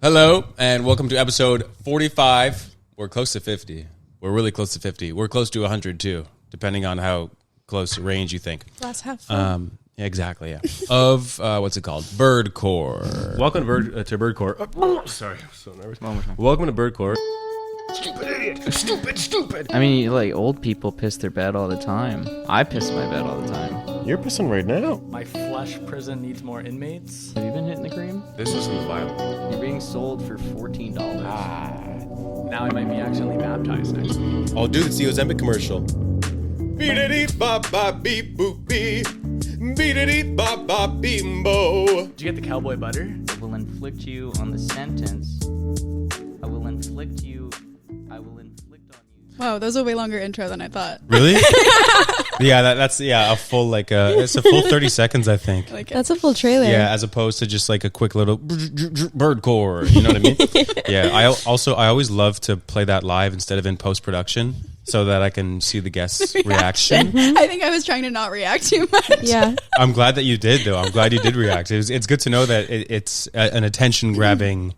Hello, and welcome to episode 45. We're close to 50. We're really close to 50. We're close to 100 too, depending on how close range you think. Glass half full. Exactly, yeah. Of, what's it called? Birdcore. Welcome to Birdcore. Sorry, I'm so nervous. Welcome to Birdcore. Stupid idiot. Stupid. I mean, like, old people piss their bed all the time. I piss my bed all the time. You're pissing right now. My flesh prison needs more inmates. Have you been hitting the cream? This isn't violent. You're being sold for $14. Now I might be accidentally baptized next week. I'll do the Ozempic commercial. Beep bop bop beep boop beep. Beep bop bop beep bo. Did you get the cowboy butter? I will inflict you on the sentence. I will inflict on you. Wow, that was a way longer intro than I thought. Really? Yeah, that's a full it's a full 30 seconds, I think. That's a full trailer. Yeah, as opposed to just like a quick little Birdcore. You know what I mean? Yeah. I always love to play that live instead of in post production, so that I can see the guests' reaction. I think I was trying to not react too much. Yeah. I'm glad that you did, though. I'm glad you did react. It's good to know that it's an attention grabbing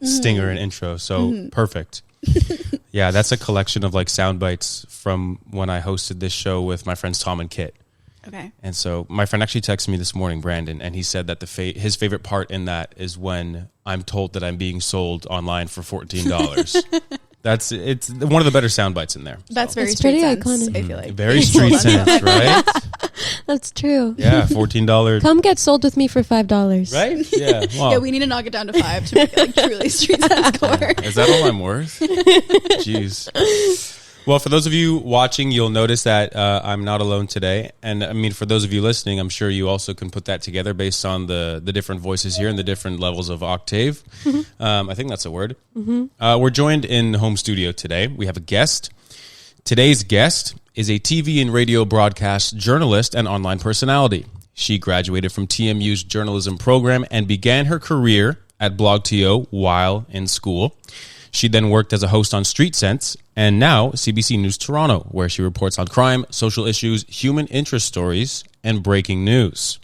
stinger and intro. So perfect. Yeah, that's a collection of sound bites from when I hosted this show with my friends Tom and Kit. Okay. And so my friend actually texted me this morning, Brandon, and he said that his favorite part in that is when I'm told that I'm being sold online for $14. It's one of the better sound bites in there. That's very It's street pretty sense, iconic. I feel like. Very street sense, right? That's true. Yeah, $14. Come get sold with me for $5. Right? Yeah. Wow. Yeah, we need to knock it down to 5 to make it truly street sense core. Is that all I'm worth? Jeez. Well, for those of you watching, you'll notice that I'm not alone today. And I mean, for those of you listening, I'm sure you also can put that together based on the different voices here and the different levels of octave. I think that's a word. We're joined in home studio today. We have a guest. Today's guest is a TV and radio broadcast journalist and online personality. She graduated from TMU's journalism program and began her career at BlogTO while in school. She then worked as a host on Street Sense and now CBC News Toronto, where she reports on crime, social issues, human interest stories, and breaking news.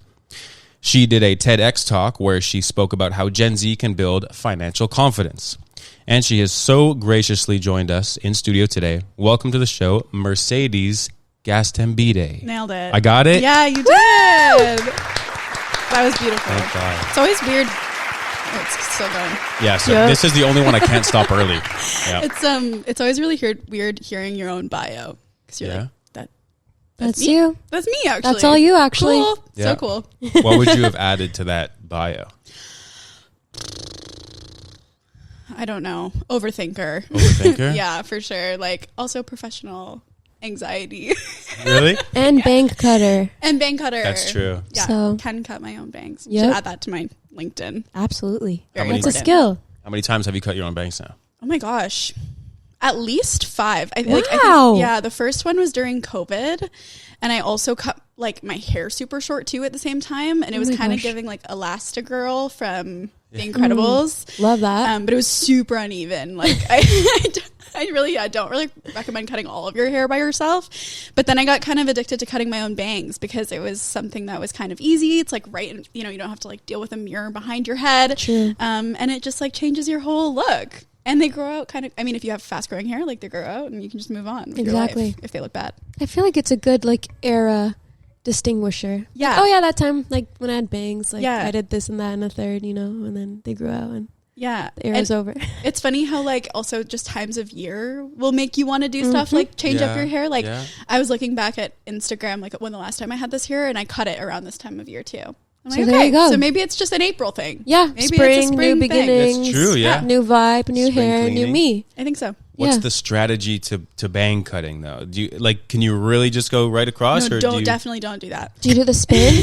She did a TEDx talk where she spoke about how Gen Z can build financial confidence. And she has so graciously joined us in studio today. Welcome to the show, Mercedes Gaztambide. Nailed it. I got it? Yeah, you did. That was beautiful. Thank God. It's always weird. Oh, it's still going. Yeah, so this is the only one I can't stop early. Yeah. It's always really weird hearing your own bio. Because you're like, that's That's me. you. That's me, actually. That's all you, actually. Cool. Yeah. So cool. What would you have added to that bio? I don't know. Overthinker. Overthinker? Yeah, for sure. Also professional anxiety. Really? And bank cutter. And bank cutter. That's true. Yeah, So- can cut my own bangs. Yep. Should add that to my LinkedIn. Absolutely. Very That's a important. skill. How many times have you cut your own bangs now? Oh my gosh. At least 5. I Wow. think, yeah, the first one was during COVID. And I also cut my hair super short too at the same time. And it was my kind of gosh. giving Elastigirl from The Incredibles. Love that. But it was super uneven. I don't really recommend cutting all of your hair by yourself. But then I got kind of addicted to cutting my own bangs because it was something that was kind of easy. It's you don't have to deal with a mirror behind your head. True. And it just changes your whole look. And they grow out if you have fast growing hair, they grow out and you can just move on with your Exactly. life if they look bad. I feel like it's a good era distinguisher. Yeah. Oh yeah, that time when I had bangs, Yeah. I did this and that and a third, and then they grew out and Yeah. the era's over. It's funny how also just times of year will make you want to do stuff change up your hair. I was looking back at Instagram when the last time I had this hair and I cut it around this time of year too. I'm So there you go. So maybe it's just an April thing. Yeah, Maybe spring, it's a new thing. beginnings. That's true, yeah. New vibe, new Spring hair, cleaning. new me. I think so. What's Yeah. the strategy to bang cutting though? Do you can you really just go right across, No, or definitely don't do that. Do you do the spin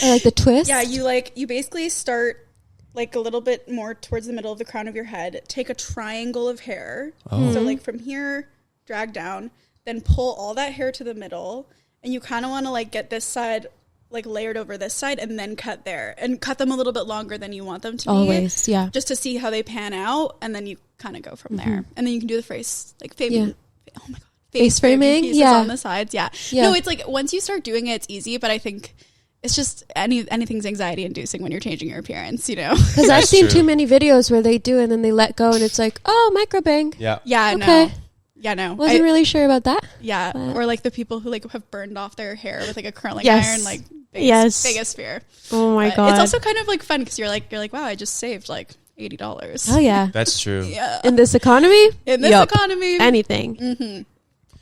or the twist? Yeah, you basically start a little bit more towards the middle of the crown of your head. Take a triangle of hair. So from here, drag down, then pull all that hair to the middle, and you kind of want to get this side layered over this side, and then cut there, and cut them a little bit longer than you want them to be. Always, yeah. Just to see how they pan out, and then you kind of go from there, and then you can do the face Yeah. Oh my god, Face framing? pieces Yeah. on the sides. Yeah. Yeah. No, it's once you start doing it, it's easy, but I think it's just anything's anxiety inducing when you're changing your appearance, you know? Because I've seen true. too many videos where they do and then they let go and it's like, oh, microbang. Yeah. Yeah, Okay. no. Yeah, no. Wasn't really sure about that. Yeah, But- or like the people who like have burned off their hair with like a curling Yes. iron, like biggest fear. Oh my But God. it's also kind of like fun because you're like, wow, I just saved like $80. Oh yeah. That's true. Yeah. In this economy? In this Yup. economy, Anything.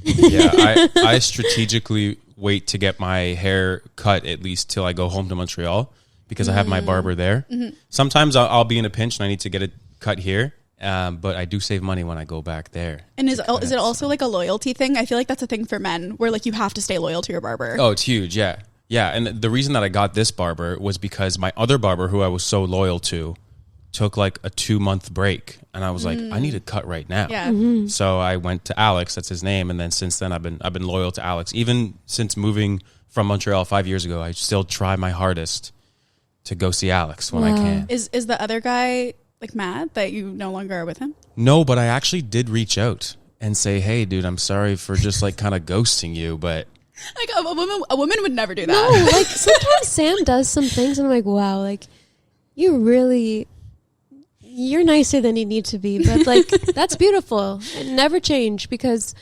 Yeah, I strategically wait to get my hair cut at least till I go home to Montreal because I have my barber there. Sometimes I'll be in a pinch and I need to get it cut here, but I do save money when I go back there. And is it also like a loyalty thing? I feel like that's a thing for men where like you have to stay loyal to your barber. Oh, it's huge. Yeah. Yeah. And the reason that I got this barber was because my other barber, who I was so loyal to, took like a 2-month break. And I was like, I need a cut right now. Yeah. So I went to Alex, that's his name. And then since then I've been loyal to Alex. Even since moving from Montreal 5 years ago, I still try my hardest to go see Alex when I can. Is the other guy like mad that you no longer are with him? No, but I actually did reach out and say, hey, dude, I'm sorry for just like kind of ghosting you, but Like a woman would never do that. No, like sometimes Sam does some things and I'm like, wow, like you're nicer than you need to be, but like that's beautiful and never change because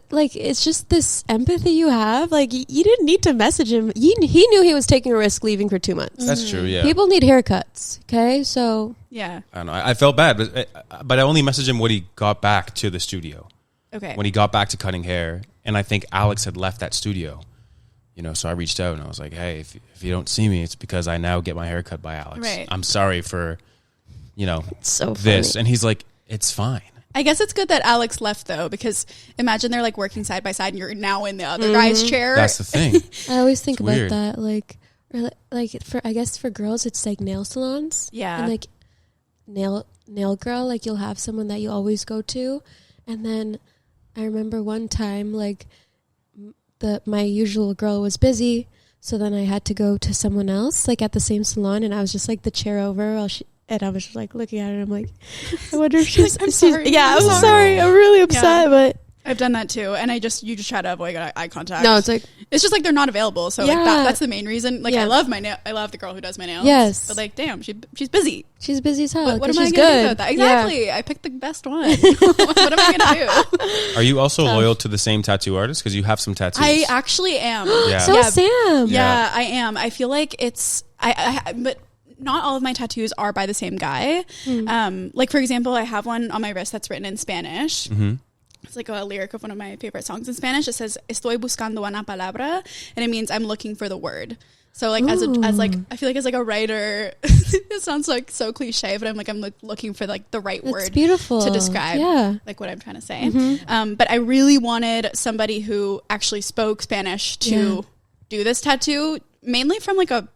like it's just this empathy you have. Like you didn't need to message him. He knew he was taking a risk leaving for 2 months. that's true. Yeah. People need haircuts. Okay. So Yeah. I don't know. I felt bad, but I only messaged him when he got back to the studio. Okay. When he got back to cutting hair, and I think Alex had left that studio, you know, so I reached out and I was like, hey, if you don't see me, it's because I now get my hair cut by Alex. Right. I'm sorry for, you know, so this. funny. And he's like, it's fine. I guess it's good that Alex left though, because imagine they're like working side by side and you're now in the other guy's chair. That's the thing. I always think It's about weird. that, like, or like for I guess for girls, it's like nail salons. Yeah. and like nail girl, like you'll have someone that you always go to, and then I remember one time like my usual girl was busy, so then I had to go to someone else like at the same salon, and I was just like the chair over while and I was just like looking at her, and I'm like, I wonder if she's, I'm sorry. yeah, I'm I'm sorry, I'm really upset, but I've done that too, and you just try to avoid eye contact. no, it's like it's just like they're not available. So like Yeah. that's the main reason. Like Yeah. I love the girl who does my nails. Yes. but like damn, she's busy. she's busy as hell. What am 'cause I she's gonna do good. about that? Yeah. Exactly. I picked the best one. What am I gonna do? Are you also loyal to the same tattoo artist? Because you have some tattoos. I actually am. Yeah. So Yeah. Sam. Yeah, I am. I feel like it's but not all of my tattoos are by the same guy. Like for example, I have one on my wrist that's written in Spanish. It's like a lyric of one of my favorite songs in Spanish. It says "Estoy buscando una palabra," and it means I'm looking for the word. So like as like I feel like as like a writer, it sounds like so cliche, but I'm looking for like the right That's word beautiful to describe Yeah. like what I'm trying to say. But I really wanted somebody who actually spoke Spanish to do this tattoo, mainly from like a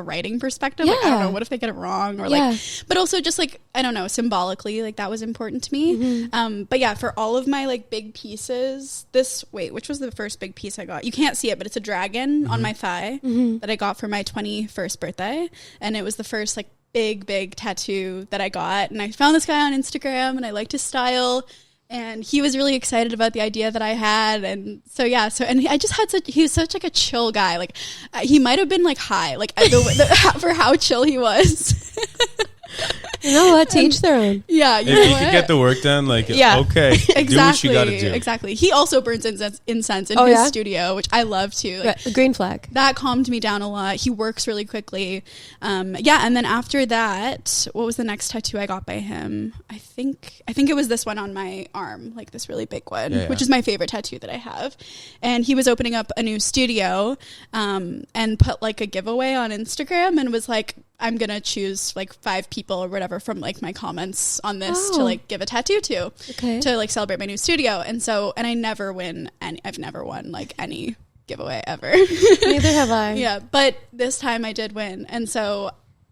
writing perspective. Like, I don't know, what if they get it wrong or like, but also just like, I don't know, symbolically, like that was important to me. But yeah, for all of my like big pieces, which was the first big piece I got? You can't see it, but it's a dragon on my thigh that I got for my 21st birthday. And it was the first like big tattoo that I got. And I found this guy on Instagram and I liked his style. And he was really excited about the idea that I had, and I just had he was such like a chill guy. Like he might have been like high, like for how chill he was. You know what? To each their own. Yeah, if you could get the work done, like, okay, exactly, do what you got to do. Exactly. He also burns incense in his studio, which I love too. Like, The green flag. that calmed me down a lot. He works really quickly. And then after that, what was the next tattoo I got by him? I think it was this one on my arm, like this really big one, which is my favorite tattoo that I have. And he was opening up a new studio and put like a giveaway on Instagram and was like, I'm going to choose like 5 people or whatever from like my comments on this to like give a tattoo to like celebrate my new studio. And I never win, and I've never won like any giveaway ever. Neither have I. Yeah, but this time I did win. And so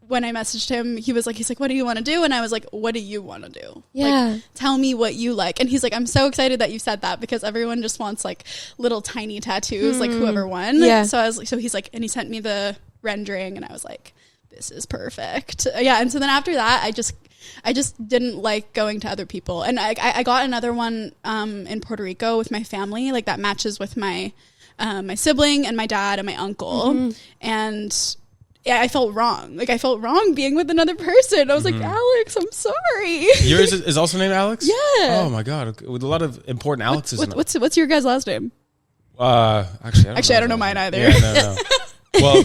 when I messaged him, he's like, what do you want to do? And I was like, what do you want to do? Yeah. Like, tell me what you like. And he's like, I'm so excited that you said that because everyone just wants like little tiny tattoos, like whoever won. Yeah. So I was like, so he's like, and he sent me the rendering and I was like, this is perfect. Yeah. And so then after that, I just didn't like going to other people. And I got another one in Puerto Rico with my family, like that matches with my my sibling and my dad and my uncle. And yeah, I felt wrong. Like I felt wrong being with another person. I was like, Alex, I'm sorry. Yours is also named Alex? Yeah. Oh my God. Okay. With a lot of important Alexes. What's your guys' last name? Actually, I don't know mine either. Yeah, no. Well,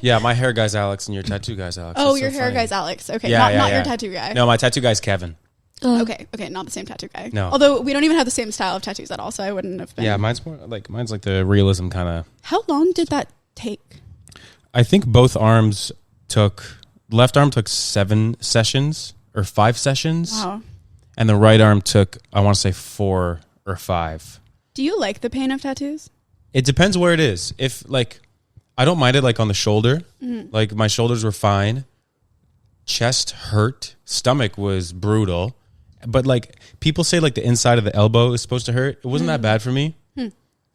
yeah, my hair guy's Alex and your tattoo guy's Alex. Oh, That's your so hair funny. guy's Alex. Okay, Yeah, not yeah. your tattoo guy. No, my tattoo guy's Kevin. Okay, not the same tattoo guy. No. Although we don't even have the same style of tattoos at all, so I wouldn't have been. Yeah, mine's like the realism kind of. How long did that take? I think both arms left arm took 7 sessions or 5 sessions. Wow. And the right arm took, I want to say 4 or 5. Do you like the pain of tattoos? It depends where it is. If like, I don't mind it like on the shoulder. Like my shoulders were fine. Chest hurt. Stomach was brutal. But like people say like the inside of the elbow is supposed to hurt. It wasn't that bad for me.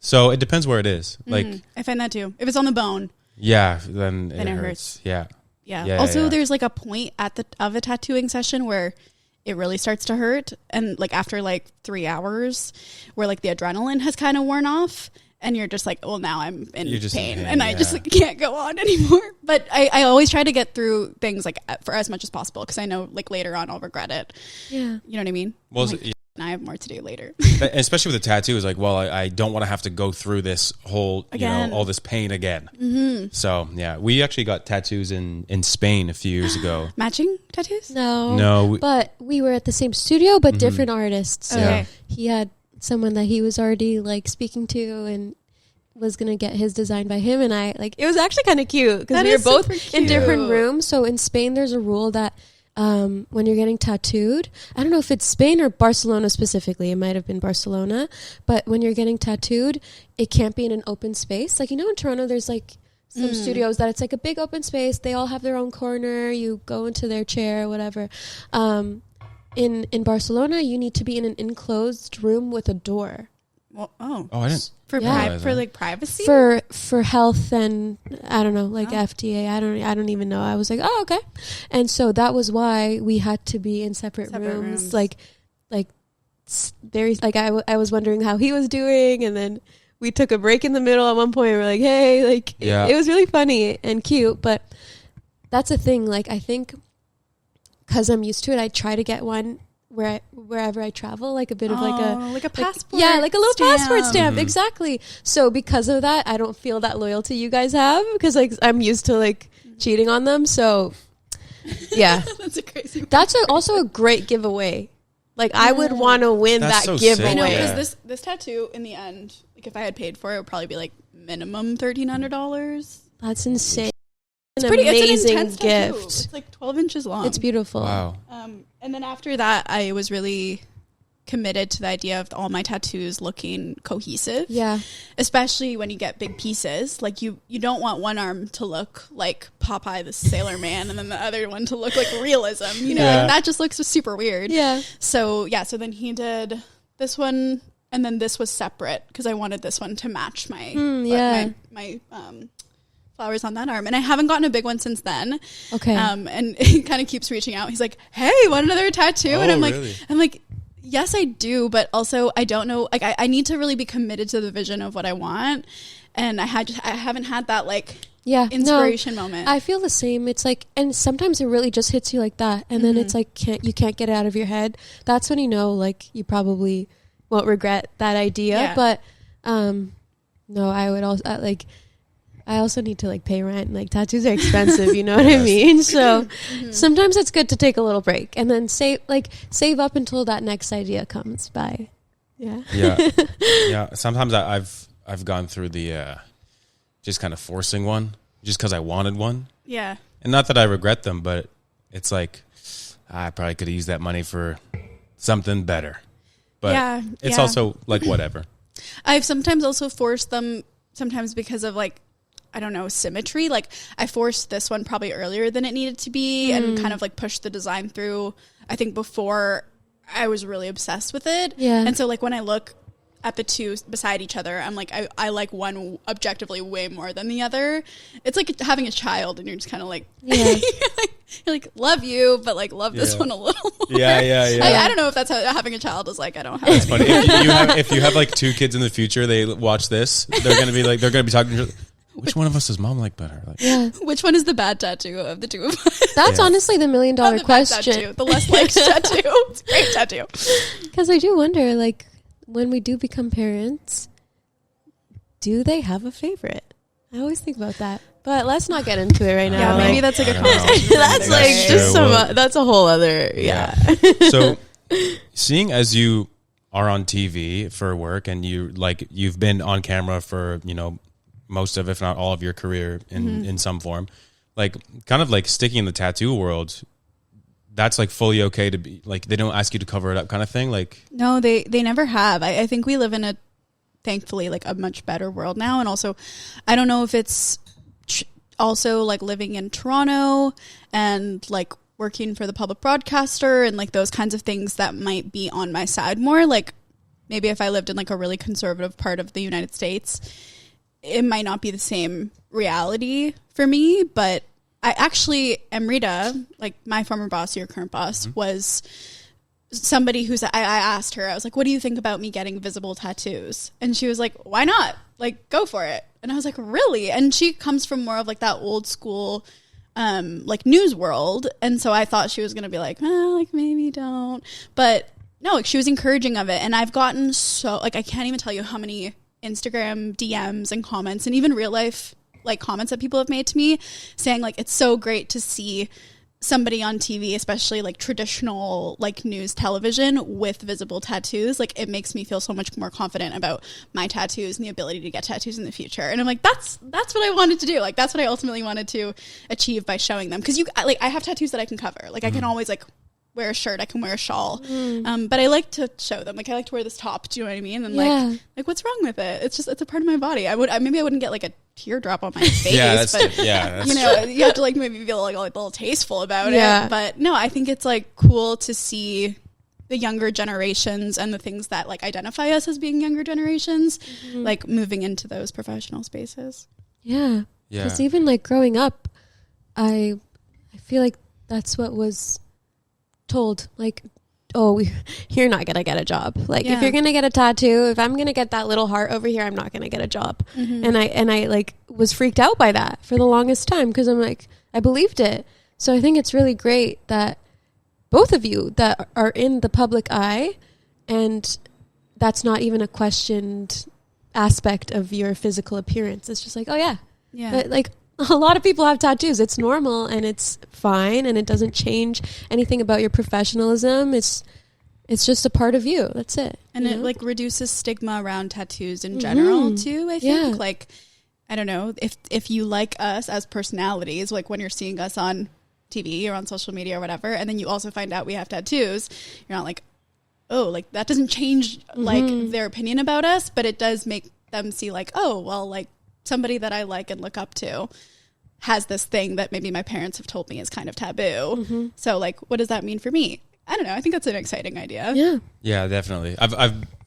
So it depends where it is. Like, I find that too. If it's on the bone. yeah, then it it hurts. Yeah. Yeah. Also, there's like a point of a tattooing session where it really starts to hurt, and like after like 3 hours, where like the adrenaline has kind of worn off, and you're just like, well, now I'm in pain, and I just like, can't go on anymore. But I always try to get through things like for as much as possible because I know like later on I'll regret it. Yeah, you know what I mean. Well, I have more to do later. Especially with the tattoo, is like, well, I don't want to have to go through this whole, all this pain again. So yeah, we actually got tattoos in Spain a few years ago. Matching tattoos? No, but we were at the same studio, but different artists. Okay. He had someone that he was already like speaking to, and was gonna get his design by him, and I like it was actually kind of cute because we were both in different rooms. So in Spain, there's a rule that. When you're getting tattooed, I don't know if it's Spain or Barcelona specifically, it might have been Barcelona, but when you're getting tattooed, it can't be in an open space. Like, you know, in Toronto, there's like some studios that it's like a big open space. They all have their own corner. You go into their chair, whatever. In Barcelona, you need to be in an enclosed room with a door. Well, I didn't. For like privacy? For health and I don't know, like FDA. I don't even know. I was like, oh, okay. And so that was why we had to be in separate rooms. Like very like I was wondering how he was doing, and then we took a break in the middle at one point. We're like, hey, like it was really funny and cute, but that's a thing. Like I think because I'm used to it, I try to get one wherever I travel, like a bit of like a passport, like a little passport stamp, exactly. So because of that, I don't feel that loyalty you guys have because like I'm used to like cheating on them. So yeah, that's a crazy one. That's also a great giveaway. Like I would want to win that so giveaway. I know, because this tattoo in the end, like if I had paid for it, would probably be like minimum $1,300. That's insane. It's Amazing it's an intense gift. tattoo. It's like 12 inches long. It's beautiful. Wow. And then after that, I was really committed to the idea of all my tattoos looking cohesive. Yeah. Especially when you get big pieces. Like you don't want one arm to look like Popeye the Sailor Man and then the other one to look like realism. You know, like, that just looks super weird. Yeah. So then he did this one, and then this was separate because I wanted this one to match my my flowers on that arm, and I haven't gotten a big one since then. Okay. And he kind of keeps reaching out. He's like, "Hey, want another tattoo?" And I'm like, yes, I do, but also I don't know. Like, I need to really be committed to the vision of what I want, and I haven't had that like inspiration moment. I feel the same. It's like, and sometimes it really just hits you like that, and then it's like you can't get it out of your head. That's when you know, like, you probably won't regret that idea. Yeah. But no, I would also I also need to like pay rent, and like tattoos are expensive, you know what I mean? So sometimes it's good to take a little break and then save up until that next idea comes by. Yeah. Sometimes I've gone through the just kind of forcing one just because I wanted one. Yeah. And not that I regret them, but it's like I probably could have used that money for something better. But it's also like whatever. I've sometimes also forced them sometimes because of like, I don't know, symmetry. Like I forced this one probably earlier than it needed to be and kind of like pushed the design through. I think before I was really obsessed with it. Yeah. And so like when I look at the two beside each other, I'm like, I like one objectively way more than the other. It's like having a child and you're just kind of like, You're like, love you, but like love this Yeah. one a little more. Yeah. I don't know if that's how having a child is like. I don't have It's any. funny. If you have like 2 kids in the future, they watch this, they're gonna be talking. Which one of us does mom like better? Like, Yeah. Which one is the bad tattoo of the two of us? That's honestly the $1 million Not the bad question. tattoo, the less liked tattoo. It's a great tattoo. Because I do wonder, like, when we do become parents, do they have a favorite? I always think about that. But let's not get into it right now. Yeah, maybe that's like a conversation. That's like That's just true. some. That's a whole other. Yeah. So, seeing as you are on TV for work and you've been on camera for most of, if not all of your career in some form, like kind of like sticking in the tattoo world, that's like fully okay to be like, they don't ask you to cover it up kind of thing. Like, No, they never have. I think we live in a, thankfully, like a much better world now. And also, I don't know if it's also like living in Toronto and like working for the public broadcaster and like those kinds of things that might be on my side more. Like maybe if I lived in like a really conservative part of the United States, it might not be the same reality for me. But I actually, Amrita, like my former boss, your current boss, was somebody who's, I asked her, I was like, what do you think about me getting visible tattoos? And she was like, why not? Like, go for it. And I was like, really? And she comes from more of like that old school, like news world. And so I thought she was going to be like, like maybe don't. But no, like she was encouraging of it. And I've gotten so, like, I can't even tell you how many Instagram DMs and comments and even real life, like comments that people have made to me saying like, it's so great to see somebody on TV, especially like traditional like news television with visible tattoos. Like it makes me feel so much more confident about my tattoos and the ability to get tattoos in the future. And I'm like, that's what I wanted to do. Like that's what I ultimately wanted to achieve by showing them. Because I have tattoos that I can cover. Like I can always like wear a shirt, I can wear a shawl. But I like to show them. Like I like to wear this top. Do you know what I mean? And like what's wrong with it? It's a part of my body. Maybe I wouldn't get like a teardrop on my face. that's but you know, you have to like maybe feel like a little tasteful about it. But no, I think it's like cool to see the younger generations and the things that like identify us as being younger generations, like moving into those professional spaces. Yeah. Because even like growing up, I feel like that's what was told. Like, oh, you're not going to get a job. Like if you're going to get a tattoo, if I'm going to get that little heart over here, I'm not going to get a job. And I like was freaked out by that for the longest time because I'm like, I believed it. So I think it's really great that both of you that are in the public eye and that's not even a questioned aspect of your physical appearance. It's just like, oh yeah. But like a lot of people have tattoos. It's normal and it's fine and it doesn't change anything about your professionalism. It's just a part of you. That's it. And it like reduces stigma around tattoos in general too, I think. Like, I don't know, if you like us as personalities, like when you're seeing us on TV or on social media or whatever, and then you also find out we have tattoos, you're not like, oh, like that doesn't change like their opinion about us, but it does make them see like, oh, well, like somebody that I like and look up to has this thing that maybe my parents have told me is kind of taboo. So like, what does that mean for me? I don't know. I think that's an exciting idea. Yeah, definitely.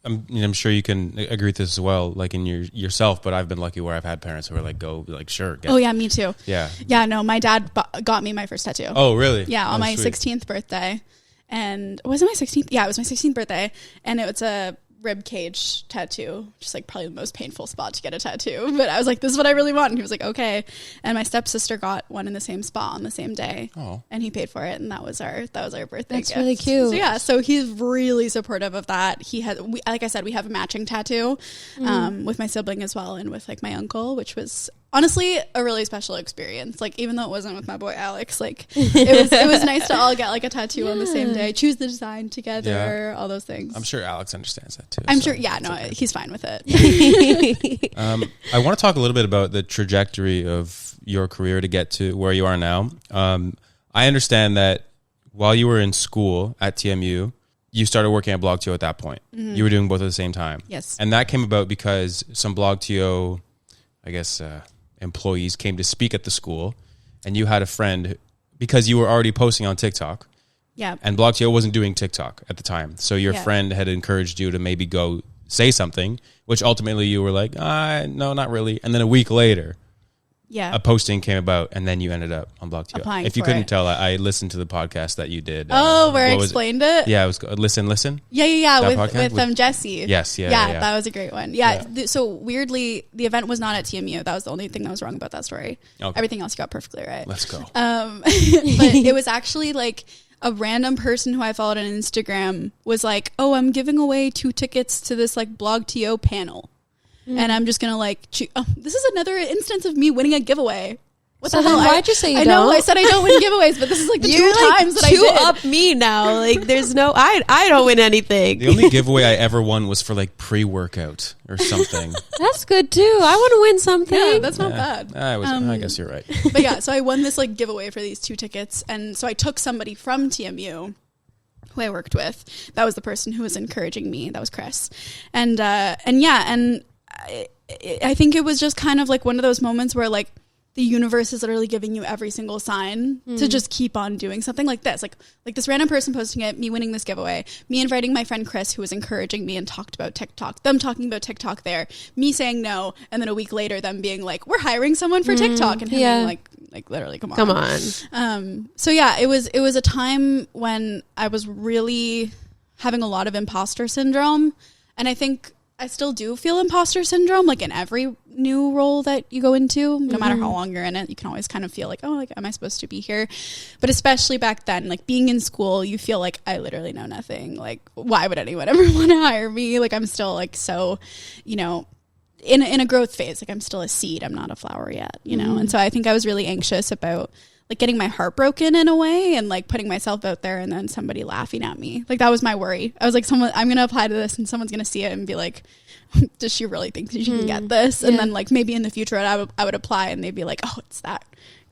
I'm sure you can agree with this as well, like in yourself, but I've been lucky where I've had parents who are like, go, like, sure. Oh yeah, me too. Yeah. Yeah, no, my dad got me my first tattoo. Oh, really? Yeah, on my 16th birthday. And was it my 16th? Yeah, it was my 16th birthday. And it was a rib cage tattoo, just like probably the most painful spot to get a tattoo. But I was like, this is what I really want. And he was like, okay. And my stepsister got one in the same spot on the same day. Oh. And he paid for it. And that was our birthday That's gift. really cute. So yeah, so he's really supportive of that. He has, like I said, we have a matching tattoo with my sibling as well and with like my uncle, which was honestly a really special experience. Like even though it wasn't with my boy Alex, like it was nice to all get like a tattoo on the same day, choose the design together, all those things. I'm sure Alex understands that too. I'm sure. Yeah, no, okay. He's fine with it. I want to talk a little bit about the trajectory of your career to get to where you are now. I understand that while you were in school at TMU, you started working at BlogTO at that point. You were doing both at the same time. Yes. And that came about because some BlogTO, I guess, employees came to speak at the school, and you had a friend, because you were already posting on TikTok. Yeah. And BlogTO wasn't doing TikTok at the time. So your friend had encouraged you to maybe go say something, which ultimately you were like, no, not really. And then a week later, Yeah. a posting came about, and then you ended up on Block.to. Applying If you for couldn't it. tell, I listened to the podcast that you did. Oh, where I what was it? explained it? Yeah, it was Listen. Yeah. That With podcast? Jesse. Yes, yeah. That was a great one. Yeah. So weirdly, the event was not at TMU. That was the only thing that was wrong about that story. Okay. Everything else you got perfectly right. Let's go. But it was actually like a random person who I followed on Instagram was like, "Oh, I'm giving away 2 tickets to this like Blog.to panel." And I'm just gonna like, this is another instance of me winning a giveaway. What So the hell? then why'd you say you I know don't? I said I don't win giveaways, but this is like the You're 2 like times that I two did. up me now. Like there's no, I don't win anything. The only giveaway I ever won was for like pre-workout or something. That's good too. I want to win something. Yeah, that's not bad. I guess you're right. But yeah, so I won this like giveaway for these 2 tickets, and so I took somebody from TMU who I worked with. That was the person who was encouraging me. That was Chris, and I think it was just kind of like one of those moments where like the universe is literally giving you every single sign to just keep on doing something like this. Like this random person posting it, me winning this giveaway, me inviting my friend Chris who was encouraging me and talked about TikTok, them talking about TikTok there, me saying no, and then a week later them being like, we're hiring someone for TikTok, and him being like literally come on. So yeah, it was a time when I was really having a lot of imposter syndrome, and I think I still do feel imposter syndrome, like in every new role that you go into, no matter how long you're in it, you can always kind of feel like, oh, like, am I supposed to be here? But especially back then, like being in school, you feel like I literally know nothing. Like, why would anyone ever want to hire me? Like, I'm still like, so, you know, in a growth phase, like I'm still a seed. I'm not a flower yet, you know? And so I think I was really anxious about like getting my heart broken in a way and like putting myself out there and then somebody laughing at me. Like that was my worry. I was like, I'm going to apply to this and someone's going to see it and be like, does she really think she can get this? And then like maybe in the future I would apply and they'd be like, oh, it's that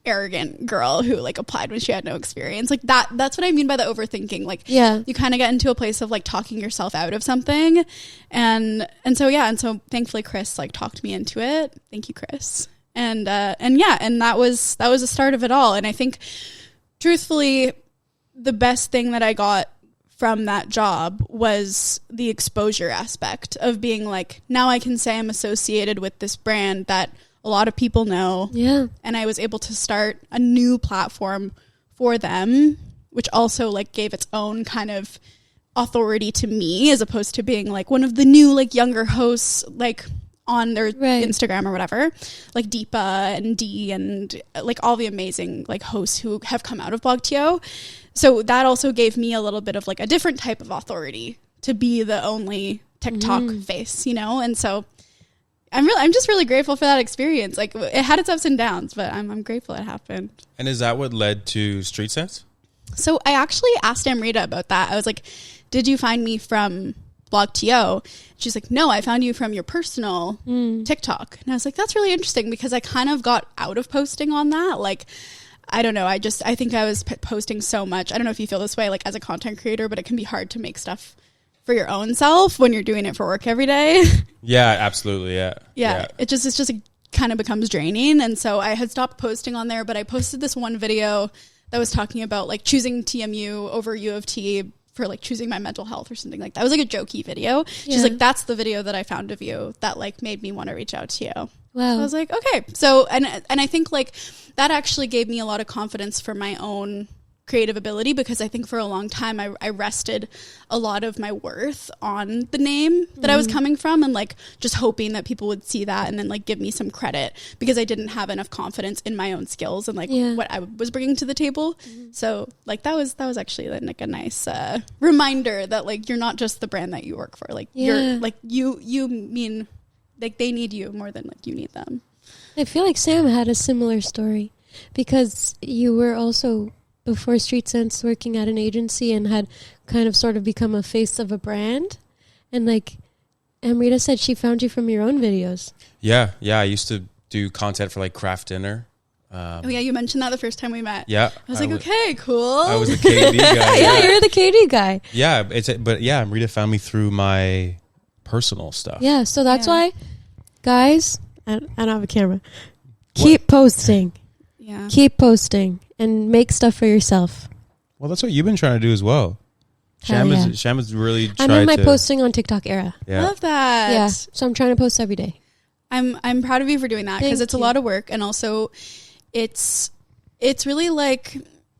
arrogant girl who like applied when she had no experience. Like that's what I mean by the overthinking. Like you kind of get into a place of like talking yourself out of something. And so thankfully Chris like talked me into it. Thank you, Chris. And that was the start of it all. And I think truthfully, the best thing that I got from that job was the exposure aspect of being like, now I can say I'm associated with this brand that a lot of people know. Yeah. And I was able to start a new platform for them, which also like gave its own kind of authority to me, as opposed to being like one of the new like younger hosts, like on their Instagram or whatever, like Deepa and Dee and like all the amazing like hosts who have come out of Blog.to. So that also gave me a little bit of like a different type of authority to be the only TikTok face, you know? And so I'm just really grateful for that experience. Like it had its ups and downs, but I'm grateful it happened. And is that what led to Street Sense? So I actually asked Amrita about that. I was like, did you find me from Blog.to? She's like, no, I found you from your personal TikTok. And I was like, that's really interesting because I kind of got out of posting on that. Like, I don't know. I think I was posting so much. I don't know if you feel this way, like as a content creator, but it can be hard to make stuff for your own self when you're doing it for work every day. Yeah, absolutely. Yeah. It just kind of becomes draining. And so I had stopped posting on there, but I posted this one video that was talking about like choosing TMU over U of T for like choosing my mental health or something like that. It was like a jokey video. She's like, that's the video that I found of you that like made me want to reach out to you. Wow. So I was like, okay. So, and I think like that actually gave me a lot of confidence for my own creative ability, because I think for a long time I rested a lot of my worth on the name that I was coming from, and like just hoping that people would see that and then like give me some credit, because I didn't have enough confidence in my own skills and like what I was bringing to the table. So like that was actually like a nice reminder that like you're not just the brand that you work for. Like you're like you mean like they need you more than like you need them. I feel like Sam had a similar story, because you were also before Street Sense working at an agency and had kind of sort of become a face of a brand. And like Amrita said, she found you from your own videos. Yeah. I used to do content for like craft dinner. Oh yeah, you mentioned that the first time we met. Yeah. I was like, okay, cool. I was the KD guy. Yeah, you're the KD guy. Yeah, but Amrita found me through my personal stuff. Yeah, so that's why, guys, I don't have a camera. Keep posting. Yeah. Keep posting and make stuff for yourself. Well, that's what you've been trying to do as well. Sham has really tried to... I'm in my posting on TikTok era. Yeah. Love that. Yeah, so I'm trying to post every day. I'm proud of you for doing that, because it's a lot of work, and also it's really like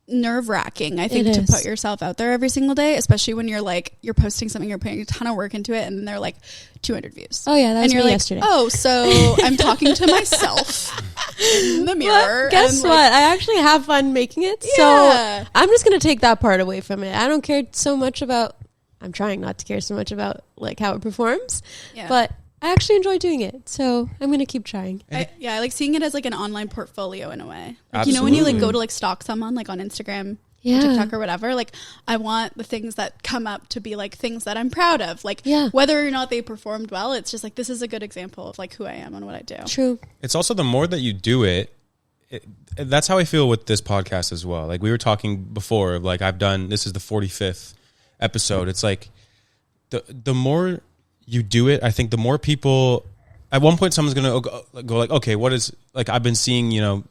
nerve-wracking, I think, to put yourself out there every single day, especially when you're posting something, you're putting a ton of work into it, and they're like 200 views. Oh yeah, that was and you're me like, yesterday. oh, so I'm talking to myself in the mirror. Well, guess and what? I actually have fun making it, so I'm just gonna take that part away from it. I don't care so much about. I'm trying not to care so much about like how it performs, but I actually enjoy doing it, so I'm gonna keep trying. I like seeing it as like an online portfolio in a way. Like, Absolutely. you know, when you like go to like stalk someone like on Instagram, or TikTok or whatever, like I want the things that come up to be like things that I'm proud of. Like whether or not they performed well, it's just like, this is a good example of like who I am and what I do. True. It's also the more that you do it, that's how I feel with this podcast as well. Like we were talking before, like this is the 45th episode. It's like the more you do it, I think the more people, at one point someone's going to go like, okay, what is, like I've been seeing, you know,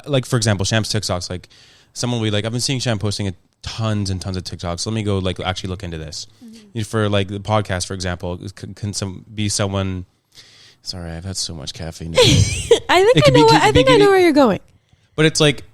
like for example, Sham's TikToks, like someone will be like, I've been seeing Sham posting tons and tons of TikToks. Let me go like actually look into this. Mm-hmm. For like the podcast, for example, can be someone, sorry, I've had so much caffeine. I think I know where you're going. But it's like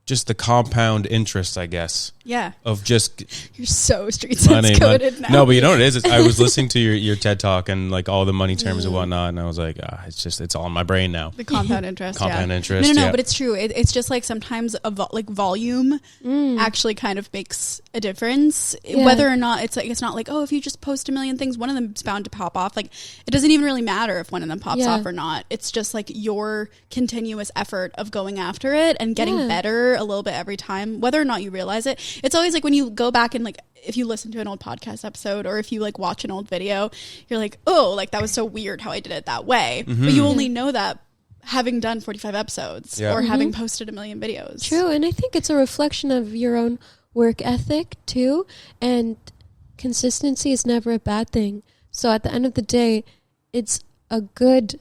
just the compound interest, I guess. Yeah. Of just you're so street sense coded now. No, but you know what it is? I was listening to your TED Talk and like all the money terms and whatnot, and I was like, it's all in my brain now. The compound interest. Compound interest. No, but it's true. It's just like sometimes volume actually kind of makes a difference. Yeah. Whether or not it's not like, oh, if you just post a million things, one of them's bound to pop off. Like it doesn't even really matter if one of them pops off or not. It's just like your continuous effort of going after it and getting better a little bit every time, whether or not you realize it. It's always like when you go back and like if you listen to an old podcast episode or if you like watch an old video, you're like, oh, like that was so weird how I did it that way. Mm-hmm. But you only know that having done 45 episodes or having posted a million videos. True. And I think it's a reflection of your own work ethic too. And consistency is never a bad thing. So at the end of the day, it's a good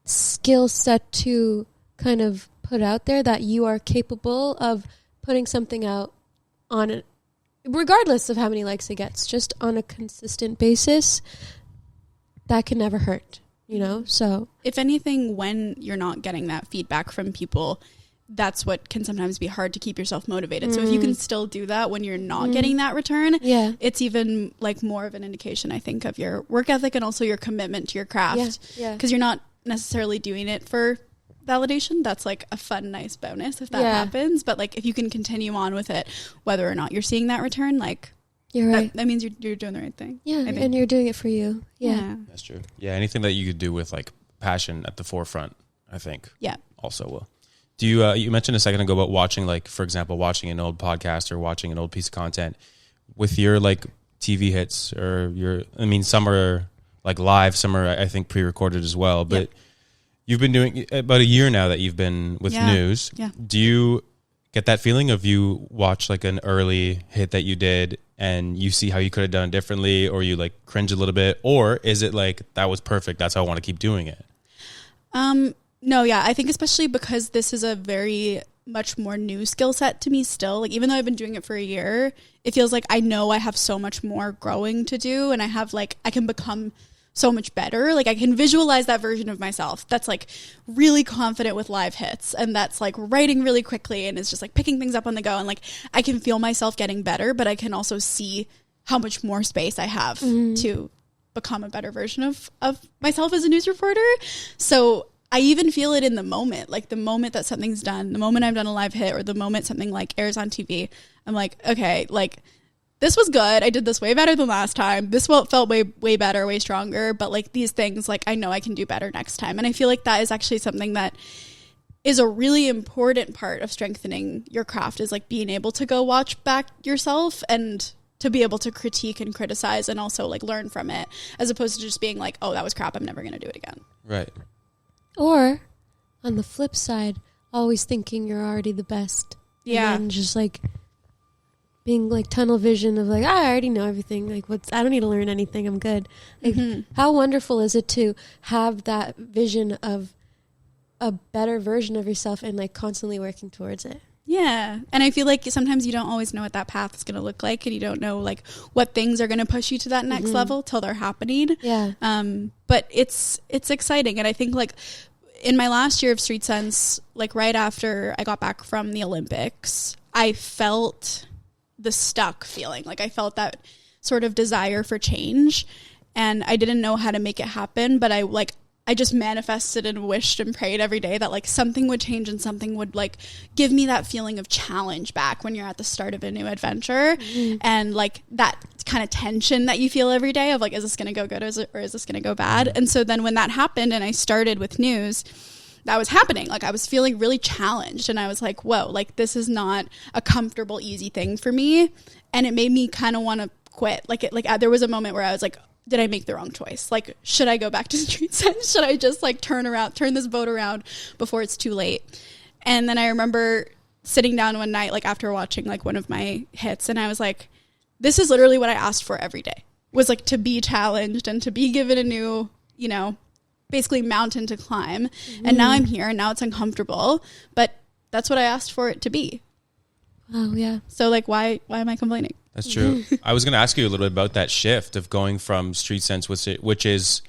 skill set to kind of put out there that you are capable of putting something out on it, regardless of how many likes it gets, just on a consistent basis. That can never hurt, you know? So if anything, when you're not getting that feedback from people, that's what can sometimes be hard to keep yourself motivated. So if you can still do that when you're not getting that return, it's even like more of an indication, I think, of your work ethic and also your commitment to your craft. Because you're not necessarily doing it for validation. That's like a fun, nice bonus if that happens. But like if you can continue on with it, whether or not you're seeing that return, like you're right. That means you're doing the right thing. Yeah, and you're doing it for you. Yeah, that's true. Yeah, anything that you could do with like passion at the forefront, I think. Yeah, also will. Do you? You mentioned a second ago about watching, like for example, watching an old podcast or watching an old piece of content. With your like TV hits or some are like live, some are I think pre-recorded as well, but. You've been doing about a year now that you've been with news. Yeah. Do you get that feeling of you watch like an early hit that you did and you see how you could have done it differently, or you like cringe a little bit, or is it like that was perfect, that's how I want to keep doing it? No, yeah, I think especially because this is a very much more new skill set to me still. Like even though I've been doing it for a year, it feels like I know I have so much more growing to do, and I have like I can become so much better. Like I can visualize that version of myself that's like really confident with live hits and that's like writing really quickly and is just like picking things up on the go, and like I can feel myself getting better, but I can also see how much more space I have to become a better version of myself as a news reporter. So I even feel it in the moment, like the moment that something's done, the moment I've done a live hit, or the moment something like airs on TV, I'm like, okay, like this was good. I did this way better than last time. This felt way better, way stronger. But like these things, like I know I can do better next time. And I feel like that is actually something that is a really important part of strengthening your craft, is like being able to go watch back yourself and to be able to critique and criticize and also like learn from it, as opposed to just being like, oh, that was crap, I'm never going to do it again. Right. Or on the flip side, always thinking you're already the best. Yeah. And just like being like tunnel vision of like, I already know everything. Like I don't need to learn anything. I'm good. Like how wonderful is it to have that vision of a better version of yourself and like constantly working towards it? Yeah. And I feel like sometimes you don't always know what that path is going to look like, and you don't know like what things are going to push you to that next level till they're happening. Yeah. But it's exciting. And I think like in my last year of Street Sense, like right after I got back from the Olympics, I felt the stuck feeling. Like I felt that sort of desire for change, and I didn't know how to make it happen, but I just manifested and wished and prayed every day that like something would change and something would like give me that feeling of challenge back when you're at the start of a new adventure. And like that kind of tension that you feel every day of like, is this going to go good or is this going to go bad? And so then when that happened and I started with news, that was happening. Like I was feeling really challenged, and I was like, whoa, like this is not a comfortable, easy thing for me. And it made me kind of want to quit. There was a moment where I was like, did I make the wrong choice? Like, should I go back to Street Sense? Should I just like turn this boat around before it's too late? And then I remember sitting down one night, like after watching like one of my hits, and I was like, this is literally what I asked for every day, was like to be challenged and to be given a new, you know, basically mountain to climb. And now I'm here, and now it's uncomfortable, but that's what I asked for it to be. Oh yeah. So like, why am I complaining? That's true. I was going to ask you a little bit about that shift of going from Street Sense, which is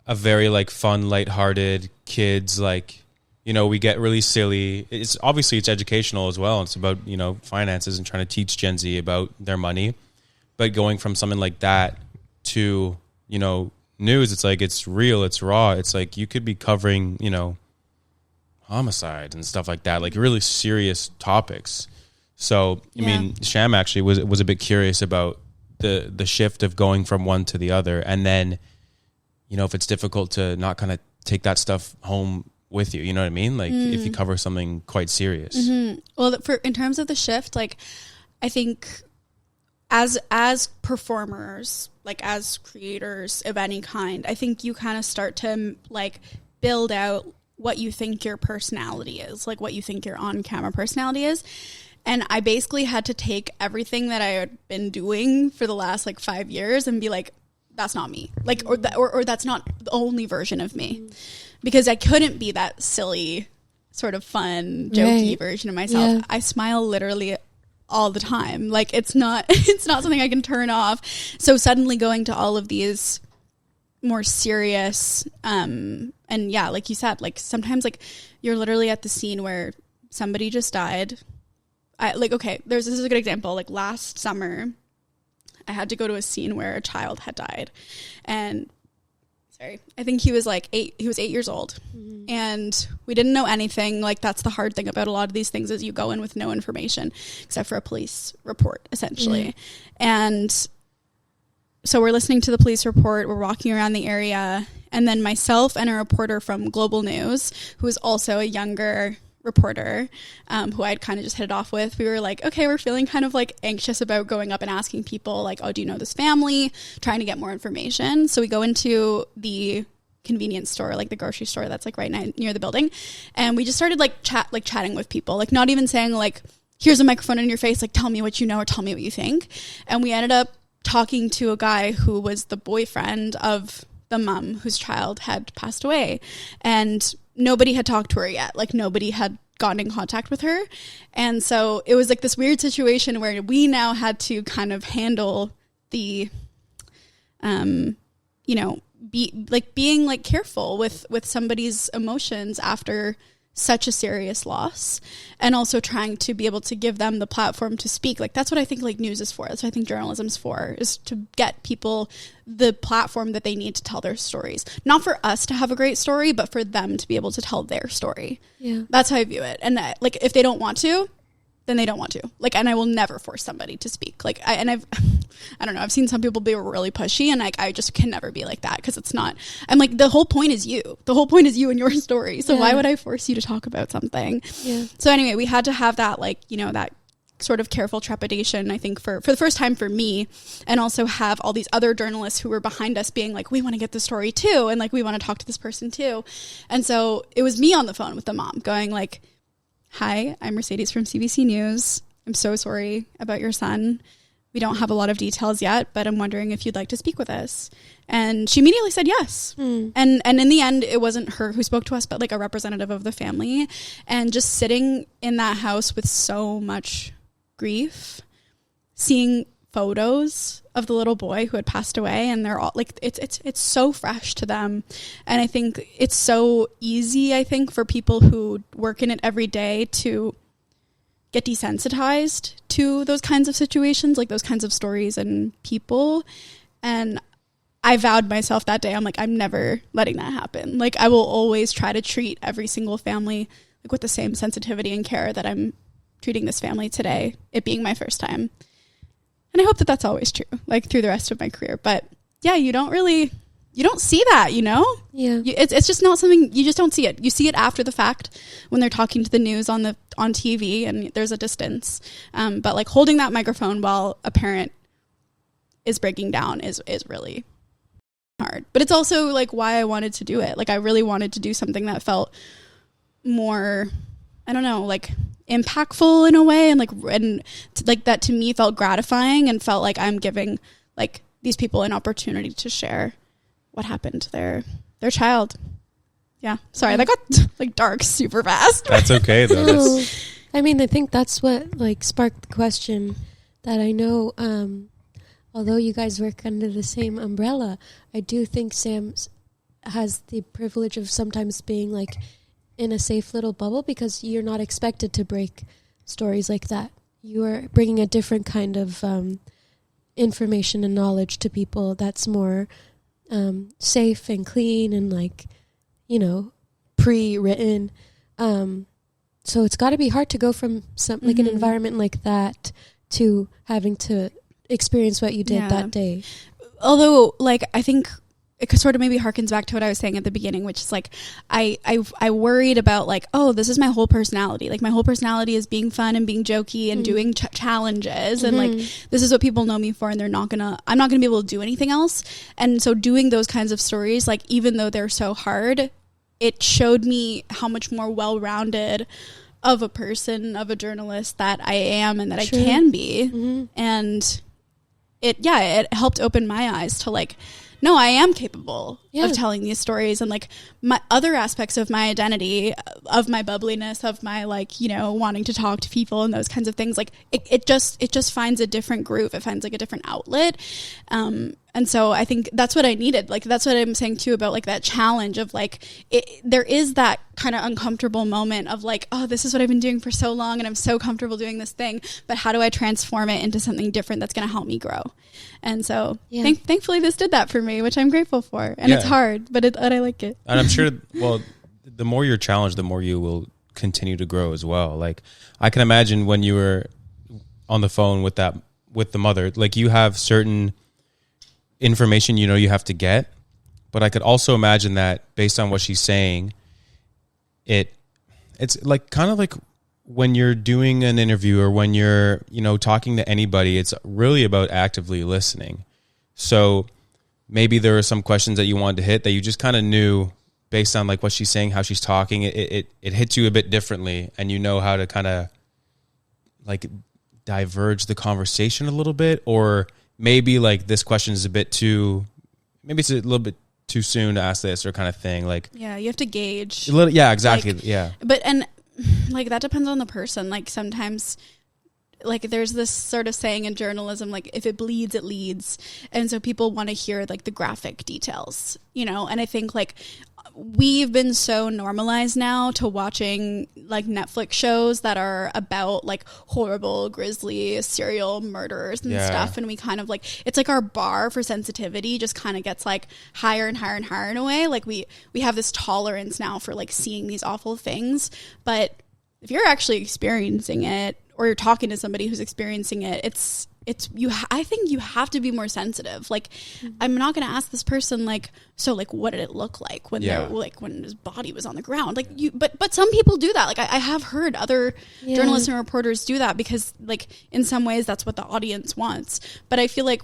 a very like fun, lighthearted kids, like, you know, we get really silly. It's obviously it's educational as well. It's about, you know, finances and trying to teach Gen Z about their money. But going from something like that to, you know, news, it's like, it's real, it's raw. It's like you could be covering, you know, homicide and stuff like that, like really serious topics. So, I mean, Sham actually was a bit curious about the shift of going from one to the other. And then, you know, if it's difficult to not kind of take that stuff home with you, you know what I mean? Like if you cover something quite serious. Well, in terms of the shift, like I think as performers, like as creators of any kind, I think you kind of start to like build out what you think your personality is, like what you think your on-camera personality is. And I basically had to take everything that I had been doing for the last like 5 years and be like, that's not me. Like, or that's not the only version of me, because I couldn't be that silly sort of fun, jokey version of myself. Yeah. I smile literally all the time. Like it's not something I can turn off. So suddenly going to all of these more serious, and yeah, like you said, like sometimes like you're literally at the scene where somebody just died. This is a good example. Like last summer, I had to go to a scene where a child had died, and I think he was like 8. He was 8 years old, and we didn't know anything. Like that's the hard thing about a lot of these things is you go in with no information except for a police report, essentially. And so we're listening to the police report. We're walking around the area, and then myself and a reporter from Global News, who is also a younger reporter, who I'd kind of just hit it off with, we were like, okay, we're feeling kind of like anxious about going up and asking people like, oh, do you know this family, trying to get more information. So we go into the convenience store, like the grocery store that's like right near the building, and we just started like chatting with people, like not even saying like, here's a microphone in your face, like tell me what you know or tell me what you think. And we ended up talking to a guy who was the boyfriend of the mom whose child had passed away, and nobody had talked to her yet. Like nobody had gotten in contact with her. And so it was like this weird situation where we now had to kind of handle the, you know, being like careful with somebody's emotions after such a serious loss, and also trying to be able to give them the platform to speak. Like that's what I think like news is for. That's what I think journalism's for, is to get people the platform that they need to tell their stories. Not for us to have a great story, but for them to be able to tell their story. Yeah. That's how I view it. And like if they don't want to, then they don't want to. Like, and I will never force somebody to speak. Like, I don't know, I've seen some people be really pushy, and like, I just can never be like that, because it's not, I'm like, the whole point is you. The whole point is you and your story. So why would I force you to talk about something? Yeah. So anyway, we had to have that, like, you know, that sort of careful trepidation, I think, for the first time for me, and also have all these other journalists who were behind us being like, we want to get the story too, and like, we want to talk to this person too. And so it was me on the phone with the mom going like, hi, I'm Mercedes from CBC News. I'm so sorry about your son. we don't have a lot of details yet, but I'm wondering if you'd like to speak with us. And she immediately said yes. And in the end, it wasn't her who spoke to us, but like a representative of the family. And just sitting in that house with so much grief, seeing photos of the little boy who had passed away, and they're all like, it's so fresh to them. And I think it's so easy, I think, for people who work in it every day to get desensitized to those kinds of situations, like those kinds of stories and people. And I vowed myself that day, I'm like, I'm never letting that happen. Like, I will always try to treat every single family like with the same sensitivity and care that I'm treating this family today, it being my first time. And I hope that that's always true, like through the rest of my career. But yeah, you don't see that, you know? Yeah. It's just not something, you just don't see it. You see it after the fact when they're talking to the news on TV and there's a distance. But like holding that microphone while a parent is breaking down is really hard. But it's also like why I wanted to do it. Like I really wanted to do something that felt more, I don't know, like impactful in a way, and like that to me felt gratifying and felt like I'm giving like these people an opportunity to share what happened to their child. Yeah. Sorry, that got like dark super fast. That's okay though. No. I mean, I think that's what like sparked the question that I know, although you guys work under the same umbrella, I do think Sam has the privilege of sometimes being like in a safe little bubble because you're not expected to break stories like that. You are bringing a different kind of information and knowledge to people that's more safe and clean and like, you know, pre-written. So it's got to be hard to go from some like an environment like that to having to experience what you did that day. Although, like, I think it sort of maybe harkens back to what I was saying at the beginning, which is like, I worried about like, oh, this is my whole personality. Like my whole personality is being fun and being jokey and doing challenges. And like, this is what people know me for, and I'm not gonna be able to do anything else. And so doing those kinds of stories, like, even though they're so hard, it showed me how much more well-rounded of a person, of a journalist that I am and that I can be. And it helped open my eyes to like, no, I am capable of telling these stories, and like my other aspects of my identity, of my bubbliness, of my like, you know, wanting to talk to people and those kinds of things. Like it just finds a different groove. It finds like a different outlet. And so I think that's what I needed. Like, that's what I'm saying too about like that challenge of like, there is that kind of uncomfortable moment of like, oh, this is what I've been doing for so long and I'm so comfortable doing this thing, but how do I transform it into something different that's going to help me grow? And so thankfully this did that for me, which I'm grateful for. And it's hard, but I like it. And I'm sure, well, the more you're challenged, the more you will continue to grow as well. Like I can imagine when you were on the phone with the mother, like you have certain information you know you have to get, but I could also imagine that based on what she's saying, it's like kind of like when you're doing an interview or when you're, you know, talking to anybody, it's really about actively listening. So maybe there are some questions that you wanted to hit that you just kind of knew based on like what she's saying, how she's talking, it hits you a bit differently, and you know how to kind of like diverge the conversation a little bit, or maybe like this question is maybe it's a little bit too soon to ask this or kind of thing. Like, yeah, you have to gauge. Yeah, exactly. Like, yeah. But, and like, that depends on the person. Like sometimes like there's this sort of saying in journalism, like if it bleeds, it leads. And so people want to hear like the graphic details, you know? And I think like we've been so normalized now to watching like Netflix shows that are about like horrible, grisly serial murderers and stuff. And we kind of like, it's like our bar for sensitivity just kind of gets like higher and higher and higher in a way. Like we have this tolerance now for like seeing these awful things. But if you're actually experiencing it, or you're talking to somebody who's experiencing it, I think you have to be more sensitive. Like, I'm not going to ask this person like, so like, what did it look like when they're like, when his body was on the ground? Like but some people do that. Like I have heard other journalists and reporters do that because like in some ways that's what the audience wants. But I feel like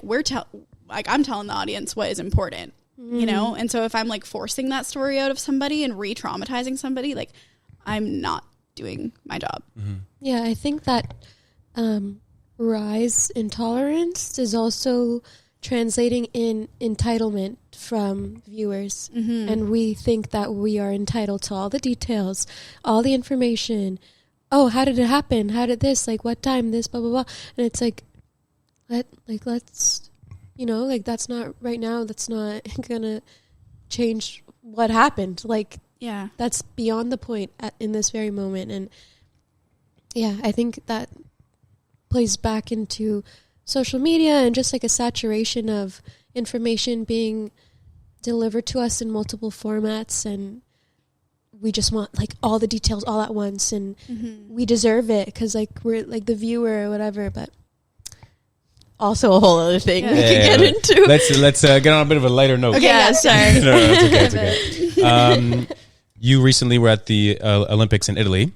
I'm telling the audience what is important, you know? And so if I'm like forcing that story out of somebody and re-traumatizing somebody, like I'm not doing my job. Yeah, I think that rise in tolerance is also translating in entitlement from viewers. And we think that we are entitled to all the details, all the information. Oh, how did it happen? How did this, like, what time, this, blah, blah, blah. And it's like, let's, you know, like, that's not right now. That's not gonna change what happened. Like, Yeah. that's beyond the point in this very moment. And yeah, I think that plays back into social media and just like a saturation of information being delivered to us in multiple formats, and we just want like all the details all at once, and we deserve it because like we're like the viewer or whatever. But Also a whole other thing we Yeah, could get into. Let's get on a bit of a lighter note. Okay, yeah, sorry. No, it's okay. It's okay. You recently were at the Olympics in Italy.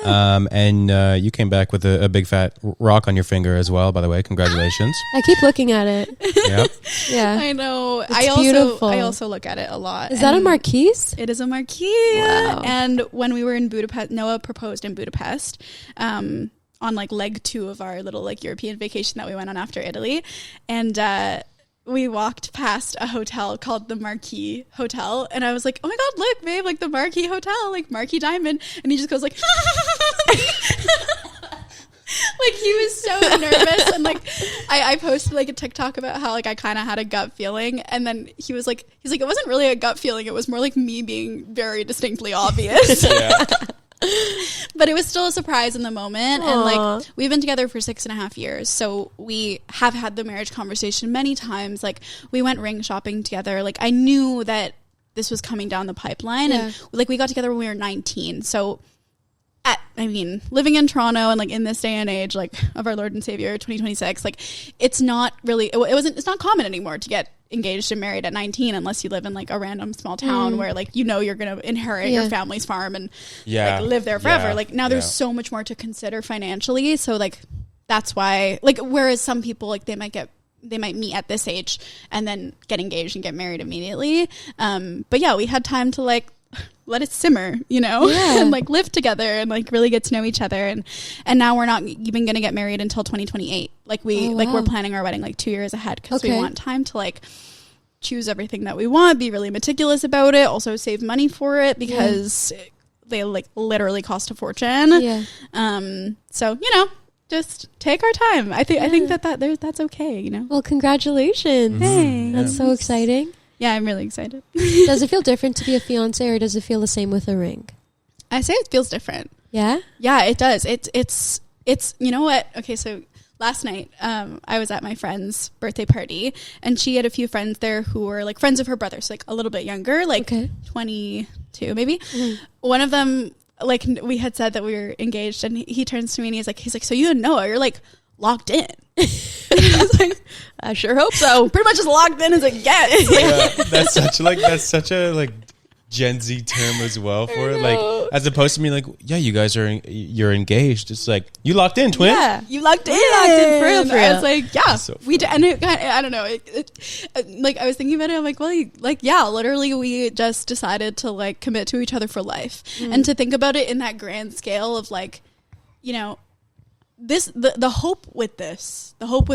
And you came back with a big fat rock on your finger as well, by the way. Congratulations. I keep looking at it. Yep. Yeah. I know. It's beautiful. I also look at it a lot. Is that a And marquise? It is a marquee. Wow. And when we were in Budapest, Noah proposed in Budapest, on like leg 2 of our little like European vacation that we went on after Italy. And, we walked past a hotel called the Marquis Hotel, and I was like, "Oh my god, look, babe, like the Marquis Hotel, like Marquis Diamond." And he just goes like, like he was so nervous. And like I posted like a TikTok about how like I kind of had a gut feeling, and then he's like, it wasn't really a gut feeling, it was more like me being very distinctly obvious. But it was still a surprise in the moment. Aww. And like we've been together for 6.5 years, so we have had the marriage conversation many times. Like we went ring shopping together. Like I knew that this was coming down the pipeline. Yeah. And like we got together when we were 19, so living in Toronto and like in this day and age like of our Lord and Savior 2026, like it's not really it's not common anymore to get engaged and married at 19 unless you live in like a random small town where like you know you're gonna inherit your family's farm and like live there forever. Like now there's so much more to consider financially, so like that's why like whereas some people like they might meet at this age and then get engaged and get married immediately, but yeah, we had time to like let it simmer, you know, and like live together and like really get to know each other. And now we're not even going to get married until 2028. Like we're planning our wedding like 2 years ahead because we want time to like choose everything that we want, be really meticulous about it, also save money for it because they like literally cost a fortune. Yeah. So, you know, just take our time. I think that's okay, you know. Well, congratulations. Thanks. That's so exciting. Yeah, I'm really excited. Does it feel different to be a fiance, or does it feel the same with a ring? I say it feels different. Yeah? Yeah, it does. It's you know what? Okay, so last night I was at my friend's birthday party, and she had a few friends there who were like friends of her brother, so like a little bit younger, like 22 maybe. One of them, like we had said that we were engaged, and he turns to me and he's like, so you and Noah, you're like locked in. I was like, I sure hope so. pretty much as locked in as it gets. Yeah, that's such a like Gen Z term as well for it. Like as opposed to me like, yeah, you guys you're engaged. It's like you locked in, twin. Yeah, you locked in. For real. I was like, yeah, So we did. And I don't know. Like I was thinking about it. I'm like, well, literally, we just decided to like commit to each other for life, and to think about it in that grand scale of like, you know, the hope with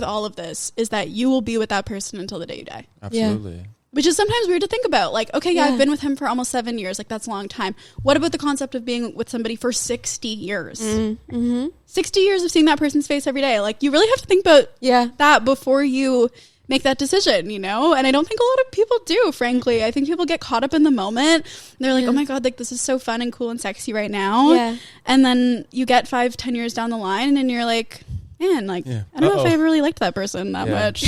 all of this is that you will be with that person until the day you die. Absolutely. Which is sometimes weird to think about. Like, okay, I've been with him for almost 7 years. Like, that's a long time. What about the concept of being with somebody for 60 years? 60 years of seeing that person's face every day. Like, you really have to think about that before you make that decision, you know? And I don't think a lot of people do, frankly. I think people get caught up in the moment. They're like, oh my God, like, this is so fun and cool and sexy right now. Yeah. And then you get 5-10 years down the line and you're like, man, like, I don't know if I ever really liked that person that much.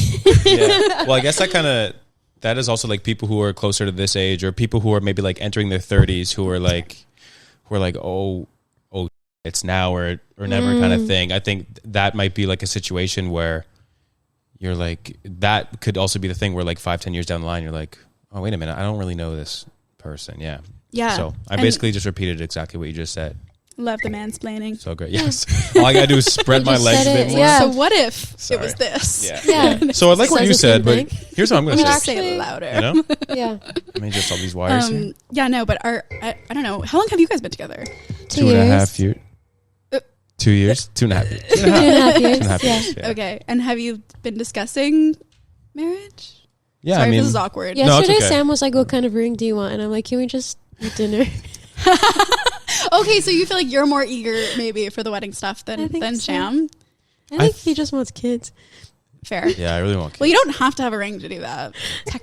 Well, I guess that is also like people who are closer to this age, or people who are maybe like entering their 30s who are like, oh, it's now or never kind of thing. I think that might be like a situation where you're like, that could also be the thing where like 5-10 years down the line, you're like, oh, wait a minute, I don't really know this person. Yeah. So I basically just repeated exactly what you just said. Love the mansplaining. So great. Yes. All I got to do is spread my legs a bit more. So what if it was this? Yeah. So I like what you said, but here's what I'm going to say. Just say it louder. You know? Yeah. I mean, just all these wires here. Yeah, no, but I don't know. How long have you guys been together? 2 years. 2.5 years. 2 years, 2.5 years. 2.5 years. 2.5 Yeah. years. Yeah. Okay. And have you been discussing marriage? Yeah, Sorry I mean, if this is awkward. No, it's Yesterday, okay. Sam was like, "What kind of ring do you want?" And I'm like, "Can we just eat dinner?" Okay, so you feel like you're more eager maybe for the wedding stuff I than think so. Sham? I think he just wants kids. Fair. Yeah, I really want kids. Well, you don't have to have a ring to do that.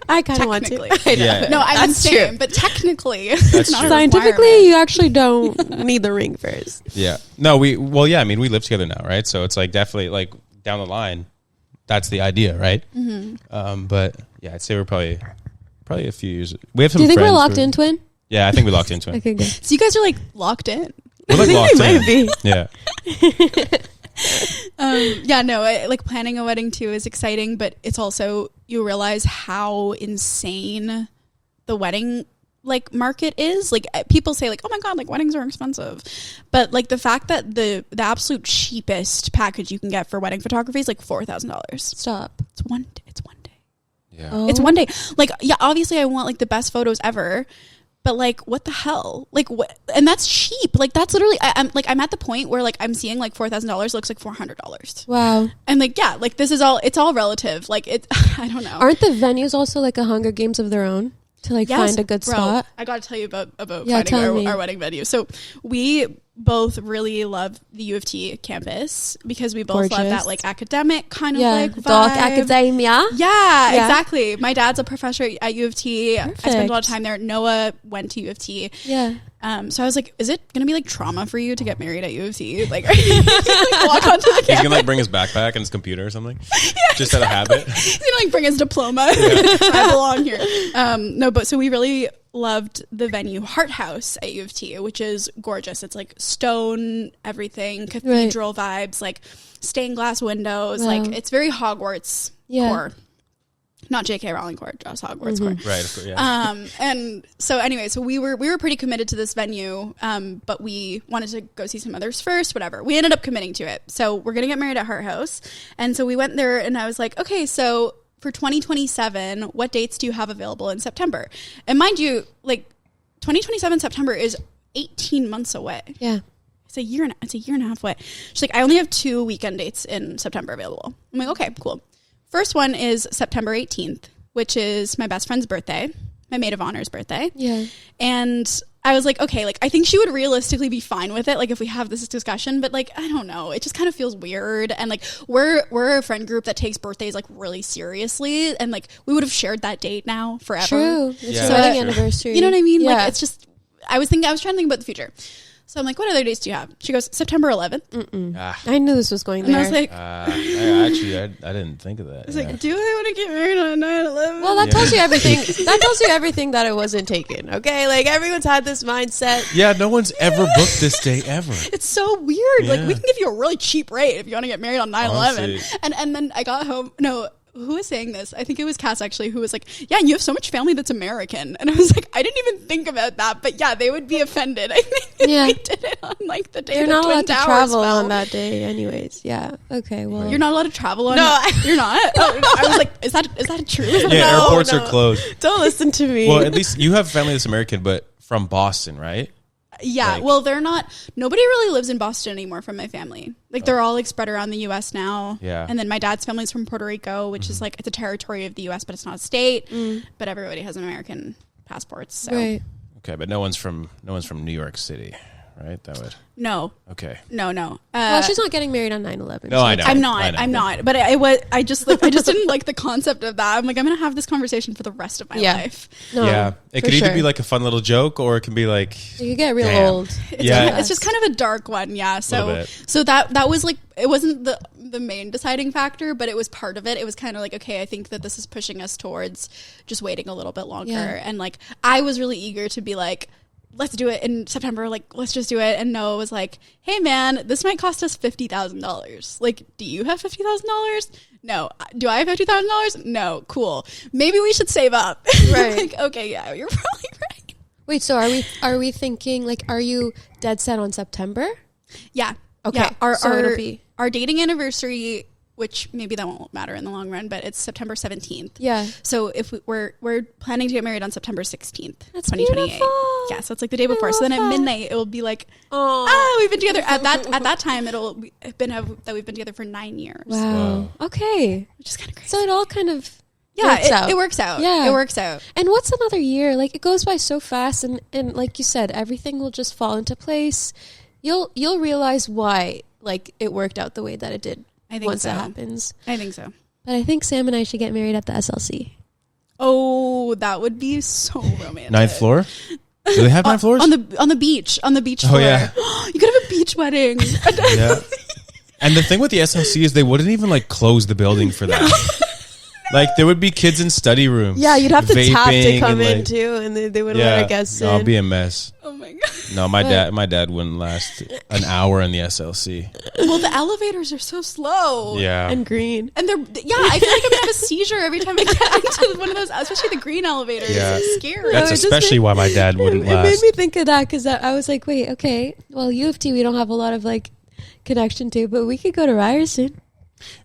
I kind of want to. Technically. I know. Yeah. No, I'm That's saying, true. but technically, That's it's not true. a Scientifically, requirement. you actually don't need the ring first. Yeah. No, we live together now, right? So it's like definitely like down the line, that's the idea, right? Mm-hmm. But yeah, I'd say we're probably a few years. We have some Do you think we're friends locked who- in, twin? Yeah, I think we locked into it. Okay, good. So you guys are like locked in. We're like locked in. be. Yeah. Yeah, no, like planning a wedding too is exciting, but it's also, you realize how insane the wedding like market is. Like people say like, oh my God, like weddings are expensive. But like the fact that the absolute cheapest package you can get for wedding photography is like $4,000. Stop. It's one day. Yeah. Oh. It's one day. Like, yeah, obviously I want like the best photos ever, but like, what the hell? Like, what? And that's cheap. Like, that's literally, I'm at the point where like I'm seeing like $4,000 looks like $400. Wow. And like, yeah, like this is all, it's all relative. Like it, I don't know. Aren't the venues also like a Hunger Games of their own to like Yes, find a good bro, spot? I got to tell you about Yeah, tell finding me. our wedding venue. So we both really love the U of T campus because we both love Gorgeous. that like academic kind of Yeah, like dark vibe. academia. Yeah, Yeah. exactly. My dad's a professor at U of T. I spent a lot of Perfect. time there. Noah went to U of T. Yeah. So I was like, is it going to be like trauma for you to get married at U of T? Like, are you gonna, like walk onto the He's campus? gonna like bring his backpack and his computer or something. Just out of habit. He's going to like bring his diploma. I belong here. No, but so we really loved the venue Heart House at U of T, which is gorgeous. It's like stone, everything, cathedral vibes, like stained glass windows. Wow. Like it's very Hogwarts Yeah. core. Not J.K. Rowling core, just Hogwarts core. Right. Of course, yeah. And so anyway, so we were pretty committed to this venue, but we wanted to go see some others first, whatever. We ended up committing to it. So we're going to get married at Heart House. And so we went there and I was like, okay, so for 2027, what dates do you have available in September? And mind you, like 2027 September is 18 months away. Yeah. It's a year and a half away. She's like, I only have 2 weekend dates in September available. I'm like, okay, cool. First one is September 18th, which is my best friend's birthday, my maid of honor's birthday. Yeah. And I was like, okay, like I think she would realistically be fine with it, like if we have this discussion, but like I don't know, it just kind of feels weird. And like we're a friend group that takes birthdays like really seriously, and like we would have shared that date now forever. True. It's Yeah, your wedding true. anniversary. You know what I mean? Yeah. Like it's just I was trying to think about the future. So I'm like, what other dates do you have? She goes, September 11th. I knew this was going And there. I was like, I didn't think of that. I was like, do I want to get married on 9/11? well, that tells you everything. That tells you everything that it wasn't taken. Okay, like everyone's had this mindset. yeah, no one's ever booked this day ever. it's so weird. Like Yeah. we can give you a really cheap rate if you want to get married on 9/11. Honestly. And then I got home. No, who was saying this? I think it was Cass actually, who was like, yeah, and you have so much family that's American. And I was like, I didn't even think about that, but yeah, they would be offended. I think if Yeah. we did it on like the day You're the not Twin allowed to Towers travel fell. on that day, anyways. Yeah. Okay. Well. You're not allowed to travel on. No. You're not. Oh, I was like, is that true? Yeah, No, airports no. are closed. Don't listen to me. Well, at least you have family that's American, but from Boston, right? Yeah, Like- well, they're not. Nobody really lives in Boston anymore from my family. Like they're all like spread around the U.S. now. Yeah. And then my dad's family's from Puerto Rico, which is like it's a territory of the U.S., but it's not a state. But everybody has American passports. So right. Okay, but no one's from New York City, right? That would no. okay. Well, she's not getting married on 9/11. No, I know. I'm not. I know. I'm not. But I just didn't like the concept of that. I'm like, I'm gonna have this conversation for the rest of my Yeah. life. No, yeah, it for could either sure. be like a fun little joke, or it can be like You could get real Damn. old. yeah. It's just kind of a dark one, yeah. Little So bit. so that was like it wasn't the main deciding factor, but it was part of it. It was kind of like, okay, I think that this is pushing us towards just waiting a little bit longer. Yeah. And like I was really eager to be like, let's do it in September, like let's just do it. And Noah was like, hey man, this might cost us $50,000. Like, do you have $50,000? No. Do I have $50,000? No. Cool. Maybe we should save up. Right. Like, okay, yeah, you're probably right. Wait, so are we thinking like are you dead set on September? Yeah. Okay, Yeah. so it'll be- Our dating anniversary which maybe that won't matter in the long run, but it's September 17th. Yeah. So if we're planning to get married on September 16th, That's 2028. beautiful. Yeah, so it's like the day before. So then at midnight, it will be like, we've been together. At that time, it'll been that we've been together for 9 years. Wow. Okay. Which is kind of crazy. So it all kind of it works out. Yeah. It works out. And what's another year? Like, it goes by so fast, and like you said, everything will just fall into place. You'll realize why like it worked out the way that it did. I think once so. that happens. I think so. But I think Sam and I should get married at the SLC. Oh, that would be so romantic. 9th floor? Do they have 9 floors? On the beach floor. Yeah. You could have a beach wedding. Yeah. And the thing with the SLC is they wouldn't even like close the building for that. Like there would be kids in study rooms. Yeah, you'd have to tap to vaping come and, in like, too, and they wouldn't let our guests in. It'd be a mess. Oh my god. No, my dad wouldn't last an hour in the SLC. Well, the elevators are so slow. Yeah. And green. And I feel like I'm gonna have a seizure every time I get into one of those, especially the green elevators. Yeah. It's scary. That's it just especially why my dad wouldn't It made last. me think of that because I was like, wait, okay, well, U of T we don't have a lot of like connection to, but we could go to Ryerson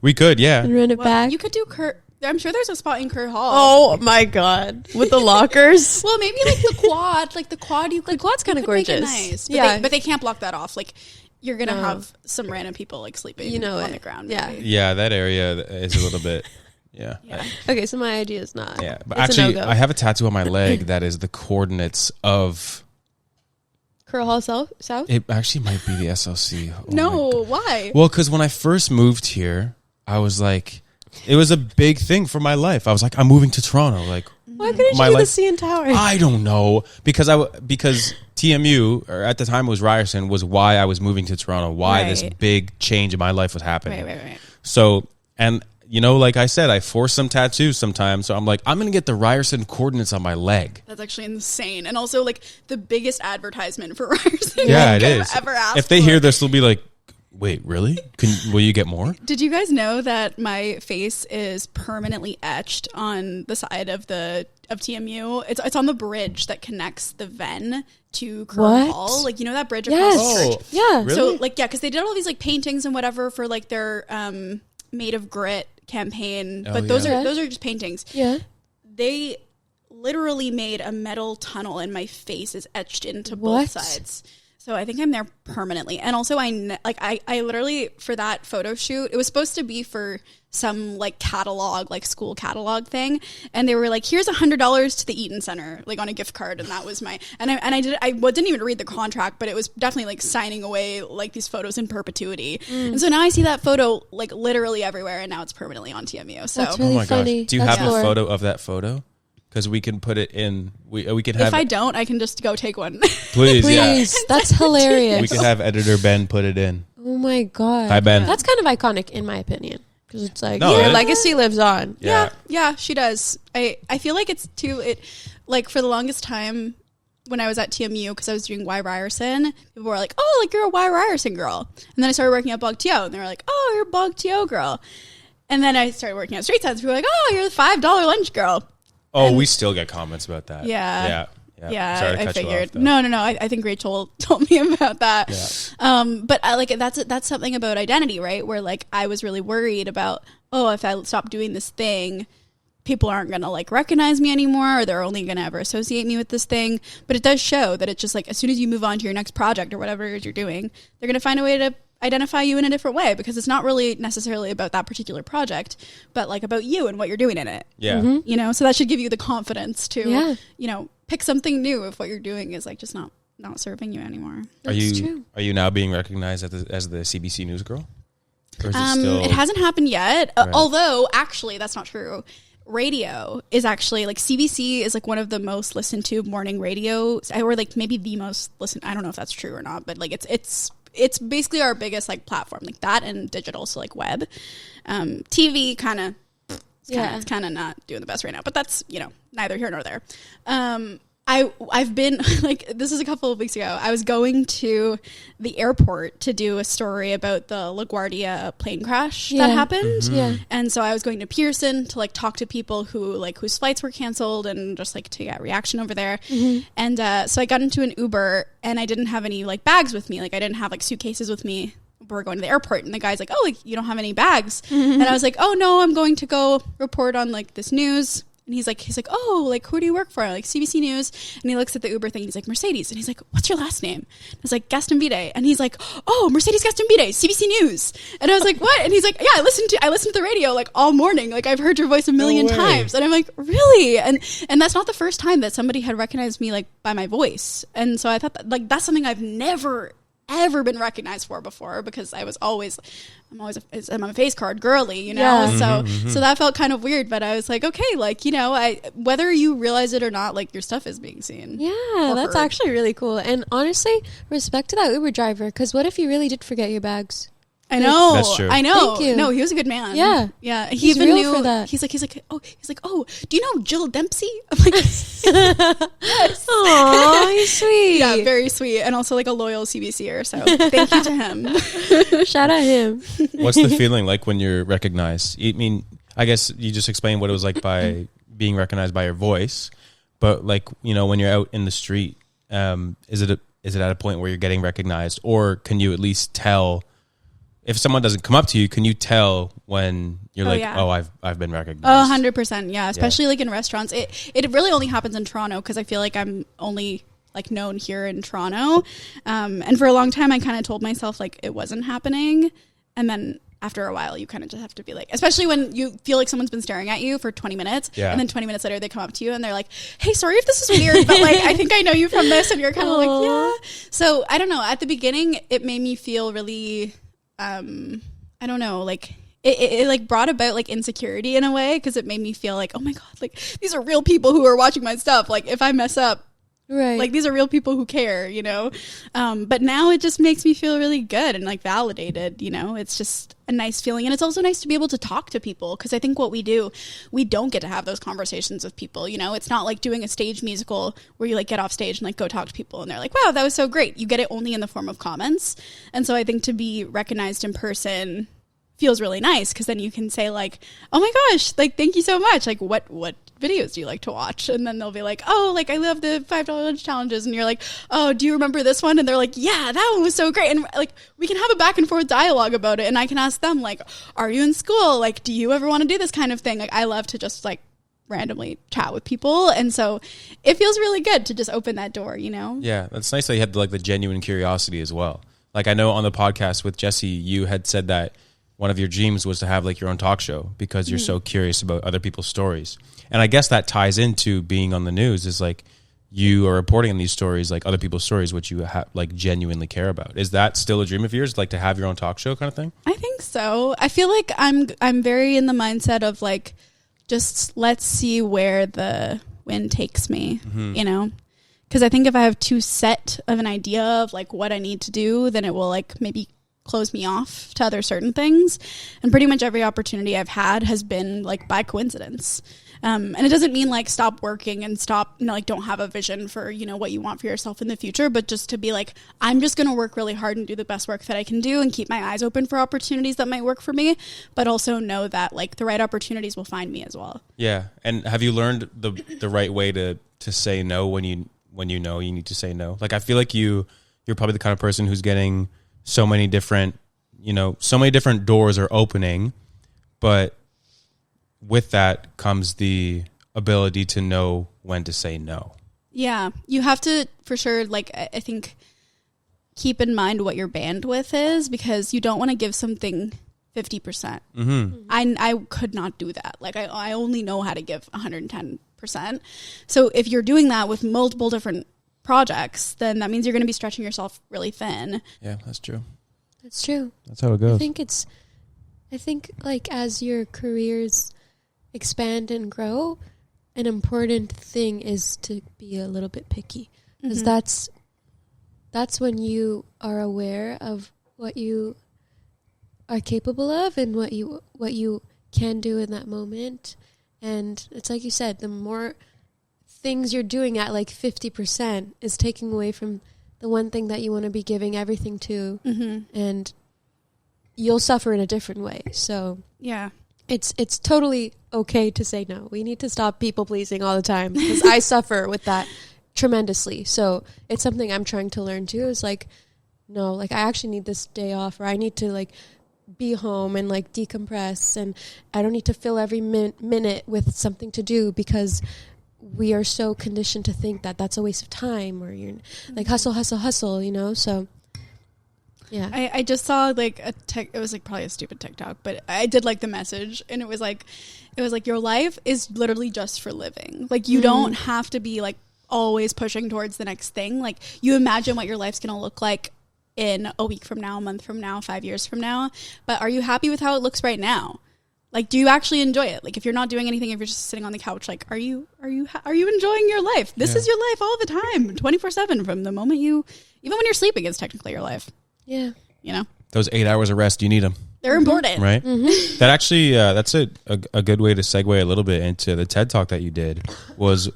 We could, yeah. and run it back. You could do Kurt. I'm sure there's a spot in Kurt Hall. Oh my god, with the lockers. Well, maybe like the quad. Like the quad, you could. The quad's kind of you could make it gorgeous. nice. But Yeah. but they can't block that off. Like you're gonna No. have some random people like sleeping, You know on it. the ground. Yeah. maybe. Yeah, that area is a little bit. Yeah. Yeah. Okay, so my idea is not. Yeah. But It's a actually, no-go. I have a tattoo on my leg that is the coordinates of. Curl Hall South. It actually might be the SLC. Oh my No, God. why? Well, because when I first moved here, I was like, it was a big thing for my life. I was like, I'm moving to Toronto. Like, Why couldn't My you do the life- CN Tower? I don't know because because TMU or at the time it was Ryerson was why I was moving to Toronto. Why this Right. big change in my life was happening. Right. So and like I said, I force some tattoos sometimes. So I'm like, I'm gonna get the Ryerson coordinates on my leg. That's actually insane, and also like the biggest advertisement for Ryerson. Yeah, like, it I've is. Ever asked If they for. hear this, they'll be like, wait, really? Will you get more? Did you guys know that my face is permanently etched on the side of TMU? It's on the bridge that connects the Ven to Curl What? Hall. Like, you know that bridge Yes. across the bridge? Yeah. Really? So like, yeah, because they did all these like paintings and whatever for like their Made of Grit campaign, Oh, but those yeah. are just paintings. Yeah. They literally made a metal tunnel and my face is etched into What? both sides. So I think I'm there permanently. And also I literally, for that photo shoot, it was supposed to be for some like catalog, like school catalog thing. And they were like, here's $100 to the Eaton Center, like on a gift card. And that was I didn't even read the contract, but it was definitely like signing away like these photos in perpetuity. And so now I see that photo like literally everywhere, and now it's permanently on TMU. So That's really Oh my funny. gosh. Do you That's have a lore. photo of that photo? Because we can put it in. We can have. if I don't, I can just go take one. please, yeah. Please, that's hilarious. We can have editor Ben put it in. Oh my god. Hi, Ben. That's kind of iconic in my opinion because it's like No, your it- legacy lives on. Yeah, she does. I feel like it's like for the longest time when I was at TMU, because I was doing Y Ryerson, people were like, oh, like you're a Y Ryerson girl. And then I started working at Bog TO, and they were like, oh, you're a Bog TO girl. And then I started working at Street Sense, people were like, oh, you're the $5 lunch girl. Oh, we still get comments about that. Yeah. Yeah. Sorry to I cut you figured. off, though. No. I think Rachel told me about that. Yeah. But I like that's something about identity, right? Where like I was really worried about, oh, if I stop doing this thing, people aren't gonna like recognize me anymore, or they're only gonna ever associate me with this thing. But it does show that it's just like as soon as you move on to your next project or whatever it is you're doing, they're gonna find a way to identify you in a different way, because it's not really necessarily about that particular project, but like about you and what you're doing in it. Yeah. You know, so that should give you the confidence to, Yeah. you know, pick something new if what you're doing is like just not serving you anymore. Are you now being recognized as the CBC News girl? Or is it still? It hasn't happened yet. Right. Although actually that's not true. Radio is actually like CBC is like one of the most listened to morning radio, or like maybe the most listened. I don't know if that's true or not, but like it's basically our biggest like platform, like that and digital, so like web. TV kind of it's kind of not doing the best right now, but that's, you know, neither here nor there. I've been like, this is a couple of weeks ago, I was going to the airport to do a story about the LaGuardia plane crash that happened. Mm-hmm. Yeah. And so I was going to Pearson to like talk to people whose flights were canceled and just like to get reaction over there. And so I got into an Uber and I didn't have any like bags with me. Like I didn't have like suitcases with me we're going to the airport, and the guy's like, oh, like, you don't have any bags. And I was like, oh no, I'm going to go report on like this news. And he's like, oh, like, who do you work for? Like, CBC News. And he looks at the Uber thing. He's like, Mercedes. And he's like, what's your last name? I was like, Gaztambide. And he's like, oh, Mercedes Gaztambide, CBC News. And I was like, what? And he's like, yeah, I listened to the radio like all morning. Like, I've heard your voice a million times. And I'm like, really? And that's not the first time that somebody had recognized me like by my voice. And so I thought that, like, that's something I've never ever been recognized for before, because I'm a face card girly, you know. Yeah. So that felt kind of weird, but I was like, okay, like, you know, whether you realize it or not, like, your stuff is being seen. Yeah, that's heard. actually really cool. And honestly, respect to that Uber driver, because what if you really did forget your bags? I know. That's true. I know. Thank you. No, he was a good man. Yeah. Yeah. He He's even real knew for that. He's like, oh, do you know Jill Dempsey? I'm like, yes. Aw, he's sweet. Yeah, very sweet. And also like a loyal CBCer. So thank you to him. Shout out him. What's the feeling like when you're recognized? I mean, I guess you just explained what it was like by being recognized by your voice, but like, you know, when you're out in the street, is it at a point where you're getting recognized, or can you at least tell if someone doesn't come up to you? Can you tell when you're I've been recognized? 100%. Yeah. Especially like in restaurants. It really only happens in Toronto, because I feel like I'm only like known here in Toronto. And for a long time, I kind of told myself like it wasn't happening. And then after a while, you kind of just have to be like, especially when you feel like someone's been staring at you for 20 minutes. Yeah. And then 20 minutes later, they come up to you and they're like, hey, sorry if this is weird, but like, I think I know you from this. And you're kind of like, yeah. So I don't know. At the beginning, it made me feel really, I don't know, like it like brought about like insecurity in a way, because it made me feel like, oh my God, like these are real people who are watching my stuff. Like if I mess up, Right. like these are real people who care, you know? But now it just makes me feel really good and like validated, you know? It's just a nice feeling. And it's also nice to be able to talk to people, because I think what we do, we don't get to have those conversations with people, you know? It's not like doing a stage musical where you like get off stage and like go talk to people and they're like, wow, that was so great. You get it only in the form of comments. And so I think to be recognized in person feels really nice, because then you can say like, oh my gosh, like thank you so much, like what videos do you like to watch? And then they'll be like, oh, like I love the $5 lunch challenges. And you're like, oh, do you remember this one? And they're like, yeah, that one was so great. And like we can have a back and forth dialogue about it, and I can ask them like, are you in school? Like, do you ever want to do this kind of thing? Like I love to just like randomly chat with people, and so it feels really good to just open that door, you know? Yeah, that's nice that you had like the genuine curiosity as well. Like I know on the podcast with Jesse, you had said that one of your dreams was to have like your own talk show, because you're so curious about other people's stories. And I guess that ties into being on the news, is like you are reporting on these stories, like other people's stories, which you like genuinely care about. Is that still a dream of yours, like to have your own talk show kind of thing? I think so. I feel like I'm very in the mindset of like, just let's see where the wind takes me, you know? Because I think if I have too set of an idea of like what I need to do, then it will like maybe close me off to other certain things. And pretty much every opportunity I've had has been like by coincidence. And it doesn't mean like stop working and stop, you know, like don't have a vision for, you know, what you want for yourself in the future, but just to be like, I'm just going to work really hard and do the best work that I can do and keep my eyes open for opportunities that might work for me, but also know that like the right opportunities will find me as well. Yeah. And have you learned the right way to say no when you know you need to say no? Like I feel like you're probably the kind of person who's getting so many different doors are opening, but with that comes the ability to know when to say no. Yeah. You have to, for sure, like, I think, keep in mind what your bandwidth is, because you don't want to give something 50%. I could not do that. Like, I only know how to give 110%. So if you're doing that with multiple different projects, then that means you're going to be stretching yourself really thin. Yeah, that's true. That's true. That's how it goes. I think like as your careers expand and grow, an important thing is to be a little bit picky, because that's when you are aware of what you are capable of and what you can do in that moment. And it's like you said, the more things you're doing at like 50% is taking away from the one thing that you want to be giving everything to, and you'll suffer in a different way. So yeah, it's totally okay to say no. We need to stop people pleasing all the time, because I suffer with that tremendously. So it's something I'm trying to learn too, is like, no, like I actually need this day off, or I need to like be home and like decompress, and I don't need to fill every minute with something to do, because we are so conditioned to think that that's a waste of time, or you're like hustle, you know? So yeah. I just saw like it was like probably a stupid TikTok, but I did like the message, and it was like your life is literally just for living. Like you don't have to be like always pushing towards the next thing. Like you imagine what your life's going to look like in a week from now, a month from now, 5 years from now, but are you happy with how it looks right now? Like, do you actually enjoy it? Like, if you're not doing anything, if you're just sitting on the couch, like, are you enjoying your life? This is your life all the time, 24/7, from the moment even when you're sleeping, it's technically your life. Yeah. You know? Those 8 hours of rest, you need them. They're important. Right? Mm-hmm. That actually, that's a good way to segue a little bit into the TED Talk that you did. Was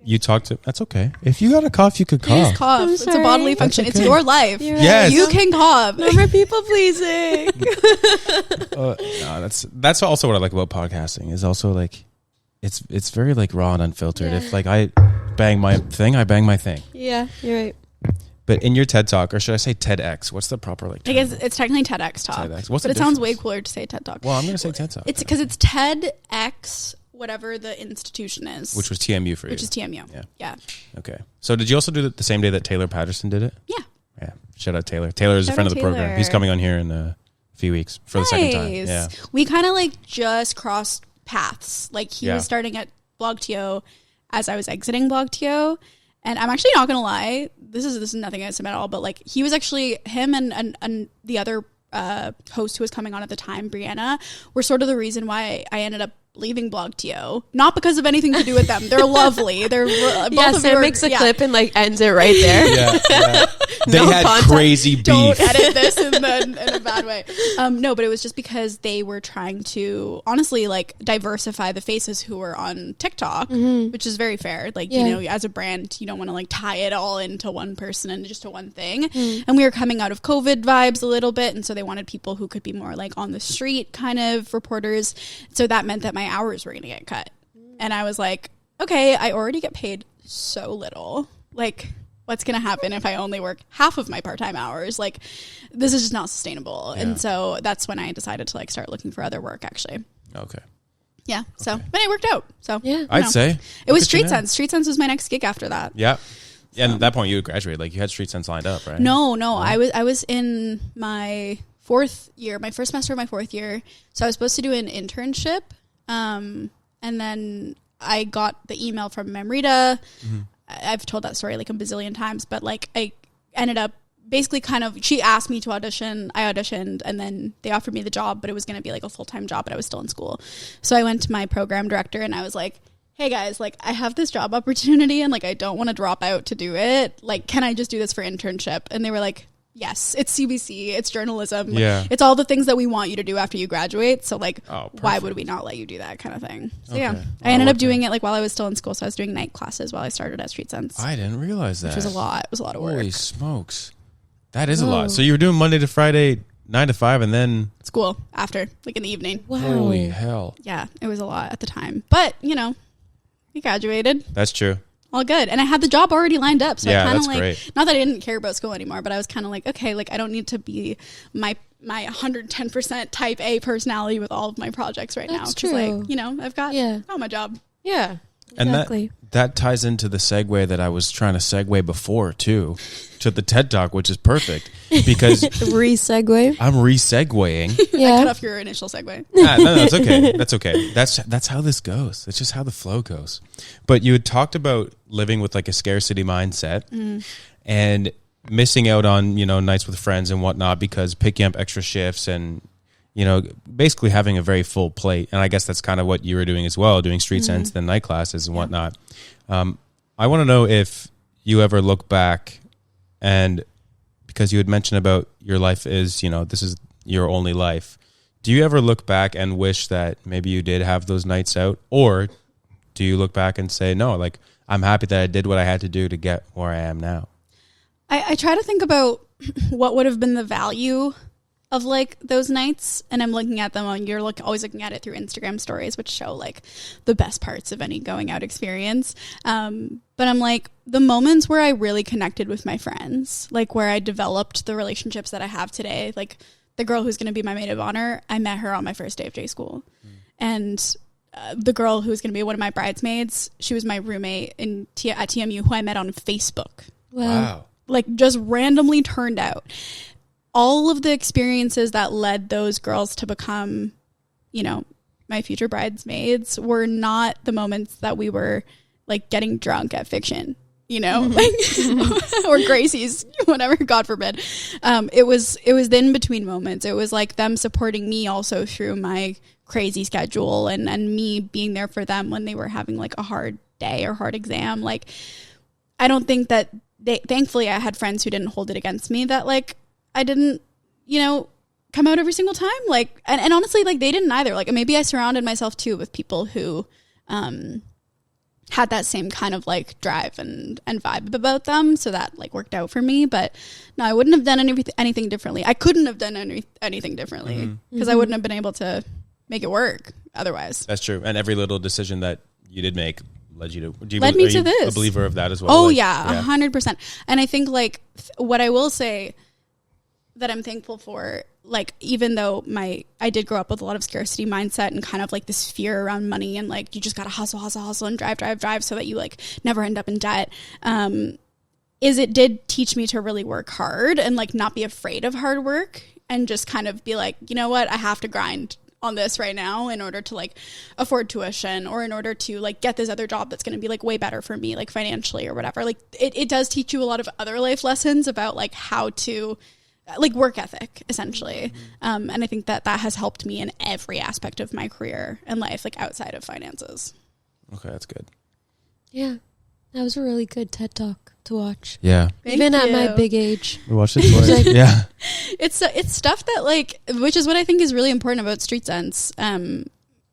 you talked to... That's okay. If you got a cough, you could cough. Please cough. It's a bodily function. Okay. It's your life. Yes. You can cough. No more people pleasing. No, that's also what I like about podcasting, is also like it's very like raw and unfiltered. If like I bang my thing, I bang my thing. Yeah, you're right. But in your TED Talk, or should I say TEDx? What's the proper like? I guess it's technically TEDx Talk. TEDx. What's but the it sounds way difference? cooler to say TED Talk. Well, I'm going to say TED Talk. It's because it's TEDx, whatever the institution is. Which was TMU for you. Which is TMU. Yeah. Okay. So did you also do it the same day that Taylor Patterson did it? Yeah. Yeah. Shout out Taylor. Taylor is a Shout friend out of the program. Taylor. He's coming on here in a few weeks for the second time. Yeah. We kind of like just crossed paths. Like he was starting at BlogTO as I was exiting BlogTO. And I'm actually not going to lie. This is nothing against him at all. But like he was actually, him and the other host who was coming on at the time, Brianna, were sort of the reason why I ended up leaving BlogTO. Not because of anything to do with them. They're lovely. They're both of Sam makes a clip and like ends it right there. Yeah. They had contact. crazy beef. Don't edit this in a bad way. No, but it was just because they were trying to honestly like diversify the faces who were on TikTok, which is very fair. Like, you know, as a brand, you don't want to like tie it all into one person and just to one thing. And we were coming out of COVID vibes a little bit. And so they wanted people who could be more like on the street kind of reporters. So that meant that my hours were going to get cut. And I was like, okay, I already get paid so little. Like, what's going to happen if I only work half of my part-time hours? Like, this is just not sustainable. Yeah. And so that's when I decided to like start looking for other work, actually. Okay. Yeah. So, but it worked out. So yeah, I'd say it was Street Sense. Street Sense was my next gig after that. Yeah. So. And at that point you graduated, like you had Street Sense lined up, right? No. I was in my fourth year, my first semester of my fourth year. So I was supposed to do an internship. And then I got the email from Memrita. I've told that story like a bazillion times, but like I ended up basically kind of, she asked me to audition. I auditioned and then they offered me the job, but it was going to be like a full-time job, but I was still in school. So I went to my program director and I was like, hey guys, like I have this job opportunity and like I don't want to drop out to do it. Like, can I just do this for internship? And they were like, yes, it's CBC, it's journalism. Yeah. It's all the things that we want you to do after you graduate. So like, why would we not let you do that kind of thing? So yeah, I ended up doing it like while I was still in school. So I was doing night classes while I started at Street Sense. I didn't realize that. Which was a lot. It was a lot of work. Holy smokes. That is a lot. So you were doing Monday to Friday, 9 to 5, and then... School after, like in the evening. Wow. Holy hell. Yeah, it was a lot at the time. But, you know, we graduated. That's true. All good. And I had the job already lined up. So Yeah, I kind of that's like, great. not that I didn't care about school anymore, but I was kind of like, okay, like I don't need to be my 110% type A personality with all of my projects right now. That's 'Cause, true. like, you know, I've got my job. Yeah. And Exactly. that ties into the segue that I was trying to segue before, too, to the TED Talk, which is perfect because Re-segue. I'm re-segueing. I cut Yeah. off your initial segue. No, that's okay. That's okay. That's how this goes. It's just how the flow goes. But you had talked about living with like a scarcity mindset and missing out on, you know, nights with friends and whatnot because picking up extra shifts and, you know, basically having a very full plate. And I guess that's kind of what you were doing as well, doing Street Sense, then night classes and whatnot. I want to know if you ever look back and because you had mentioned about your life is, you know, this is your only life. Do you ever look back and wish that maybe you did have those nights out? Or do you look back and say, no, like, I'm happy that I did what I had to do to get where I am now? I try to think about what would have been the value of like those nights, and I'm looking at them on, you're always looking at it through Instagram stories, which show like the best parts of any going out experience. But I'm like, the moments where I really connected with my friends, like where I developed the relationships that I have today, like the girl who's going to be my maid of honor, I met her on my first day of J school. And the girl who's going to be one of my bridesmaids, she was my roommate at TMU, who I met on Facebook. Wow. Like just randomly turned out. All of the experiences that led those girls to become, you know, my future bridesmaids were not the moments that we were like getting drunk at Fiction, you know, like, or Gracie's, whatever, God forbid. It was the in-between moments. It was like them supporting me also through my crazy schedule and me being there for them when they were having like a hard day or hard exam. Like, I don't think that thankfully I had friends who didn't hold it against me that like I didn't, you know, come out every single time. Like, and honestly, like they didn't either. Like maybe I surrounded myself too with people who, had that same kind of like drive and vibe about them. So that like worked out for me. But no, I wouldn't have done anything differently. I couldn't have done anything differently because I wouldn't have been able to make it work otherwise. That's true. And every little decision that you did make led you to, led me to this. A believer of that as well? Oh like, yeah, 100%. And I think like what I will say that I'm thankful for, like, even though I did grow up with a lot of scarcity mindset and kind of like this fear around money and like, you just got to hustle and drive so that you like never end up in debt. Is it did teach me to really work hard and like not be afraid of hard work and just kind of be like, you know what, I have to grind on this right now in order to like afford tuition or in order to like get this other job that's going to be like way better for me, like financially or whatever. Like it does teach you a lot of other life lessons about like how to like work ethic essentially. And I think that has helped me in every aspect of my career and life, like outside of finances. Okay, that's good. Yeah, that was a really good TED Talk to watch. Yeah. Even at my big age. We watched it twice. Yeah. It's stuff that like, which is what I think is really important about Street Sense.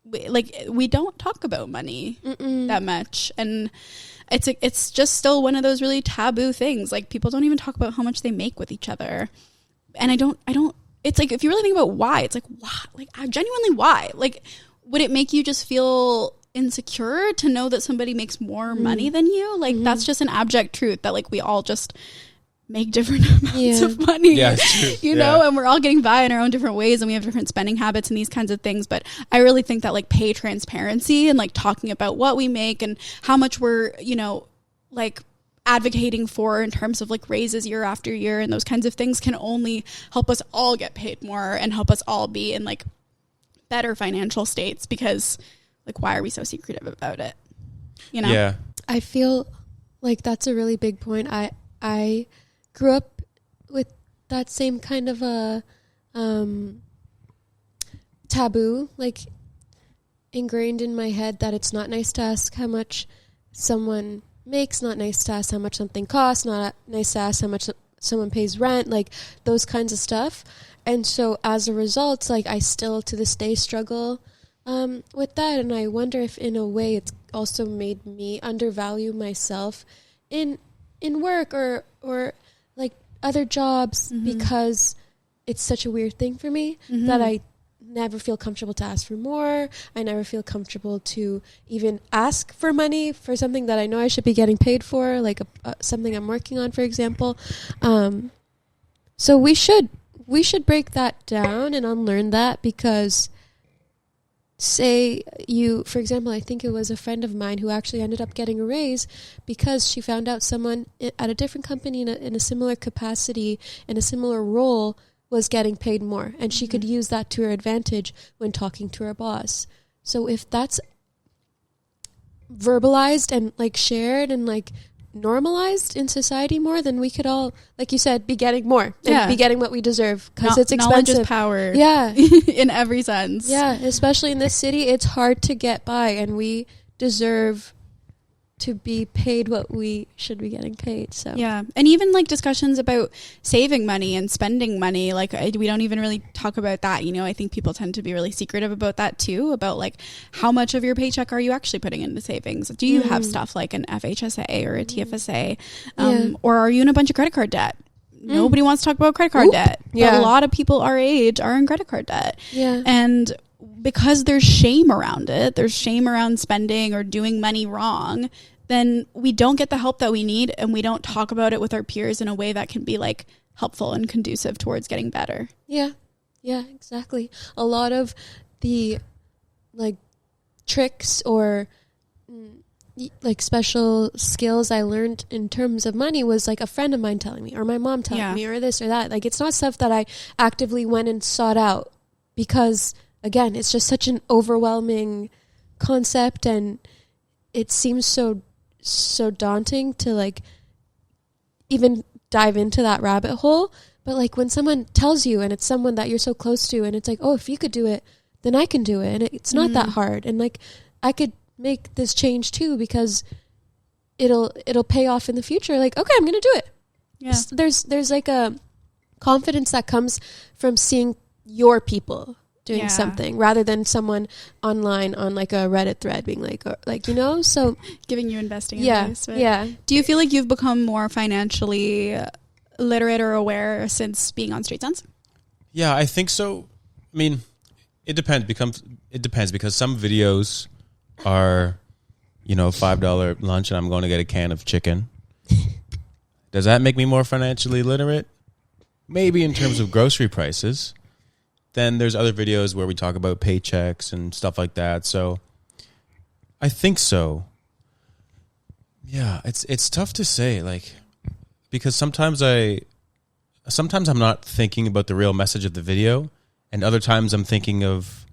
We don't talk about money that much. And it's just still one of those really taboo things. Like people don't even talk about how much they make with each other. And I don't, it's like, if you really think about why, it's like, why? Like, genuinely why? Like, would it make you just feel insecure to know that somebody makes more money than you? Like, that's just an abject truth that, like, we all just make different amounts of money, you know, and we're all getting by in our own different ways and we have different spending habits and these kinds of things. But I really think that, like, pay transparency and, like, talking about what we make and how much we're, you know, like, advocating for in terms of like raises year after year and those kinds of things can only help us all get paid more and help us all be in like better financial states, because like why are we so secretive about it, you know? Yeah, I feel like that's a really big point. I grew up with that same kind of a taboo, like ingrained in my head, that it's not nice to ask how much someone makes, not nice to ask how much something costs, not nice to ask how much someone pays rent, like those kinds of stuff. And so as a result, like I still to this day struggle with that. And I wonder if in a way it's also made me undervalue myself in work or like other jobs, because it's such a weird thing for me that I never feel comfortable to ask for more. I never feel comfortable to even ask for money for something that I know I should be getting paid for, like something I'm working on, for example. So we should break that down and unlearn that, because say you, for example, I think it was a friend of mine who actually ended up getting a raise because she found out someone at a different company in a similar capacity, in a similar role, was getting paid more, and she could use that to her advantage when talking to her boss. So if that's verbalized and like shared and like normalized in society more, then we could all, like you said, be getting more and be getting what we deserve, because it's expensive. Knowledge is power. Yeah. In every sense. Yeah, especially in this city, it's hard to get by, and we deserve to be paid what we should be getting paid. So yeah, and even like discussions about saving money and spending money, like we don't even really talk about that, you know. I think people tend to be really secretive about that too, about like how much of your paycheck are you actually putting into savings? Do you have stuff like an FHSA or a TFSA, or are you in a bunch of credit card debt? nobody wants to talk about credit card debt. Yeah. But a lot of people our age are in credit card debt. Yeah. And because there's shame around it, there's shame around spending or doing money wrong, then we don't get the help that we need, and we don't talk about it with our peers in a way that can be like helpful and conducive towards getting better. Yeah. Yeah, exactly. A lot of the like tricks or like special skills I learned in terms of money was like a friend of mine telling me, or my mom telling me, or this or that. Like, it's not stuff that I actively went and sought out, because again, it's just such an overwhelming concept, and it seems so daunting to like even dive into that rabbit hole. But like when someone tells you, and it's someone that you're so close to, and it's like, oh, if you could do it, then I can do it, and it's not that hard, and like I could make this change too, because it'll pay off in the future. Like, okay, I'm gonna do it. Yeah. There's like a confidence that comes from seeing your people doing something, rather than someone online on like a Reddit thread being like so giving you investing advice. Right? Yeah. Do you feel like you've become more financially literate or aware since being on Street Sense? Yeah, I think so. I mean, it depends because some videos are, $5 lunch and I'm going to get a can of chicken. Does that make me more financially literate? Maybe in terms of grocery prices. Then there's other videos where we talk about paychecks and stuff like that. So I think so. Yeah, it's tough to say, like, because sometimes I'm not thinking about the real message of the video, and other times I'm thinking of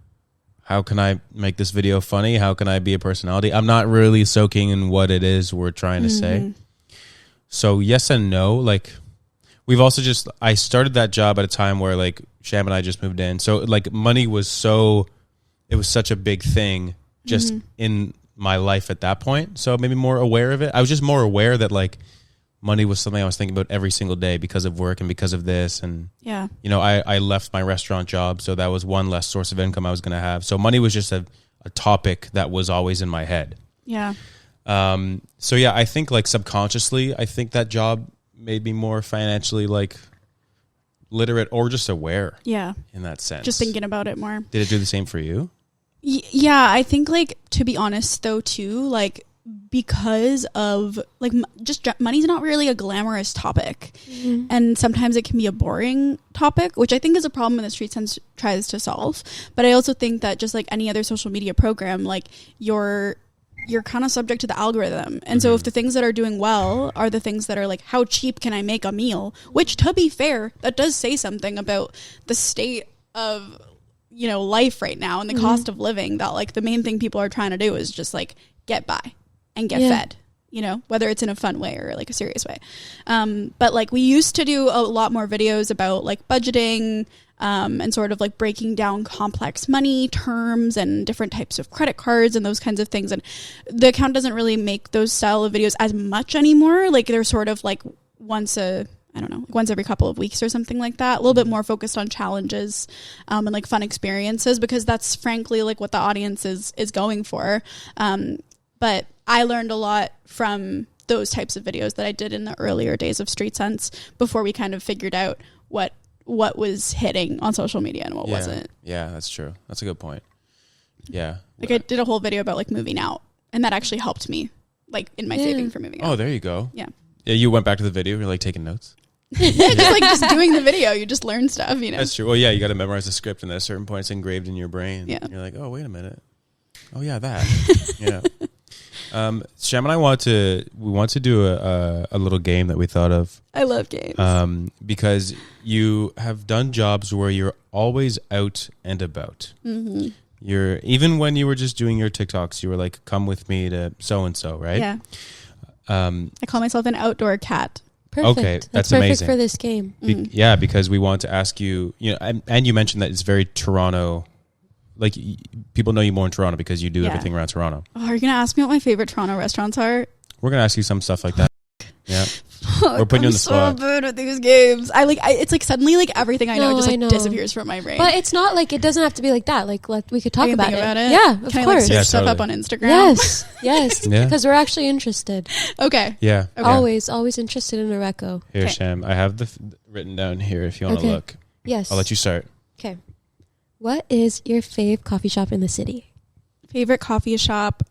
how can I make this video funny? How can I be a personality? I'm not really soaking in what it is we're trying to say. So yes and no. Like, I started that job at a time where like Sham and I just moved in. So like money was such a big thing just in my life at that point. So maybe more aware of it. I was just more aware that like money was something I was thinking about every single day because of work and because of this. And, I left my restaurant job. So that was one less source of income I was going to have. So money was just a topic that was always in my head. Yeah. So yeah, I think like subconsciously, I think that job made me more financially like literate or just aware. Yeah. In that sense. Just thinking about it more. Did it do the same for you? Yeah, I think like, to be honest though too, like because of like just money's not really a glamorous topic, and sometimes it can be a boring topic, which I think is a problem that Street Sense tries to solve. But I also think that just like any other social media program, like you're kind of subject to the algorithm. And so if the things that are doing well are the things that are like, how cheap can I make a meal? Which, to be fair, that does say something about the state of, life right now and the cost of living, that like the main thing people are trying to do is just like get by and get fed, whether it's in a fun way or like a serious way. But like we used to do a lot more videos about like budgeting, and sort of like breaking down complex money terms and different types of credit cards and those kinds of things. And the account doesn't really make those style of videos as much anymore. Like they're sort of like once every couple of weeks or something like that. A little bit more focused on challenges and like fun experiences, because that's frankly like what the audience is going for. But I learned a lot from those types of videos that I did in the earlier days of Street Sense before we kind of figured out what was hitting on social media and what wasn't. Yeah, that's true. That's a good point. Yeah. Like I did a whole video about like moving out, and that actually helped me like in my saving for moving out. Oh, there you go. Yeah. Yeah, you went back to the video, you're like taking notes. just doing the video, you just learn stuff, That's true. Well, yeah, you got to memorize the script, and at a certain point it's engraved in your brain. Yeah. And you're like, oh, wait a minute. Oh yeah, that. Yeah. Sham and I want to do a little game that we thought of. I love games. Because you have done jobs where you're always out and about. You're, even when you were just doing your TikToks, you were like, come with me to so-and-so, right? Yeah. I call myself an outdoor cat. Perfect. Okay, that's perfect amazing for this game. Yeah, because we want to ask you, and you mentioned that it's very Toronto. Like people know you more in Toronto because you do everything around Toronto. Oh, are you gonna ask me what my favorite Toronto restaurants are? We're gonna ask you some stuff like that. Yeah. fuck. We're putting you on the so spot. bad at these games. It's like suddenly like everything I know No, just I like know. disappears from my brain. But it's not like, it doesn't have to be like that. Like, we could talk I can about think it. it. Yeah, of Can I like course. search Yeah, stuff up on totally. Instagram? Yes, yes. Yeah. Because we're actually interested. Okay. Yeah. Okay. Always interested in a reco. Here, Okay. Sham. I have written down here if you want to Okay. look. Yes. I'll let you start. Okay. What is your fave coffee shop in the city? Favorite coffee shop?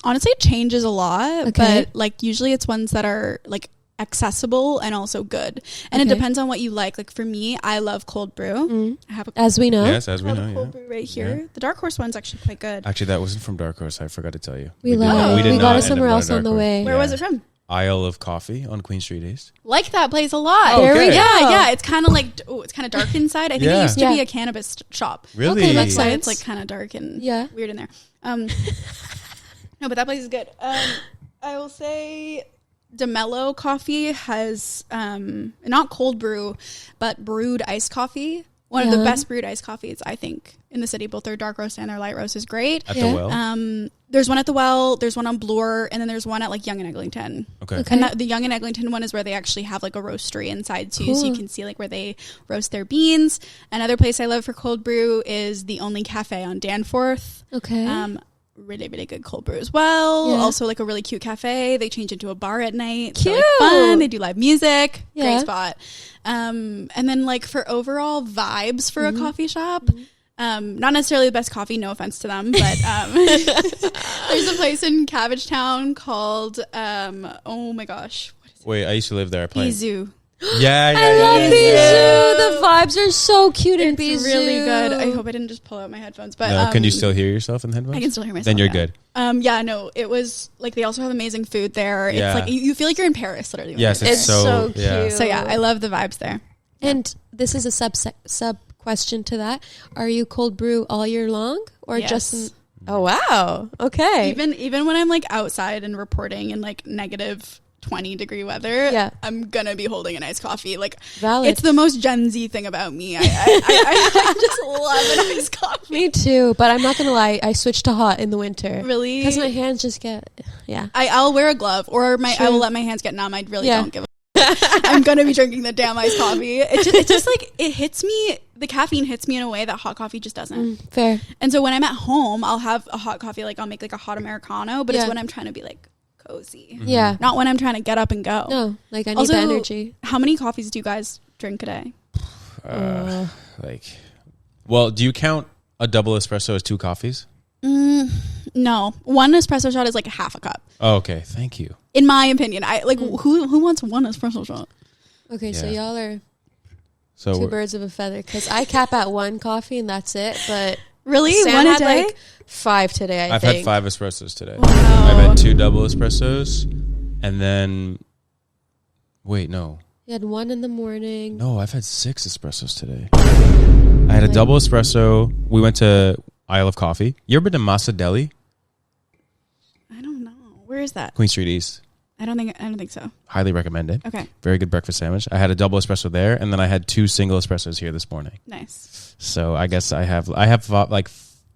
Honestly, it changes a lot, Okay. but like usually it's ones that are like accessible and also good. And Okay. it depends on what you like. Like for me, I love cold brew. I have a As we know, Yes, as we I have know. a cold Yeah. brew right here. The Dark Horse one's actually quite good. Actually, that wasn't from Dark Horse. I forgot to tell you. we did love not- it. did We not got it end up somewhere going else to on the Dark Horse. way. Where was it from? Isle of Coffee on Queen Street East. Like that place a lot. Oh, There we okay. go. Yeah, it's kind of like it's kind of dark inside. I think Yeah. it used to be Yeah. a cannabis shop. Really? Okay, That's makes why sense. it's like kind of dark and Yeah. weird in there. No, but that place is good. I will say DeMello Coffee has not cold brew, but brewed iced coffee. One of the Yeah. best brewed iced coffees, I think, in the city. Both their dark roast and their light roast is great. At Yeah. the well? There's one at the Well, there's one on Bloor, and then there's one at like Yonge and Eglinton. Okay. Okay. And the Yonge and Eglinton one is where they actually have like a roastery inside too, so you Cool. can see like where they roast their beans. Another place I love for cold brew is the Only Cafe on Danforth. Okay. Really, really good cold brew as well. Yeah. Also like a really cute cafe. They change into a bar at night. So, Cute. like, fun. They do live music. Yeah. Great spot. And then like for overall vibes for a coffee shop, not necessarily the best coffee, no offense to them, but there's a place in Cabbage Town called oh my gosh, Wait, I used to live there. I played. Bizou. Yeah, I love yeah. Bijou. The vibes are so cute in It's Bijou. really good. I hope I didn't just pull out my headphones, but No, can you still hear yourself in the headphones? I can still hear myself. Then you're yeah. good. Yeah, no, it was like they also have amazing food there. Yeah. It's like you feel like you're in Paris, literally. when Yes, you're it's there. so, so yeah. cute. So yeah, I love the vibes there. And this is a sub question to that. Are you cold brew all year long or Yes. just in, oh wow. Okay. Even when I'm like outside and reporting in like negative 20-degree weather, Yeah. I'm gonna be holding an iced coffee. Like Valid. it's the most Gen Z thing about me. I just love an iced coffee. Me too, but I'm not gonna lie, I switched to hot in the winter. Really? Because my hands just get I'll wear a glove or I True. will let my hands get numb. I really Yeah. don't give a I'm gonna be drinking the damn iced coffee. It just like it hits me. The caffeine hits me in a way that hot coffee just doesn't. fair. And so when I'm at home, I'll have a hot coffee. Like I'll make like a hot Americano, but Yeah. it's when I'm trying to be like cozy, Yeah. not when I'm trying to get up and go. No, like I need Also, the energy. How many coffees do you guys drink a day? Like, well, do you count a double espresso as 2 coffees? No, one espresso shot is like half a cup, Oh, okay. Thank you. in my opinion. I like who wants one espresso shot? Okay, so Yeah. y'all are So 2 we're- birds of a feather because I cap at 1 coffee and that's it. But Really, Sam one a had day? like 5 today. I've think. had 5 espressos today. Wow. I've had 2 double espressos, and then wait, no, You had 1 in the morning. no, I've had 6 espressos today. I had a double espresso. We went to Isle of Coffee. You ever been to Masa Deli, I don't know. Where is that? Queen Street East? I don't think so. Highly recommend it. Okay, Very good breakfast sandwich. I had a double espresso there, and then I had 2 single espressos here this morning. nice. So I guess I have like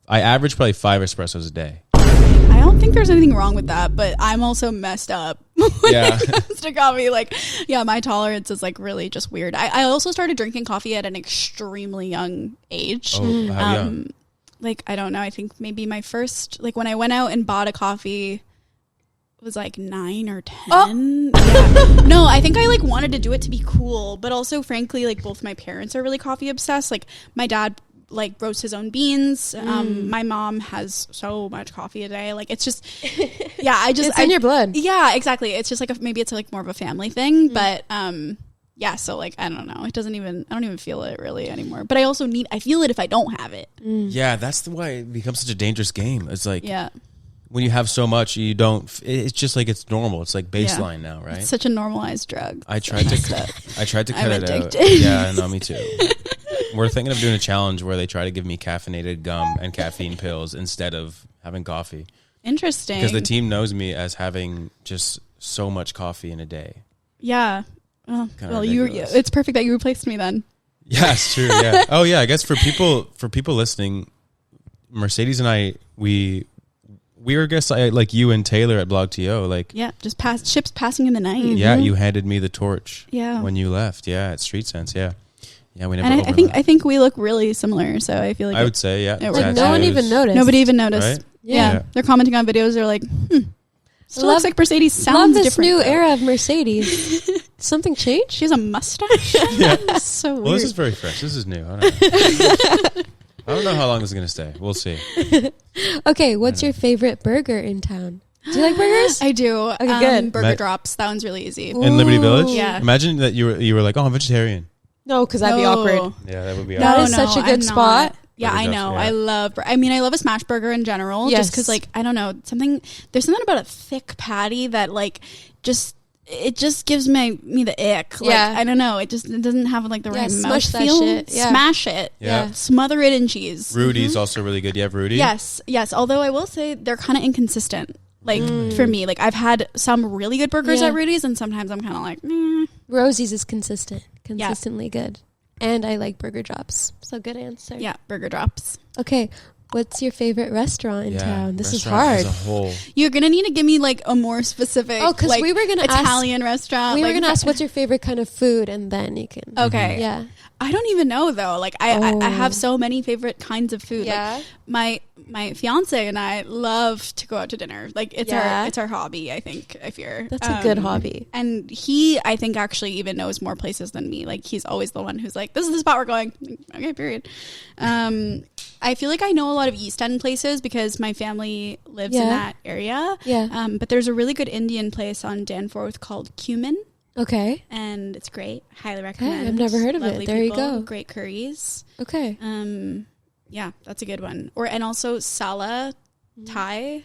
I average probably 5 espressos a day. I don't think there's anything wrong with that, but I'm also messed up when Yeah. it comes to coffee. Like, yeah, my tolerance is like really just weird. I also started drinking coffee at an extremely young age. Oh, how young? Like, I don't know. I think maybe my first, like when I went out and bought a coffee was like 9 or 10. Yeah. No, I think I like wanted to do it to be cool, but also frankly, like both my parents are really coffee obsessed. Like my dad like roasts his own beans. My mom has so much coffee a day. Like it's just, yeah, It's in your blood. Yeah, exactly. It's just like maybe it's like more of a family thing, but yeah. So like I don't know. I don't even feel it really anymore. But I also I feel it if I don't have it. Yeah, that's why it becomes such a dangerous game. It's like Yeah, when you have so much, you don't. It's just like it's normal. It's like baseline now, right? it's such a normalized drug. I tried to cut I'm it addicted. out. Yeah, no, me too. We're thinking of doing a challenge where they try to give me caffeinated gum and caffeine pills instead of having coffee, Interesting. because the team knows me as having just so much coffee in a day. Yeah. Well, Kinda ridiculous. it's perfect that you replaced me then. Yeah, it's true. Yeah. Oh, yeah. I guess for people listening, Mercedes and I, we we were guests like you and Taylor at Blog TO. Like, Yeah, just ships passing in the night. yeah, you handed me the torch. Yeah. When you left, at Street Sense, yeah, we never. And overlapped. I think we look really similar. So I feel like I would say, yeah, works. No one even noticed. Nobody even noticed. Right? Yeah. Yeah. They're commenting on videos. They're like, still Love- looks like Mercedes. Sounds Love this different. new though. era of Mercedes. Something changed? She has a mustache. That's so weird. Well, this is very fresh. This is new. I don't know. I don't know how long this is going to stay. We'll see. Okay, what's your favorite burger in town? Do you like burgers? I do. Okay, good. Burger drops. That one's really easy. In Liberty Village? Yeah. Imagine that you were like, oh, I'm vegetarian. No, because that'd be No. awkward. Yeah, that would be That awkward. is such a good I'm spot. not. Yeah, Burger I drops, know. yeah. I love a smash burger in general. Yes. Just because, like, I don't know, there's something about a thick patty that, like, it just gives me the ick. Like, Yeah. I don't know. It doesn't have, like, the right smush that mouthfeel. shit. Yeah. Smash it. Yeah. Smother it in cheese. Rudy's also really good. You have Rudy? Yes. Although I will say they're kind of inconsistent. Like, for me, like, I've had some really good burgers Yeah. at Rudy's, and sometimes I'm kind of like, meh. Rosie's is consistently good. And I like burger drops. So good answer. Yeah, burger drops. Okay, what's your favorite restaurant in town? This is restaurant hard. As a whole. You're gonna need to give me like a more specific. Oh, 'cause like, we were gonna ask- Italian restaurant. We were like, going to ask what's your favorite kind of food, and then you can. Okay. Yeah. I don't even know though. Like I Oh. have so many favorite kinds of food. Yeah. Like, my fiance and I love to go out to dinner. Like it's Yeah. our hobby. I think I fear That's a good hobby. And he, I think, actually even knows more places than me. Like he's always the one who's like, "This is the spot we're going." Like, okay, period. I feel like I know a lot of East End places because my family lives in Yeah. that area. Yeah. But there's a really good Indian place on Danforth called Cumin. Okay. And it's great. Highly recommend. I've never heard of it. Lovely There you people, go. Great curries. Okay. Yeah, that's a good one. And also Sala Thai.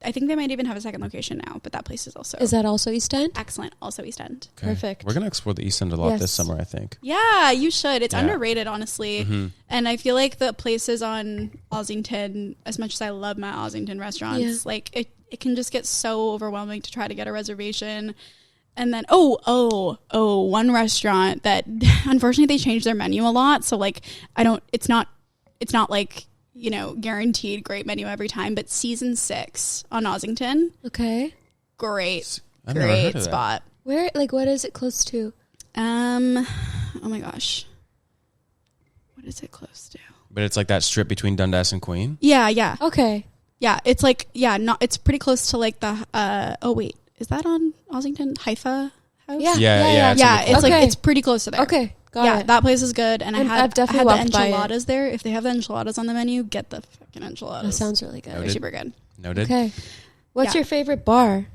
I think they might even have a second location now, but that place is also Is that also East End? excellent. Also East End. Okay. Perfect. We're going to explore the East End a lot Yes. this summer, I think. Yeah, you should. It's Yeah. underrated, honestly. And I feel like the places on Ossington, as much as I love my Ossington restaurants, like it can just get so overwhelming to try to get a reservation. And then one restaurant that unfortunately they changed their menu a lot, so like it's not like, you know, guaranteed great menu every time, but Season 6 on Ossington, Okay. great I've never heard great of that. spot. Where, like, what is it close to? Oh my gosh, what is it close to? But it's like that strip between Dundas and Queen. Yeah, Okay. it's like it's pretty close to like the oh wait, is that on Ossington Haifa House? Yeah. Yeah. It's Okay. like it's pretty close to there. Okay. Got it. That place is good, and I've I had definitely the walked by it. enchiladas there. If they have the enchiladas on the menu, get the fucking enchiladas. That sounds really good. They're super good. Noted. Okay. What's Yeah. your favorite bar?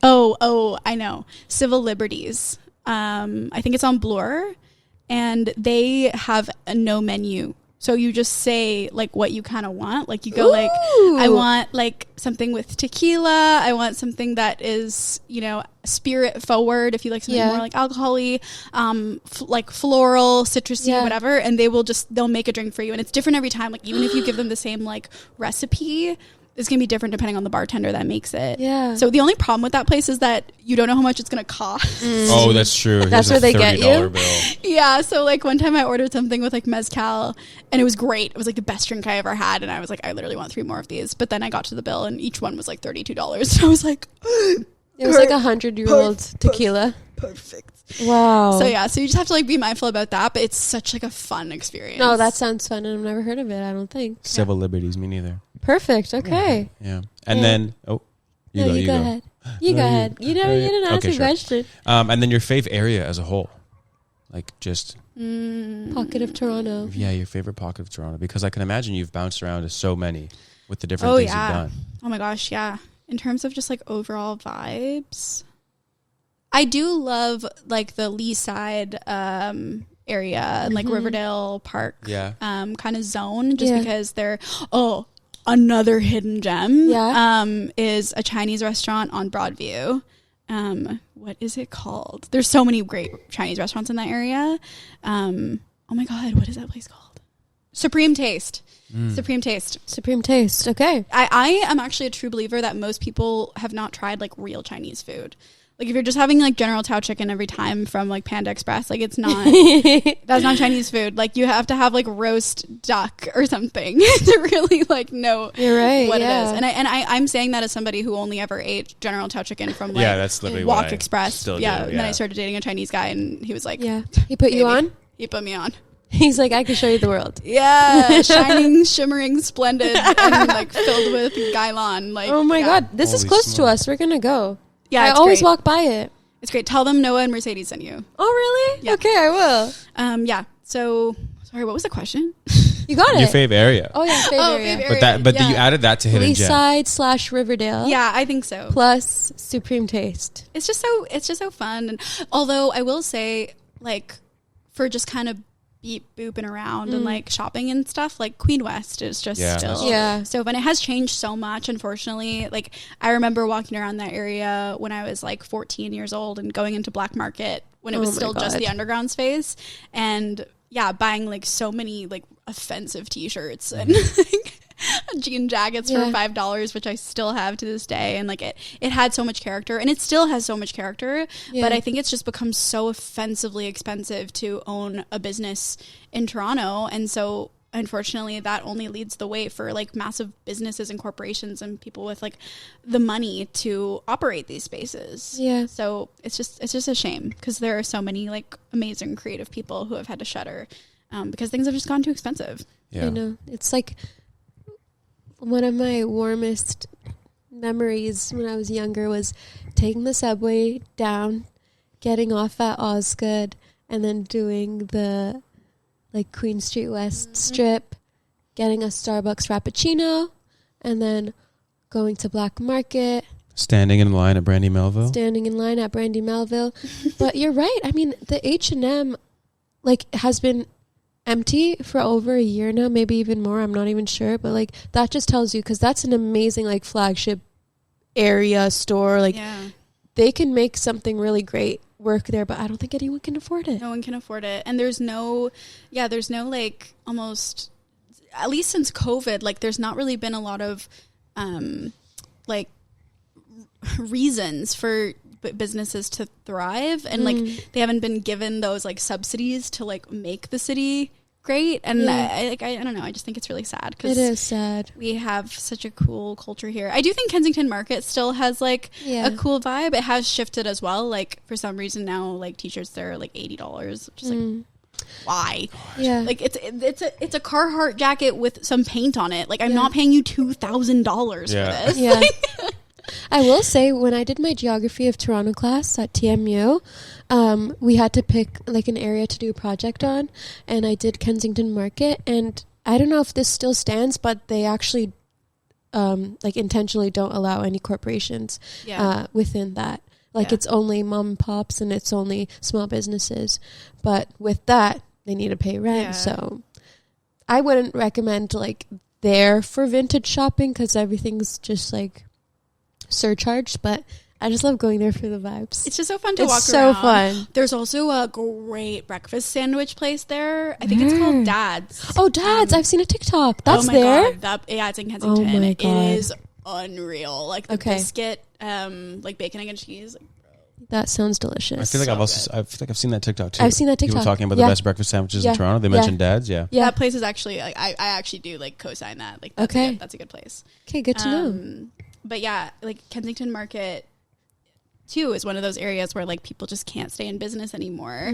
Oh, I know. Civil Liberties. I think it's on Bloor, and they have a no menu. So you just say like what you kind of want. Like you go like, I want like something with tequila. I want something that is, you know, spirit forward. If you like something more like alcohol-y, like floral, citrusy, whatever. And they'll make a drink for you. And it's different every time. Like even if you give them the same like recipe, it's going to be different depending on the bartender that makes it. Yeah. So the only problem with that place is that you don't know how much it's going to cost. Oh, that's true. That's Here's where a they get $30 you? bill. Yeah, so like one time I ordered something with like mezcal and it was great. It was like the best drink I ever had, and I was like, I literally want 3 more of these. But then I got to the bill and each one was like $32. I was like, It was like 100-year-old tequila. perfect. Wow. So yeah, so you just have to like be mindful about that, but it's such like a fun experience. No, that sounds fun, and I've never heard of it, I don't think. Civil Liberties, me neither. Perfect. Okay. Yeah. And then, You go ahead. You go ahead. You know, you didn't ask Okay, a sure. question. And then your fave area as a whole. Like just, Pocket of Toronto. yeah, your favorite pocket of Toronto. Because I can imagine you've bounced around to so many with the different things you've done. Oh my gosh, yeah. In terms of just like overall vibes, I do love like the Lee Side area and like Riverdale Park kind of zone, just because they're another hidden gem is a Chinese restaurant on Broadview. What is it called? There's so many great Chinese restaurants in that area. Oh my god, what is that place called? Supreme Taste. Supreme Taste. Supreme Taste. Okay. I am actually a true believer that most people have not tried like real Chinese food. Like if you're just having like General Tao chicken every time from like Panda Express, like it's not, that's not Chinese food. Like you have to have like roast duck or something to really like know You're right, what yeah. it is. And I'm saying that as somebody who only ever ate General Tao chicken from like that's literally Walk what I Express. still Yeah. do, And then yeah. I started dating a Chinese guy and he was like, Yeah. He put you "Baby." on? He put me on. He's like, I can show you the world. Yeah, shining, shimmering, splendid, and like filled with Gailon. Like, Oh my yeah. God. This is Holy close to smokes. us. We're going to go. Yeah, I it's always great. walk by it. It's great. Tell them Noah and Mercedes sent you. Oh, really? Yeah. Okay, I will. Yeah. So, sorry, what was the question? You got it. Your fave area. Oh, yeah, favorite area. favorite area. You added that to Hidden Gem. Leaside / Riverdale. Yeah, I think so. Plus Supreme Taste. It's just so fun. And although I will say, like, for just kind of beep booping around and like shopping and stuff, like Queen West is just still so fun. It has changed so much, unfortunately. Like I remember walking around that area when I was like 14 years old and going into Black Market when it was still just the underground space, and buying like so many like offensive t-shirts and like jean jackets for $5, which I still have to this day. And like it had so much character, and it still has so much character, but I think it's just become so offensively expensive to own a business in Toronto. And so unfortunately that only leads the way for like massive businesses and corporations and people with like the money to operate these spaces. Yeah. So it's just a shame because there are so many like amazing creative people who have had to shutter because things have just gone too expensive. Yeah. I know. It's like one of my warmest memories when I was younger was taking the subway down, getting off at Osgood, and then doing the like Queen Street West strip, getting a Starbucks Frappuccino, and then going to Black Market. Standing in line at Brandy Melville. But you're right. I mean, the H&M like has been empty for over a year now, maybe even more. I'm not even sure, but like that just tells you, because that's an amazing like flagship area store. Like they can make something really great work there, but I don't think anyone can afford it. No one can afford it, and there's no like almost, at least since COVID, like there's not really been a lot of like reasons for businesses to thrive, and like they haven't been given those like subsidies to like make the city great. And I don't know, I just think it's really sad because it is sad. We have such a cool culture here. I do think Kensington Market still has like a cool vibe. It has shifted as well. Like for some reason now, like t-shirts there are like $80, which is like, why? Yeah, like it's a Carhartt jacket with some paint on it. Like I'm not paying you $2,000 for this. Yeah. I will say, when I did my geography of Toronto class at TMU, we had to pick like an area to do a project on, and I did Kensington Market, and I don't know if this still stands, but they actually like intentionally don't allow any corporations within that. Like it's only mom and pops and it's only small businesses, but with that they need to pay rent. So I wouldn't recommend like there for vintage shopping because everything's just like surcharged, but I just love going there for the vibes. It's just so fun to walk around. It's so fun. There's also a great breakfast sandwich place there. I think it's called Dad's. Oh, Dad's. I've seen a TikTok. That's oh my there? God. It's in Kensington. Oh my God. It is unreal. Like the biscuit, like bacon, egg, and cheese. That sounds delicious. I feel like I've seen that TikTok too. I've seen that TikTok. People talking about the best breakfast sandwiches in Toronto. They mentioned Dad's. Yeah. That place is actually like I actually do like co-sign that. Like that's a good place. Okay, good to know. But yeah, like Kensington Market too is one of those areas where like people just can't stay in business anymore.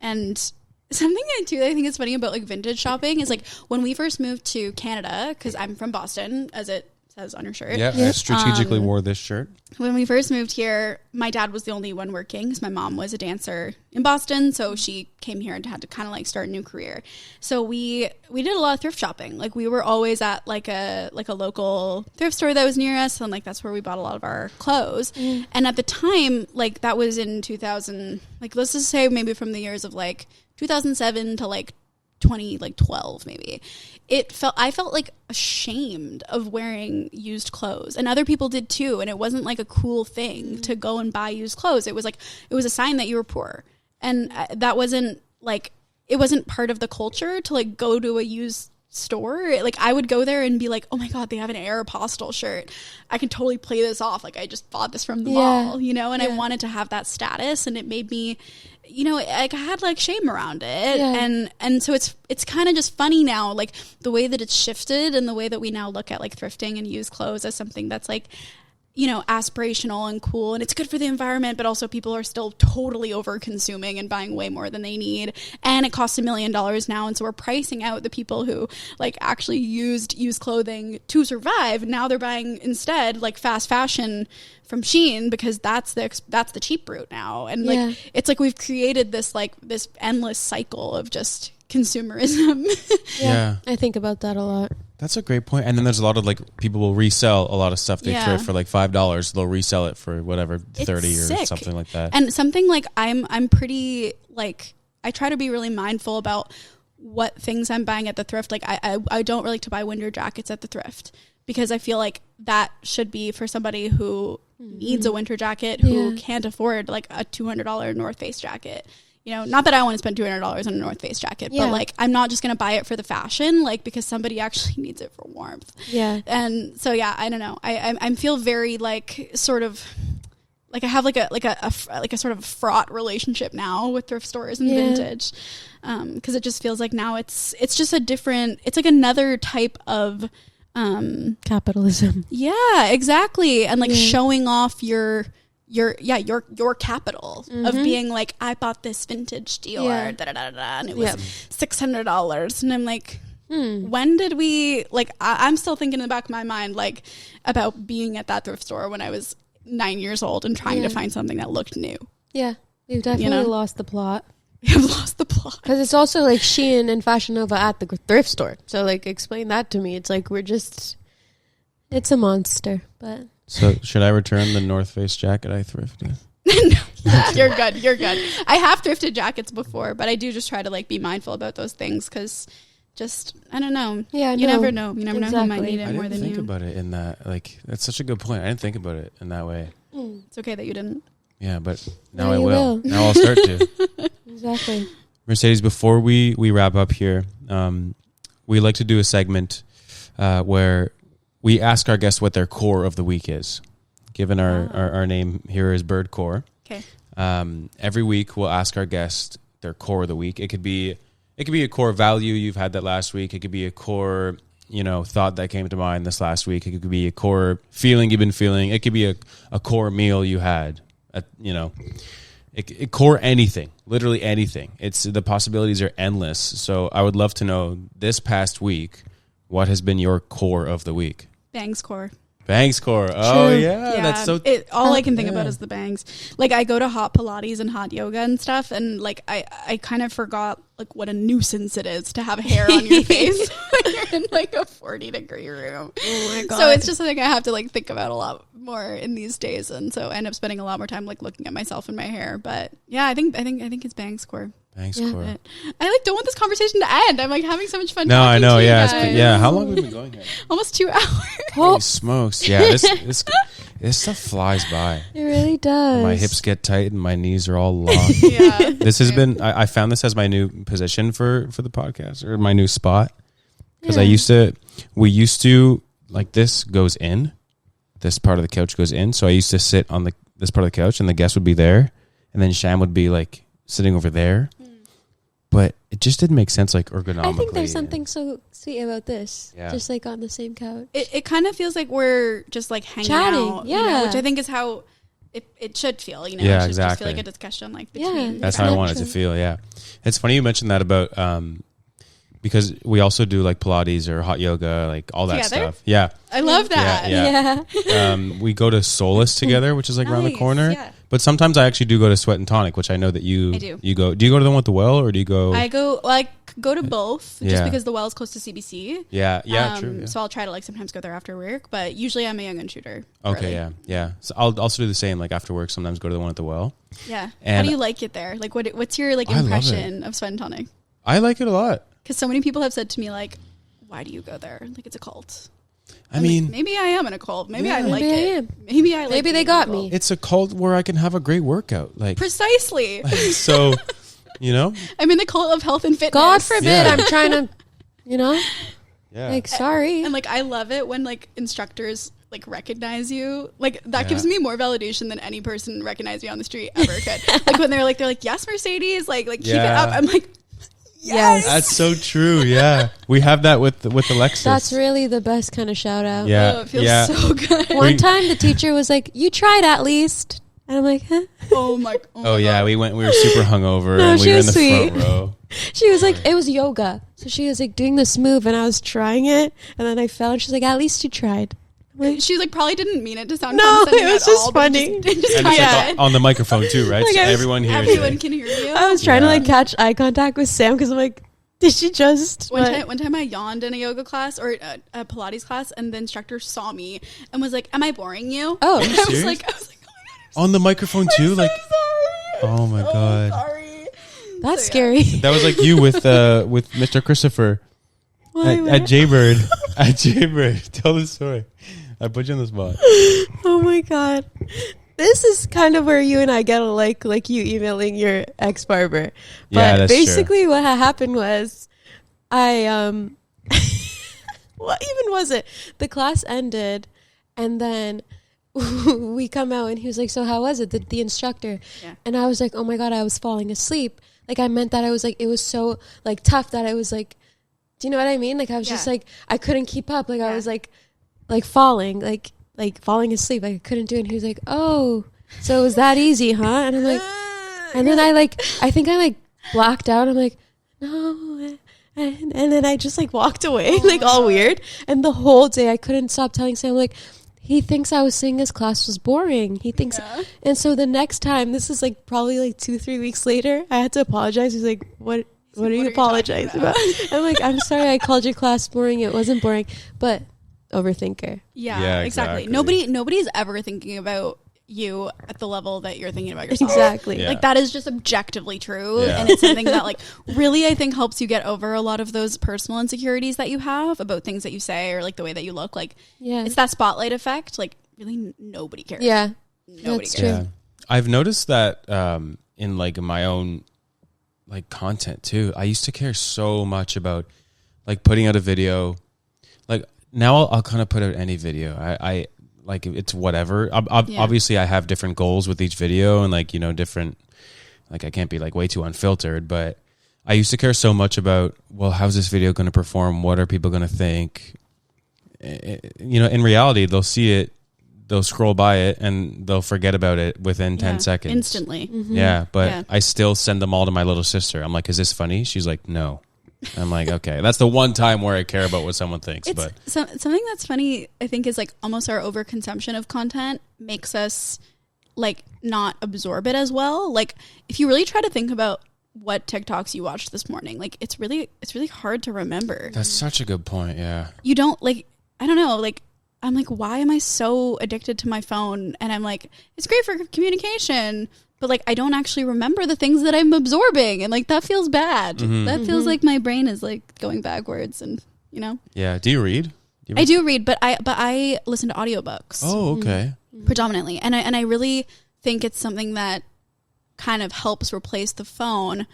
And something I think is funny about like vintage shopping is like when we first moved to Canada, because I'm from Boston, as it says on your shirt. Yeah, I strategically wore this shirt. When we first moved here, my dad was the only one working because my mom was a dancer in Boston, so she came here and had to kind of like start a new career. So we did a lot of thrift shopping. Like we were always at like a local thrift store that was near us, and like that's where we bought a lot of our clothes. And at the time, like that was in 2000, like let's just say maybe from the years of like 2007 to like 2012 maybe. I felt like ashamed of wearing used clothes, and other people did too, and it wasn't like a cool thing to go and buy used clothes. It was like it was a sign that you were poor, and that wasn't like, it wasn't part of the culture to like go to a used store, like I would go there and be like, oh my god, they have an Aeropostale shirt, I can totally play this off, like I just bought this from the mall, you know, and I wanted to have that status, and it made me, you know, like I had like shame around it, and so it's kind of just funny now, like the way that it's shifted and the way that we now look at like thrifting and used clothes as something that's like, you know, aspirational and cool, and it's good for the environment, but also people are still totally over consuming and buying way more than they need, and it costs $1 million now, and so we're pricing out the people who like actually used clothing to survive. Now they're buying instead like fast fashion from Shein because that's the cheap route now, and like it's like we've created this endless cycle of just consumerism. I think about that a lot. That's a great point. And then there's a lot of like people will resell a lot of stuff they thrift for like $5. They'll resell it for whatever, 30 or something like that. And something like I'm pretty like, I try to be really mindful about what things I'm buying at the thrift. Like I don't really like to buy winter jackets at the thrift because I feel like that should be for somebody who needs a winter jacket, who can't afford like a $200 North Face jacket. You know, not that I want to spend $200 on a North Face jacket, but like I'm not just going to buy it for the fashion, like because somebody actually needs it for warmth. Yeah. And so, I don't know. I feel very like sort of like I have like a sort of fraught relationship now with thrift stores and vintage. Cause it just feels like now it's just a different, it's like another type of, capitalism. Yeah, exactly. And like showing off your capital of being like, I bought this vintage Dior and it was $600, and I'm like, when did we like I'm still thinking in the back of my mind like about being at that thrift store when I was 9 years old and trying to find something that looked new. We've definitely lost the plot. We have lost the plot because it's also like Shein and Fashion Nova at the thrift store, so like explain that to me. It's like it's a monster. But so should I return the North Face jacket I thrifted? You're good. I have thrifted jackets before, but I do just try to like be mindful about those things because just, I don't know. Yeah, you never know. You never know who might need it more than you. I didn't think about it in that, like, that's such a good point. I didn't think about it in that way. It's okay that you didn't. Yeah, but now I will. Now I'll start to. Exactly. Mercedes, before we wrap up here, we like to do a segment where we ask our guests what their core of the week is. Given our name here is Birdcore. Okay. Every week we'll ask our guests their core of the week. It could be a core value you've had that last week. It could be a core, thought that came to mind this last week. It could be a core feeling you've been feeling. It could be a core meal you had. It core anything, literally anything. The possibilities are endless. So I would love to know this past week, what has been your core of the week? Bangs core. Bangs core. Oh, yeah. That's so... all I can think about is the bangs. Like, I go to hot Pilates and hot yoga and stuff, and, like, I kind of forgot, like, what a nuisance it is to have hair on your face when you're in, like, a 40-degree room. Oh, my God. So it's just something I have to, like, think about a lot more in these days, and so I end up spending a lot more time, like, looking at myself and my hair. But, yeah, I think it's bangs core. Bangs core. I don't want this conversation to end. I'm like having so much fun. No, I know. Yeah, how long have we been going here? Almost 2 hours. Holy smokes! Yeah, this stuff flies by. It really does. My hips get tight and my knees are all locked. Yeah. This has been. I found this as my new position for the podcast, or my new spot, because we used to like this goes in. This part of the couch goes in, so I used to sit on this part of the couch, and the guest would be there, and then Sham would be like sitting over there. But it just didn't make sense, like, ergonomically. I think there's something so sweet about this. Yeah. Just, like, on the same couch. It kind of feels like we're just, like, hanging out. Yeah. Which I think is how it should feel, Yeah, it should exactly. Just feel like a discussion, like, between. That's how I want it to feel, yeah. It's funny you mentioned that about, because we also do, like, Pilates or hot yoga, like, all that stuff. Yeah. I love that. Yeah. We go to Solace together, which is, like, around the corner. Yeah. But sometimes I actually do go to Sweat and Tonic, which I know that you do. You go. Do you go to the one with the well, or do you go? I go to both, just because the well is close to CBC. Yeah, true. Yeah. So I'll try to, like, sometimes go there after work, but usually I'm a young and shooter. Okay, yeah. So I'll also do the same, like, after work. Sometimes go to the one at the well. Yeah. And how do you like it there? Like, what's your like impression of Sweat and Tonic? I like it a lot. Because so many people have said to me, like, why do you go there? Like, it's a cult. I mean, like, maybe I am in a cult. Maybe I like it. Maybe they got me. It's a cult where I can have a great workout. Like, precisely. So, I'm in the cult of health and fitness. God forbid I'm trying to, Yeah. Like, sorry. And like I love it when like instructors like recognize you. Like that gives me more validation than any person recognizing you on the street ever could. Like when they're like yes, Mercedes, like keep it up. I'm like, yes. That's so true. Yeah, we have that with Alexis. That's really the best kind of shout out. Yeah, Oh, it feels so good. One time the teacher was like, "You tried at least," and I'm like, "Huh?" Oh my yeah, we were super hungover No, and we she were in was the sweet. front row. She was like, it was yoga, so she was like doing this move, and I was trying it, and then I fell, and she's like, "At least you tried." She like probably didn't mean it to sound No, condescending it was at just all, but funny. it just And kinda it's did. like on the microphone too, right? Like, So I was- everyone hears Everyone it. can hear you. I was trying to Yeah. like catch eye contact with Sam because I'm like, did she just One time I yawned in a yoga class or a Pilates class, and the instructor saw me and was like, "Am I boring you?" Oh, And I serious? was like, "Oh my god, On the microphone too, I'm like so sorry. oh my I'm so God. sorry." That's So, scary. that was like you with Mr. Christopher at Jaybird. At Jaybird, tell the story. I put you on the spot. Oh my god. This is kind of where you and I get alike, like you emailing your ex-barber. But Yeah, that's basically what had happened was I what even was it? The class ended and then we come out and he was like, "So how was it?" The instructor. Yeah. And I was like, "Oh my god, I was falling asleep." Like I meant that I was like, it was so like tough that I was like, do you know what I mean? Like I was just like, I couldn't keep up. Like I was like falling, like falling asleep. Like I couldn't do it. And he was like, "Oh, so it was that easy, huh?" And I'm like, and then I think I like blacked out. I'm like, no. And then I just like walked away, like all weird. And the whole day I couldn't stop telling Sam, like, he thinks I was saying his class was boring. He thinks, and so the next time, this is like probably like 2-3 weeks later, I had to apologize. He's like, what are you apologizing about? I'm like, "I'm sorry I called your class boring. It wasn't boring." But overthinker. Yeah, exactly. Nobody's ever thinking about you at the level that you're thinking about yourself. Exactly. Yeah. Like that is just objectively true. Yeah. And it's something that like really I think helps you get over a lot of those personal insecurities that you have about things that you say or like the way that you look. Like it's that spotlight effect. Like really nobody cares. Yeah. Nobody That's cares. true. Yeah. I've noticed that in like my own like content too. I used to care so much about like putting out a video. Like now I'll kind of put out any video. I like it's whatever. Obviously I have different goals with each video and like, you know, different, like I can't be like way too unfiltered, but I used to care so much about, well, how's this video going to perform? What are people going to think? You know, in reality, they'll see it, they'll scroll by it and they'll forget about it within 10 seconds. Instantly. Yeah, but I still send them all to my little sister. I'm like, "Is this funny?" She's like, "No." I'm like, okay, that's the one time where I care about what someone thinks. It's but something that's funny, I think, is like almost our overconsumption of content makes us like not absorb it as well. Like if you really try to think about what TikToks you watched this morning, like it's really hard to remember. that's such a good point. Yeah. You don't like, I don't know, like I'm like, why am I so addicted to my phone? And I'm like, it's great for communication, but like I don't actually remember the things that I'm absorbing, and like that feels bad. That feels like my brain is like going backwards, and you know. Yeah. Do you read? I do read, but I listen to audiobooks Oh, okay. predominantly, and I really think it's something that kind of helps replace the phone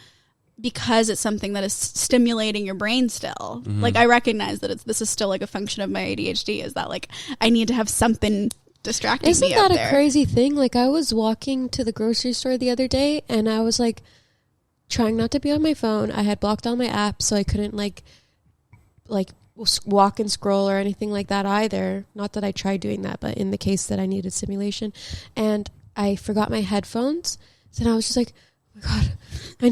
because it's something that is stimulating your brain still. Like I recognize that this is still like a function of my ADHD, is that like I need to have something distracting Isn't me that out a there. crazy thing? Like I was walking to the grocery store the other day and I was like trying not to be on my phone. I had blocked all my apps so I couldn't like walk and scroll or anything like that either. Not that I tried doing that, but in the case that I needed stimulation. And I forgot my headphones. So I was just like, "Oh my God, I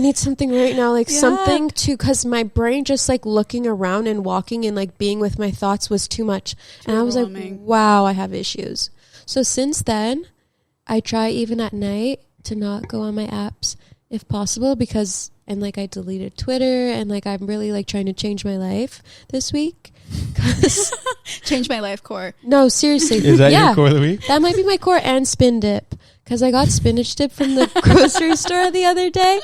need something right now." Like something to, cause my brain just like looking around and walking and like being with my thoughts was too much. And I was like, wow, I have issues. So since then I try even at night to not go on my apps if possible, because, and like I deleted Twitter and like I'm really like trying to change my life this week. Change my life core. No, seriously. Is that your core of the week? That might be my core, and spin dip. Because I got spinach dip from the grocery store the other day.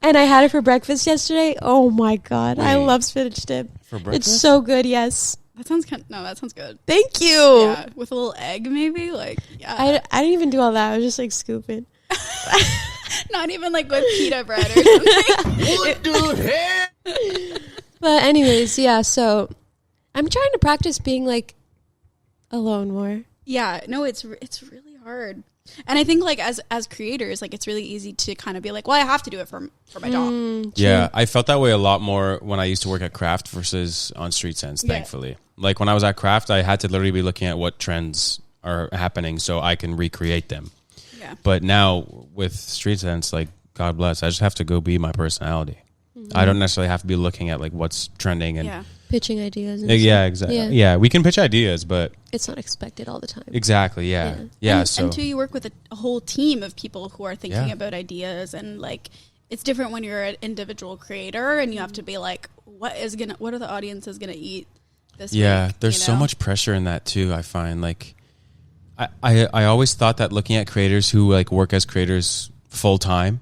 And I had it for breakfast yesterday. Oh my God. I love spinach dip. For breakfast? It's so good, yes. That sounds that sounds good. Thank you. Yeah, with a little egg maybe, like I didn't even do all that. I was just like scooping. Not even like with pita bread or something. What the heck? But anyways, yeah. So I'm trying to practice being like alone more. Yeah, no, it's really hard. And I think like as creators, like it's really easy to kind of be like, well, I have to do it for my job. Yeah, I felt that way a lot more when I used to work at Craft versus on Street Sense, thankfully. Like when I was at Craft, I had to literally be looking at what trends are happening so I can recreate them. Yeah. But now with Street Sense, like God bless, I just have to go be my personality. I don't necessarily have to be looking at like what's trending and pitching ideas. And yeah, exactly. Yeah, we can pitch ideas, but it's not expected all the time. Exactly. Yeah. And two, you work with a whole team of people who are thinking about ideas, and like it's different when you're an individual creator and you have to be like, what are the audiences gonna eat this week? There's so much pressure in that too. I find like I always thought that looking at creators who like work as creators full time,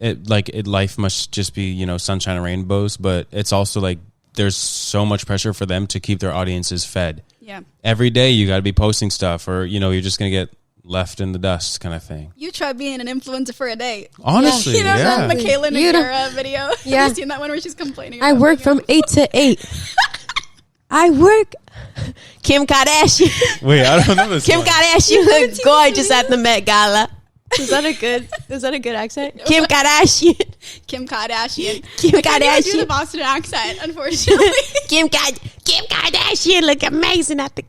life must just be sunshine and rainbows, but it's also like there's so much pressure for them to keep their audiences fed. Yeah. Every day you got to be posting stuff, or you're just gonna get left in the dust, kind of thing. You try being an influencer for a day. Honestly, that Michaela Nagara video. Yeah. Have you seen that one where she's complaining? I work from 8 to 8. I work. Kim Kardashian. Wait, I don't know this. Kim Kardashian looked gorgeous at the Met Gala. Is that a good accent? No. Kim Kardashian. Kim Kardashian. Kim I can't even Kardashian. do the Boston accent, unfortunately. Kim Kardashian look amazing at the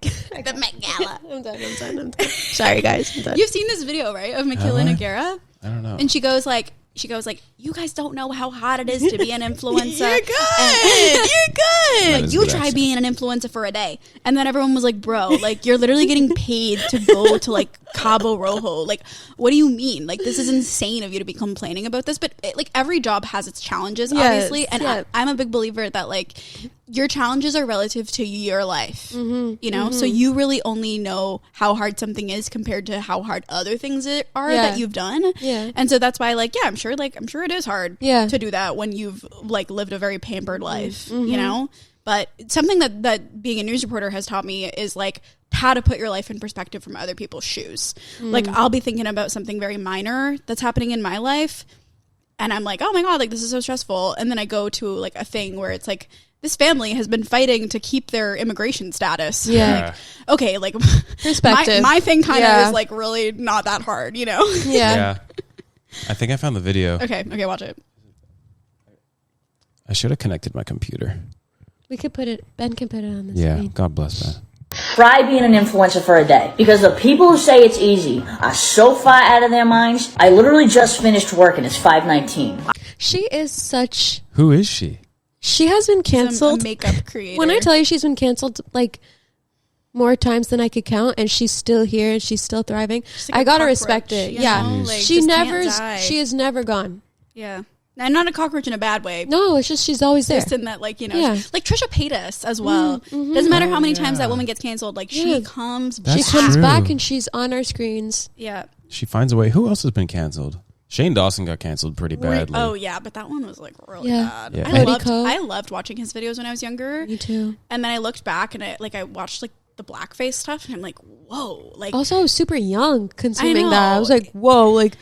Met Gala. I'm done. Sorry, guys. I'm done. You've seen this video, right, of Michaela Nagara? I don't know. And she goes like, you guys don't know how hard it is to be an influencer. You're good. You're good. Like, you try being an influencer for a day. And then everyone was like, bro, like, you're literally getting paid to go to, like, Cabo Rojo. Like, what do you mean? Like, this is insane of you to be complaining about this. But, like, every job has its challenges, obviously. And I'm a big believer that, like, your challenges are relative to your life, so you really only know how hard something is compared to how hard other things are that you've done. And so that's why, like, I'm sure it is hard to do that when you've like lived a very pampered life, but something that being a news reporter has taught me is like how to put your life in perspective from other people's shoes. Like, I'll be thinking about something very minor that's happening in my life and I'm like, oh my God, like this is so stressful. And then I go to like a thing where it's like, this family has been fighting to keep their immigration status. Yeah. Like, okay, like perspective. My thing kind of is like really not that hard, Yeah. I think I found the video. Okay, watch it. I should have connected my computer. We could put it. Ben can put it on the Yeah. screen. God bless Ben. Try being an influencer for a day, because the people who say it's easy are so far out of their minds. I literally just finished work and it's 5:19. She is such. Who is she? She has been canceled. A makeup creator. When I tell you she's been canceled, like more times than I could count, and she's still here and she's still thriving. Like I gotta cockroach, respect it. Yeah, like, she just never. can't die. She is never gone. Yeah, and not a cockroach in a bad way. No, it's just she's always there. Just in that, like, like Trisha Paytas as well. Doesn't matter how many times that woman gets canceled. Like, she comes. That's she comes true. back and she's on our screens. Yeah. She finds a way. Who else has been canceled? Shane Dawson got canceled pretty badly. Oh yeah, but that one was like really bad. Yeah. I loved watching his videos when I was younger. Me too. And then I looked back and I watched like the blackface stuff, and I'm like, whoa, like. Also, I was super young consuming I that. I know. was like, whoa, like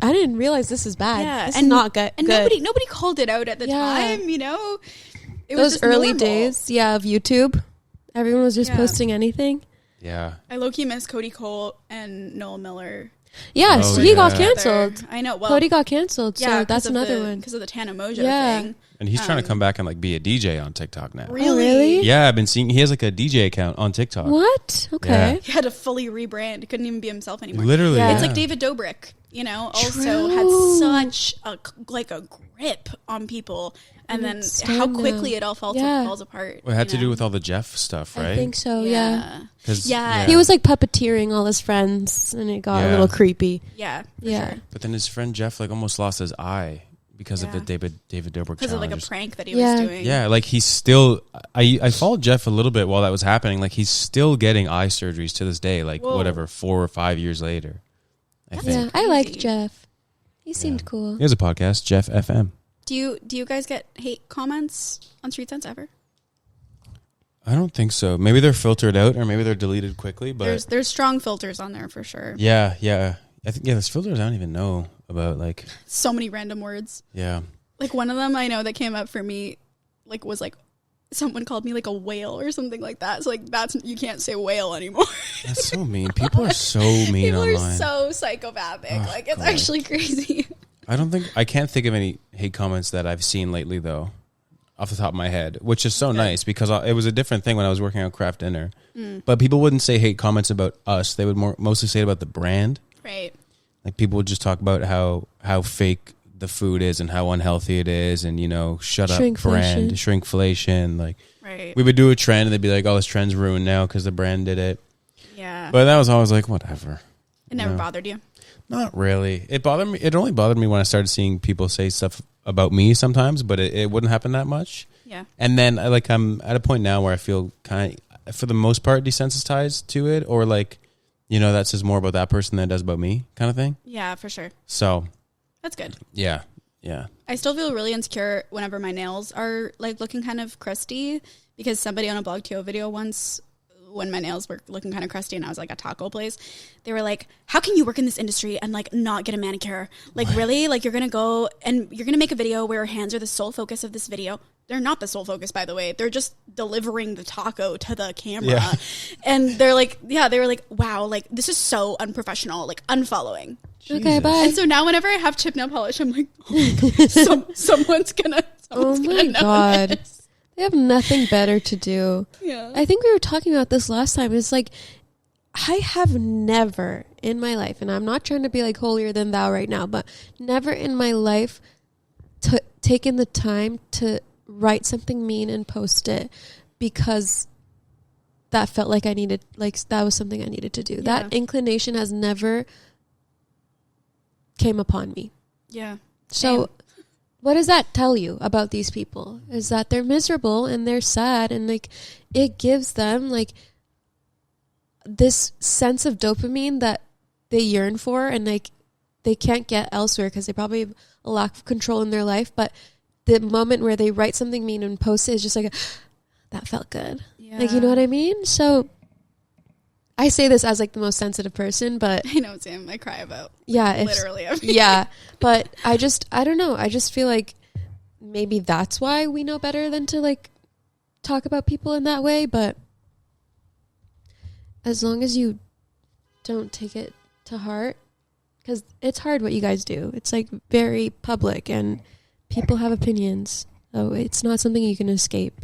I didn't realize this is bad. Yeah, this and is not good. And good. nobody called it out at the time. It was Those just early normal. days, of YouTube. Everyone was just posting anything. Yeah. I low-key miss Cody Cole and Noel Miller. Yeah, Oh, so he got yeah. canceled. I know. Well, Cody got canceled, so that's another one. because of the Tana Mojo Yeah. thing. And he's trying to come back and like be a DJ on TikTok now. Really? Yeah, I've been seeing he has like a DJ account on TikTok. What? Okay. He had to fully rebrand. He couldn't even be himself anymore. Literally. Yeah. It's like David Dobrik, also True. had such a grip on people, and then it's how done quickly now. it all falls apart. Well, it had to do with all the Jeff stuff, right? I think so, yeah. 'Cause- Yeah. He was like puppeteering all his friends, and it got a little creepy. Yeah, Yeah. sure. But then his friend Jeff like almost lost his eye because of the David Dobrik Because of like a challenges. prank that he was doing. Yeah, like he's still. I followed Jeff a little bit while that was happening. Like he's still getting eye surgeries to this day. Like whatever, 4 or 5 years later. I think Yeah, I liked Jeff. He seemed cool. he has a podcast, Jeff FM. Do you guys get hate comments on Street Sense ever? I don't think so. Maybe they're filtered out, or maybe they're deleted quickly. But There's strong filters on there for sure. yeah. I think there's filters I don't even know about. Like So many random words. yeah. Like one of them I know that came up for me like was like, someone called me like a whale or something like that. So like you can't say whale anymore. That's so mean. People are so mean People online. are so psychopathic. Like it's actually crazy. I can't think of any hate comments that I've seen lately though, off the top of my head, which is so nice because it was a different thing when I was working on Craft Dinner. But people wouldn't say hate comments about us. They would mostly say it about the brand. Right. Like people would just talk about how fake the food is and how unhealthy it is, and shut up brand, shrinkflation. Like we would do a trend and they'd be like, oh, this trend's ruined now because the brand did it. Yeah. But that was always like, whatever. It never bothered you? Not really. It bothered me. It only bothered me when I started seeing people say stuff about me sometimes, but it wouldn't happen that much. Yeah. And then I'm at a point now where I feel kind of, for the most part, desensitized to it, or like, that says more about that person than it does about me, kind of thing. Yeah, for sure. So that's good. Yeah. I still feel really insecure whenever my nails are like looking kind of crusty, because somebody on a Blog TO video once, when my nails were looking kind of crusty and I was like a taco place, they were like, how can you work in this industry and like not get a manicure? Like really? Like you're going to go and you're going to make a video where your hands are the sole focus of this video. They're not the sole focus, by the way. They're just delivering the taco to the camera. Yeah. And they're like, they were like, wow, like this is so unprofessional, like unfollowing. Jesus. Okay, bye. And so now whenever I have chip nail polish, I'm like, oh my God, someone's gonna know this. They have nothing better to do. Yeah. I think we were talking about this last time. It's like, I have never in my life, and I'm not trying to be like holier than thou right now, but never in my life taken the time to write something mean and post it because that felt like that was something I needed to do. Yeah. That inclination has never came upon me. Yeah. So what does that tell you about these people? Is that they're miserable and they're sad, and like it gives them like this sense of dopamine that they yearn for, and like they can't get elsewhere because they probably have a lack of control in their life. But the moment where they write something mean and post it is just like, that felt good. Yeah. Like, you know what I mean? So I say this as like the most sensitive person, but I know, Sam, I cry about literally everything. Yeah. But I don't know. I just feel like maybe that's why we know better than to like talk about people in that way. But as long as you don't take it to heart, because it's hard what you guys do. It's like very public and people have opinions. So it's not something you can escape,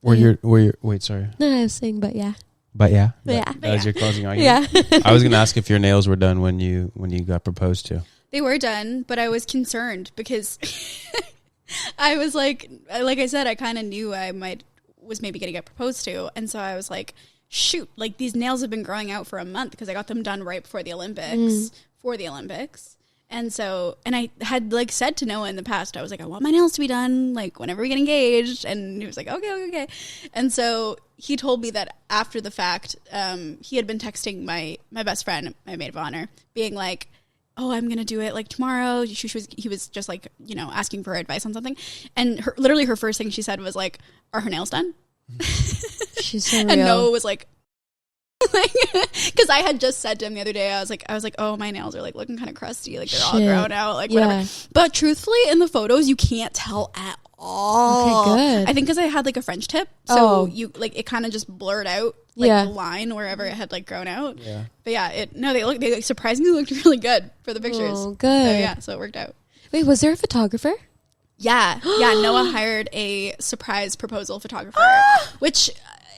Wait, sorry. No, I was saying, but yeah. But yeah. That was your closing argument? Yeah. I was going to ask if your nails were done when you got proposed to. They were done, but I was concerned because I was like I said, I kind of knew I was maybe going to get proposed to. And so I was like, shoot, like these nails have been growing out for a month because I got them done right before the Olympics, for the Olympics. And so, and I had like said to Noah in the past, I was like, I want my nails to be done like whenever we get engaged. And he was like, okay. And so he told me that after the fact, he had been texting my best friend, my maid of honor, being like, oh, I'm going to do it like tomorrow. He was just like, asking for advice on something. And literally her first thing she said was like, are her nails done? She's so real. And Noah was like, because I had just said to him the other day, I was like, oh, my nails are like looking kind of crusty, like they're all grown out, like whatever. But truthfully, in the photos, you can't tell at all. Okay, good. I think because I had like a French tip, so you like it kind of just blurred out like the line wherever it had like grown out. Yeah. But yeah, they surprisingly looked really good for the pictures. Oh, good. So it worked out. Wait, was there a photographer? Yeah. Noah hired a surprise proposal photographer, which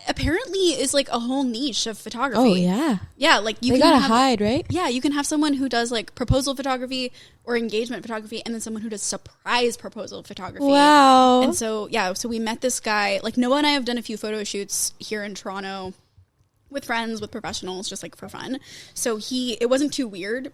apparently is like a whole niche of photography. Oh yeah. Yeah, like they gotta hide, right? Yeah, you can have someone who does like proposal photography or engagement photography, and then someone who does surprise proposal photography. Wow. And so we met this guy. Like Noah and I have done a few photo shoots here in Toronto with friends, with professionals, just like for fun. So it wasn't too weird.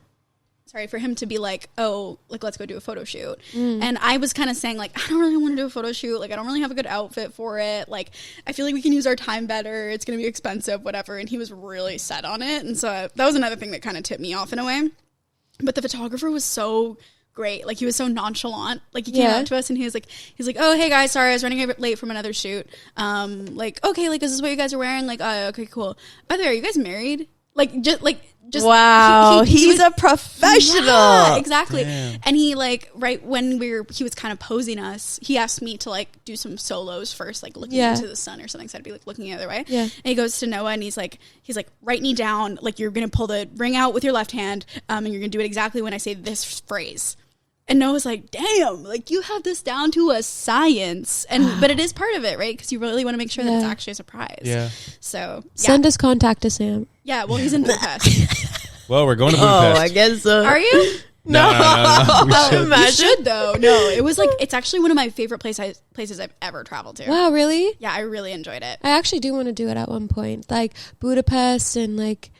Sorry, for him to be like, oh, like, let's go do a photo shoot. And I was kind of saying, like, I don't really want to do a photo shoot. Like, I don't really have a good outfit for it. Like, I feel like we can use our time better. It's going to be expensive, whatever. And he was really set on it. And so that was another thing that kind of tipped me off in a way. But the photographer was so great. Like, he was so nonchalant. Like, he came out to us and he was like, oh, hey, guys, sorry, I was running a bit late from another shoot. Like, okay, like, is this what you guys are wearing? Like, okay, cool. By the way, are you guys married? Just wow, he's was a professional. Yeah, exactly. Damn. And he like right when he was kind of posing us, he asked me to like do some solos first, like looking into the sun or something. So I'd be like looking the other way. Yeah. And he goes to Noah and he's like, write me down. Like you're gonna pull the ring out with your left hand, and you're gonna do it exactly when I say this phrase. And Noah's like, damn, like you have this down to a science. But it is part of it, right? Because you really want to make sure that it's actually a surprise. Yeah. So Send us contact to Sam. yeah, well, he's in Budapest. Well, we're going to Oh, Budapest. I guess so. Are you? No. We should. You should though. No, it was like it's actually one of my favorite places I've ever traveled to. Wow, really? Yeah, I really enjoyed it. I actually do want to do it at one point. Like Budapest and like,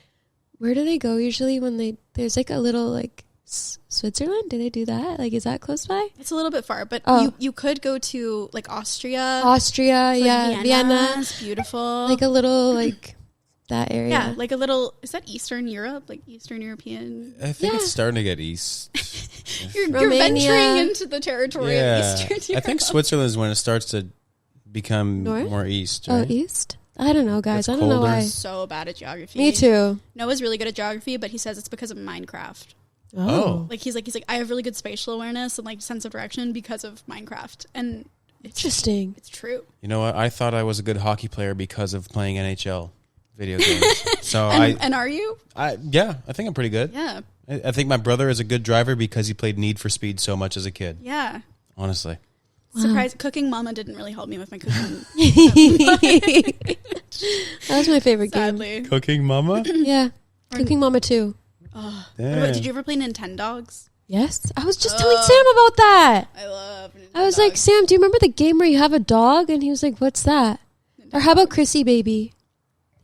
where do they go usually when there's like a little like Switzerland? Do they do that? Like, is that close by? It's a little bit far, but you could go to like Austria. Yeah, Vienna. It's beautiful. Like a little like that area. Yeah, like a little. Is that Eastern Europe? Like Eastern European? I think it's starting to get east. You're Romania. venturing into the territory of Eastern Europe. I think Switzerland is when it starts to become North? more east. Oh, Right? east? I don't know, guys. It's I don't know colder. why. So bad at geography. Me too. Noah's really good at geography, but he says it's because of Minecraft. Oh. Like he's like I have really good spatial awareness and like sense of direction because of Minecraft, and it's Interesting. It's true. You know what? I thought I was a good hockey player because of playing NHL video games. So And are you? I think I'm pretty good. Yeah. I think my brother is a good driver because he played Need for Speed so much as a kid. Yeah. Honestly. Surprise! Cooking Mama didn't really help me with my cooking. That was my favorite game. Sadly. Cooking Mama? Yeah. Cooking Mama too. Did you ever play Nintendogs? Yes. I was just telling Sam about that. I love Nintendogs. I was like, Sam, do you remember the game where you have a dog? And he was like, what's that? Or how about Chrissy Baby?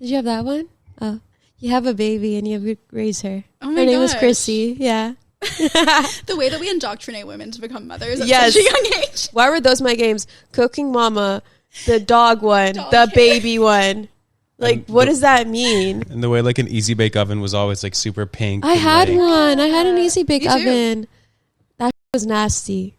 Did you have that one? Oh. You have a baby and you have to raise her. Oh my Her name was gosh. Chrissy. Yeah. the way that we indoctrinate women to become mothers at Yes. such a young age. Why were those my games? Cooking Mama, the dog one, the baby one. Like, And what does that mean? And the way like an Easy Bake Oven was always like super pink. I and, had like, one. I had an Easy Bake me too. Oven. That was nasty.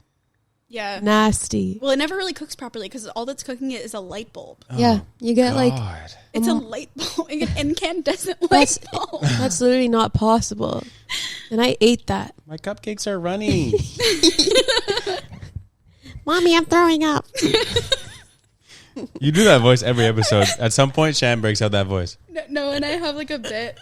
Yeah. Nasty. Well, it never really cooks properly because all that's cooking it is a light bulb. Yeah. You get like, God. It's a light bulb. An incandescent light bulb. that's literally not possible. And I ate that. My cupcakes are running. Mommy, I'm throwing up. You do that voice every episode. At some point, Sham breaks out that voice. No, and I have like a bit.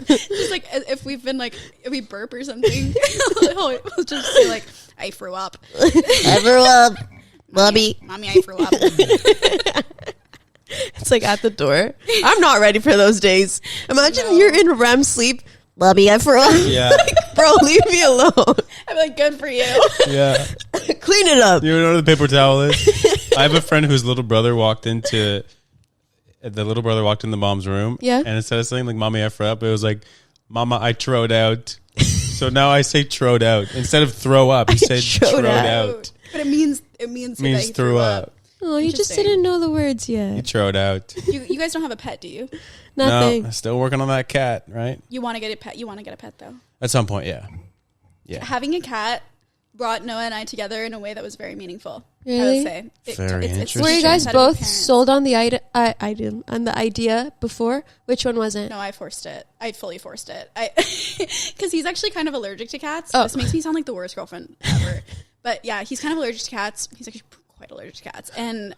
Just like if we burp or something, we'll just say like, I threw up. I grew up. Mommy. Mommy, I threw up. It's like at the door. I'm not ready for those days. Imagine you're in REM sleep. Mommy, I threw up. Yeah. Bro, leave me alone. I'm like, good for you. Yeah. Clean it up. You know what the paper towel is? I have a friend whose little brother walked into the mom's room. Yeah. And instead of saying like, Mommy, I threw up, it was like, Mama, I trowed out. So now I say trowed out. Instead of throw up, he said trowed out. But it means It means threw up. Oh, you just Interesting. didn't know the words He yet. trowed out. You guys don't have a pet, do you? Nothing. No, still working on that cat, right? You want to get a pet. You want to get a pet though. At some point, yeah. Yeah. Having a cat brought Noah and I together in a way that was very meaningful. I Really? would say. Very interesting. Were you strange guys how to be both parents. sold on the on the idea before? Which one was it? No, I forced it. I fully forced it. Because he's actually kind of allergic to cats. Oh. This makes me sound like the worst girlfriend ever. But yeah, he's kind of allergic to cats. He's actually quite allergic to cats. And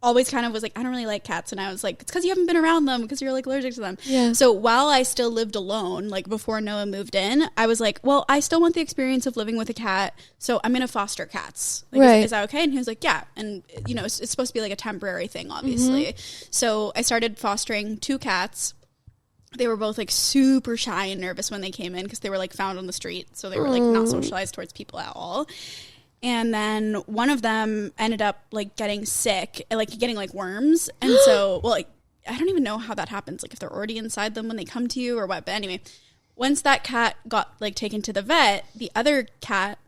always kind of was like, I don't really like cats. And I was like, it's because you haven't been around them because you're like allergic to them. Yeah. So while I still lived alone, like before Noah moved in, I was like, well, I still want the experience of living with a cat. So I'm going to foster cats. Like, Right. is that okay? And he was like, yeah. And, you know, it's supposed to be like a temporary thing, obviously. So I started fostering 2 cats. They were both like super shy and nervous when they came in because they were like found on the street. So they were like not socialized towards people at all. And then one of them ended up like getting sick, like getting like worms. And so, well, like, I don't even know how that happens. Like if they're already inside them when they come to you or what. But anyway, once that cat got like taken to the vet, the other cat,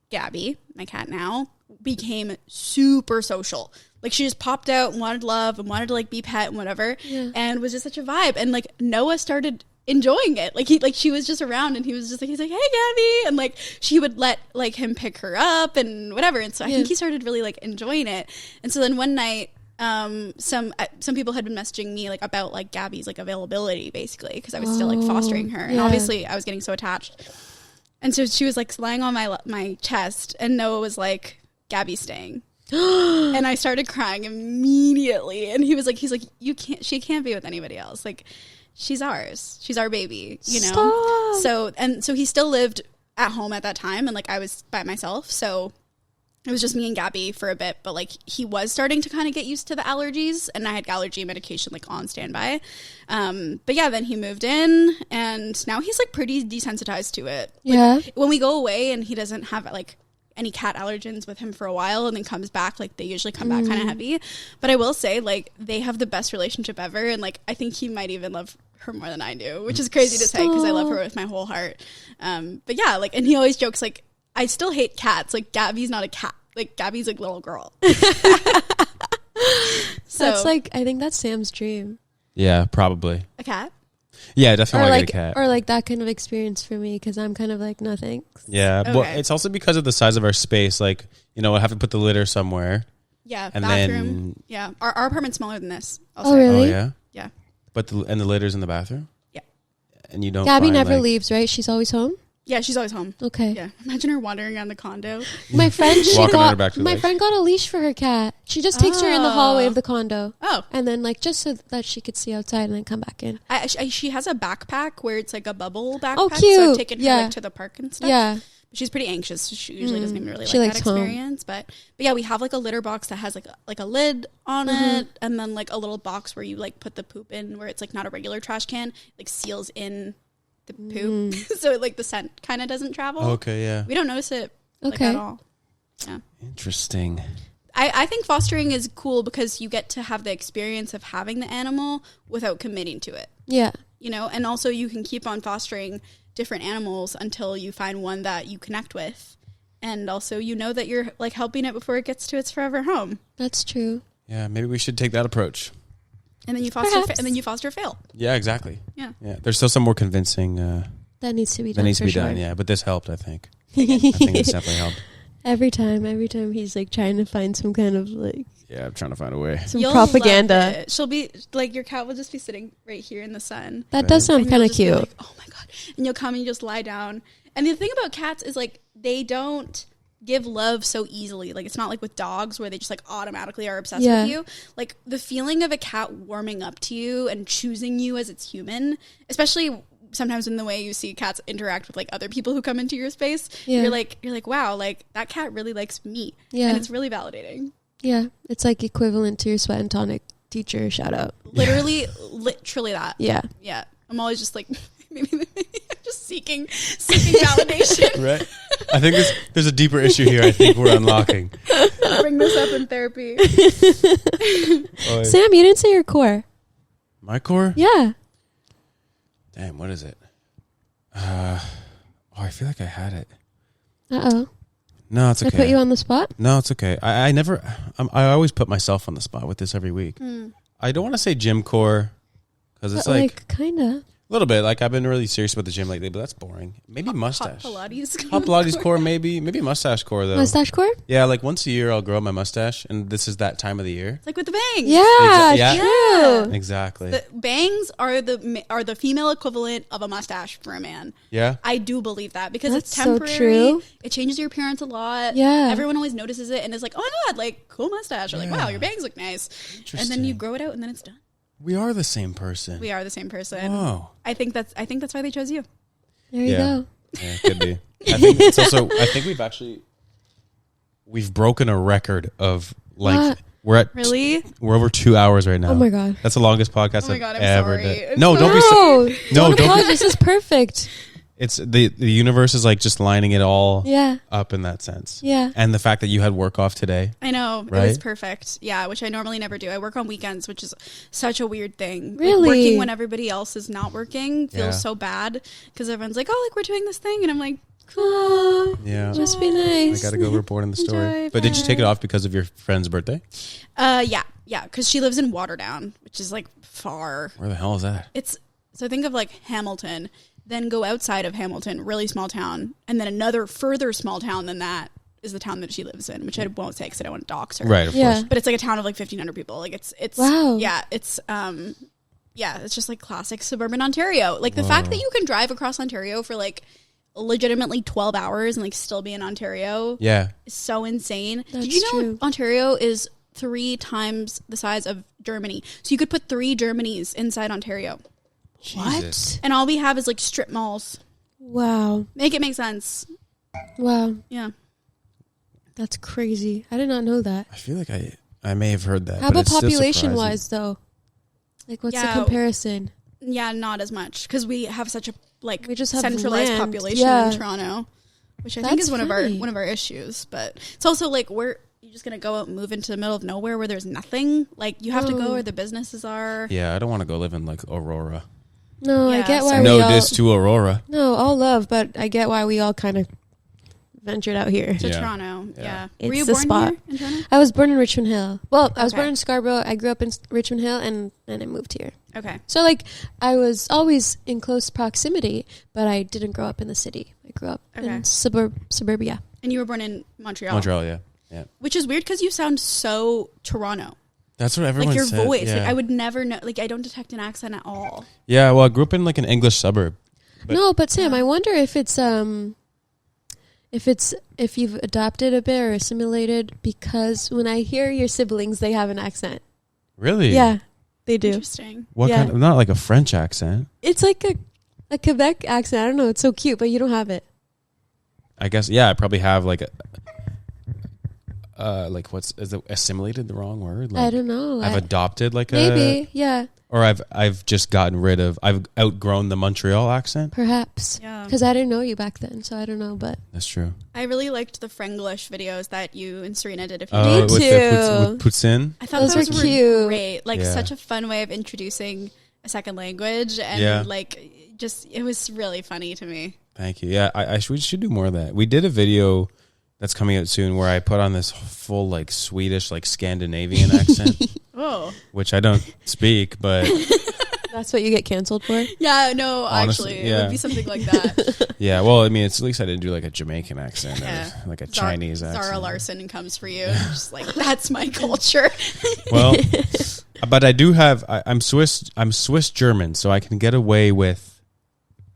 Gabby, my cat now, became super social. Like she just popped out and wanted love and wanted to like be pet and whatever. And was just such a vibe. And like Noah started enjoying it. Like she was just around and he's like, hey Gabby. And like she would let like him pick her up and whatever. And so I think he started really like enjoying it. And so then one night, some people had been messaging me like about like Gabby's like availability basically because I was still like fostering her, and obviously I was getting so attached, and so she was like lying on my chest, and Noah was like, Gabby's staying. And I started crying immediately, and he's like she can't be with anybody else, like she's ours, she's our baby, you know. Stop. So he still lived at home at that time, and like I was by myself, so it was just me and Gabby for a bit, but like he was starting to kind of get used to the allergies, and I had allergy medication like on standby. But yeah, then he moved in, and now he's like pretty desensitized to it. Like, when we go away and he doesn't have like any cat allergens with him for a while and then comes back, like they usually come back kind of heavy. But I will say, like, they have the best relationship ever, and like I think he might even love her more than I do, which is crazy to say because I love her with my whole heart. But yeah, like, and he always jokes like, I still hate cats, like Gabby's not a cat, like Gabby's a little girl. So that's like, I think that's Sam's dream. Yeah, probably. A cat? Yeah, definitely Or want like, to get a cat. or like that kind of experience for me, because I'm kind of like, no thanks. Yeah, Okay. well, it's also because of the size of our space. Like, you know, I have to put the litter somewhere. Yeah, And bathroom. then- Yeah, our apartment's smaller than this. I'll Oh, say. really? Oh yeah, Yeah. but the litter's in the bathroom. Yeah. And you don't. Gabby find, never like- leaves, right? She's always home. Yeah, she's always home. Okay. Yeah, imagine her wandering around the condo. My friend, Walking on her back to the my legs. friend got a leash for her cat. She just takes her in the hallway of the condo. Oh. And then like just so that she could see outside and then come back in. She has a backpack where it's like a bubble backpack. Oh, So cute. I've taken her Yeah. like to the park and stuff. Yeah. She's pretty anxious. So she usually doesn't even really She like that likes home. experience. But yeah, we have like a litter box that has like a lid on it, and then like a little box where you like put the poop in, where it's like not a regular trash can, like seals in the poop, so like the scent kind of doesn't travel. Okay, yeah. We don't notice it like, Okay. at all. Yeah. Interesting. I think fostering is cool because you get to have the experience of having the animal without committing to it. Yeah. You know, and also you can keep on fostering different animals until you find one that you connect with. And also, you know that you're like helping it before it gets to its forever home. That's true. Yeah, maybe we should take that approach. And then you foster, Perhaps. and then you foster fail. Yeah, exactly. Yeah. Yeah, there's still some more convincing That needs to be that done. needs to for be sure. done. Yeah, but this helped. I think. I think it's definitely helped. Every time he's like trying to find some kind of like Yeah, I'm trying to find a way. some You'll propaganda. love it. She'll be like, your cat will just be sitting right here in the sun. That does sound And kind you'll of just be cute. like, oh my God. And you'll come and you just lie down. And the thing about cats is like, they don't give love so easily. Like, it's not like with dogs where they just like automatically are obsessed Yeah. with you. Like, the feeling of a cat warming up to you and choosing you as its human, especially sometimes in the way you see cats interact with like other people who come into your space, Yeah. you're like, wow, like that cat really likes me. Yeah. And it's really validating. Yeah. It's like equivalent to your sweat and tonic teacher. Shout out. Literally that. Yeah. Yeah. I'm always just like, maybe I'm just seeking validation. Right. I think there's a deeper issue here. I think we're unlocking. Bring this up in therapy. Oh, Sam, you didn't say your core. my core? Yeah. Damn, what is it? I feel like I had it. Uh-oh. No, it's I okay. put you on the spot? No, it's okay. I never. I always put myself on the spot with this every week. I don't want to say gym core because it's But, like kind of. a little bit. Like I've been really serious about the gym lately, but that's boring. Maybe mustache. Hot Pilates. Hot Pilates core, maybe mustache core though. Mustache core? Yeah, like once a year I'll grow my mustache, and this is that time of the year. Like with the bangs. Yeah, Yeah. true. Exactly. The bangs are the female equivalent of a mustache for a man. Yeah. I do believe that because That's it's so temporary. true. It changes your appearance a lot. Yeah. Everyone always notices it and is like, oh my God, like cool mustache. Or like, wow, your bangs look nice. And then you grow it out and then it's done. We are the same person. We are the same person. Whoa. I think that's why they chose you. There you go. Yeah, it could be. I think it's also. I think we've broken a record of length. What? We're over 2 hours right now. Oh my God. That's the longest podcast Oh my I've God, I'm ever sorry. done. I'm No, don't be. No, No, don't don't be- apologize. This is perfect. It's the universe is like just lining it all Yeah. up in that sense. Yeah. And the fact that you had work off today. I know. It Right? was perfect. Yeah, which I normally never do. I work on weekends, which is such a weird thing. Really? Like, working when everybody else is not working feels Yeah. so bad because everyone's like, oh, like we're doing this thing. And I'm like, Aw, Yeah. just be I nice. got to go report on the story. Enjoy, But did you take it bye. off because of your friend's birthday? yeah, because she lives in Waterdown, which is like far. Where the hell is that? It's so think of like Hamilton, then go outside of Hamilton, really small town, and then another further small town than that, is the town that she lives in, which I won't say because I don't want to dox her. Right, of course. But it's like a town of like 1,500 people. Like it's Wow. yeah, it's it's just like classic suburban Ontario. Like the fact that you can drive across Ontario for like legitimately 12 hours and like still be in Ontario is so insane. That's Did you know true. Ontario is 3 times the size of Germany? So you could put 3 Germanys inside Ontario. Jesus. And all we have is like strip malls. Wow. Make it make sense. Wow. Yeah. That's crazy. I did not know that. I feel like I may have heard that. How but about it's still population surprising. wise though? Like what's the Yeah. comparison? Yeah, not as much because we have such a like We just have centralized land. population Yeah. in Toronto, which I think That's is one funny. of our issues. But it's also like you're just gonna go out and move into the middle of nowhere where there's nothing. Like you have to go where the businesses are. Yeah, I don't want to go live in like Aurora. No, I Yeah, get so- why No we all diss to Aurora. No, all love, but I get why we all kind of ventured out here. To Yeah. Toronto, yeah. It's Were you the born spot. here in Toronto? I was born in Richmond Hill. Well, I was Okay. born in Scarborough. I grew up in Richmond Hill, and then I moved here. Okay. So, like, I was always in close proximity, but I didn't grow up in the city. I grew up Okay. in suburbia. And you were born in Montreal. Montreal, yeah. Which is weird because you sound so Toronto. That's what everyone Like your said. voice. Yeah. Like I would never know. Like I don't detect an accent at all. Yeah, well, I grew up in like an English suburb. But- No, but Sam, I wonder if if you've adopted a bit or assimilated, because when I hear your siblings, they have an accent. Really? Yeah, they do. Interesting. What Yeah. kind of, not like a French accent. It's like a Quebec accent. I don't know. It's so cute, but you don't have it. I guess, yeah, I probably have like a, like is it assimilated the wrong word? Like, I don't know. I've adopted like maybe, yeah, or I've just gotten rid of, I've outgrown the Montreal accent. perhaps. Yeah. Because I didn't know you back then, so I don't know. But That's true. I really liked the Franglish videos that you and Serena did a few Me days. With too. the poutine. I thought Those those were were cute. great. Like Yeah. such a fun way of introducing a second language, and Yeah. like just it was really funny to me. Thank you. Yeah, we should do more of that. We did a video that's coming out soon where I put on this full like Swedish, like Scandinavian accent, Oh, which I don't speak, but that's what you get canceled for. yeah, no, Honestly, actually, it yeah. would be something like that. yeah. Well, I mean, it's at least I didn't do like a Jamaican accent Yeah. or like a Chinese accent. Zara Larson comes for you. Just like that's my culture. Well, but I do have. I'm Swiss. I'm Swiss German, so I can get away with.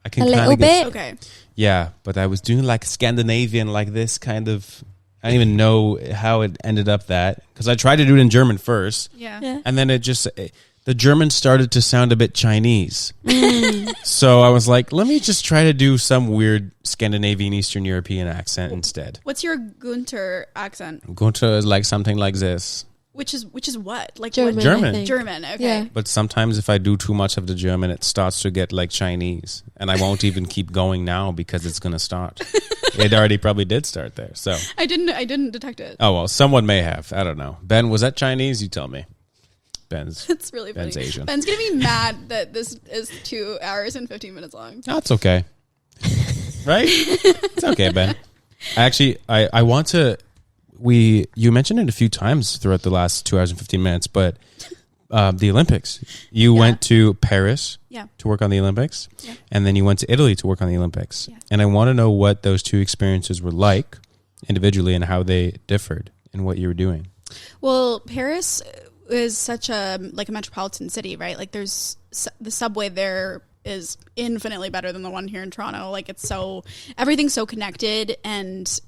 I can A kind little of get. bit. Okay, Yeah, but I was doing like Scandinavian, like this kind of. I don't even know how it ended up that because I tried to do it in German first, yeah. and then the German started to sound a bit Chinese. So I was like, let me just try to do some weird Scandinavian, Eastern European accent instead. What's your Gunter accent? Gunter is like something like this. Which is what? Like German. What? German. I think. German. Okay. Yeah. But sometimes if I do too much of the German, it starts to get like Chinese. And I won't even keep going now because it's going to start. It already probably did start there. So, I didn't detect it. oh, well, someone may have. I don't know. Ben, was that Chinese? You tell me. Ben's. It's really funny. Ben's Asian. Ben's gonna be mad that this is 2 hours and 15 minutes long. No, it's okay. Right? It's okay, Ben. Actually, I want to. You mentioned it a few times throughout the last 2 hours and 15 minutes, but the Olympics. You went to Paris Yeah. to work on the Olympics, Yeah. and then you went to Italy to work on the Olympics. Yeah. And I want to know what those two experiences were like individually and how they differed in what you were doing. Well, Paris is such a like a metropolitan city, right? Like there's the subway there is infinitely better than the one here in Toronto. Like it's everything's so connected, and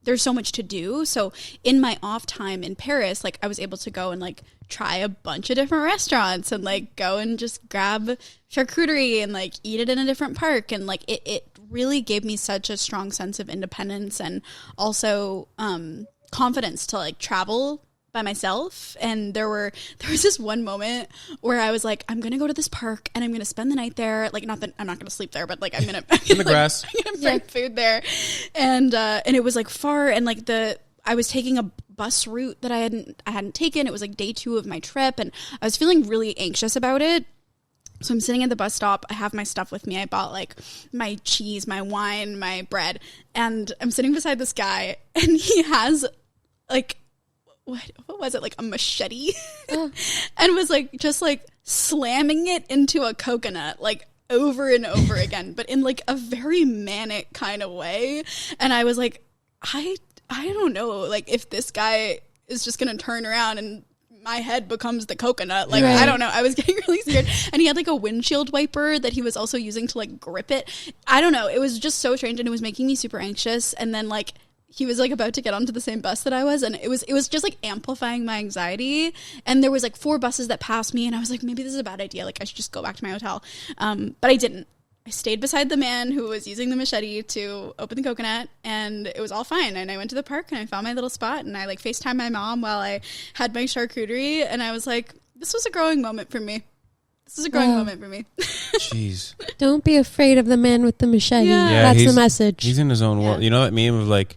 there's so much to do. So in my off time in Paris, like I was able to go and like try a bunch of different restaurants and like go and just grab charcuterie and like eat it in a different park. And like it really gave me such a strong sense of independence and also confidence to like travel by myself. And there was this one moment where I was like, I'm gonna go to this park and I'm gonna spend the night there. Like, not that I'm not gonna sleep there, but like I'm gonna In the grass. I'm gonna bring food there. And it was like far, and like I was taking a bus route that I hadn't taken. It was like day 2 of my trip, and I was feeling really anxious about it. So I'm sitting at the bus stop. I have my stuff with me. I bought like my cheese, my wine, my bread, and I'm sitting beside this guy, and he has like what was it, like a machete, and was like just like slamming it into a coconut like over and over again, but in like a very manic kind of way. And I was like, I I don't know, like, if this guy is just going to turn around and my head becomes the coconut. Like, I don't know. I was getting really scared. And he had like a windshield wiper that he was also using to like grip it. I don't know. It was just so strange and it was making me super anxious. And then like he was like about to get onto the same bus that I was, and it was just like amplifying my anxiety. And there was like 4 buses that passed me and I was like, maybe this is a bad idea. Like I should just go back to my hotel. But I didn't. I stayed beside the man who was using the machete to open the coconut, and it was all fine. And I went to the park and I found my little spot, and I like FaceTimed my mom while I had my charcuterie, and I was like, this was a growing moment for me. This is a growing moment for me. Jeez. Don't be afraid of the man with the machete. Yeah. That's the message. He's in his own world. You know that meme of like,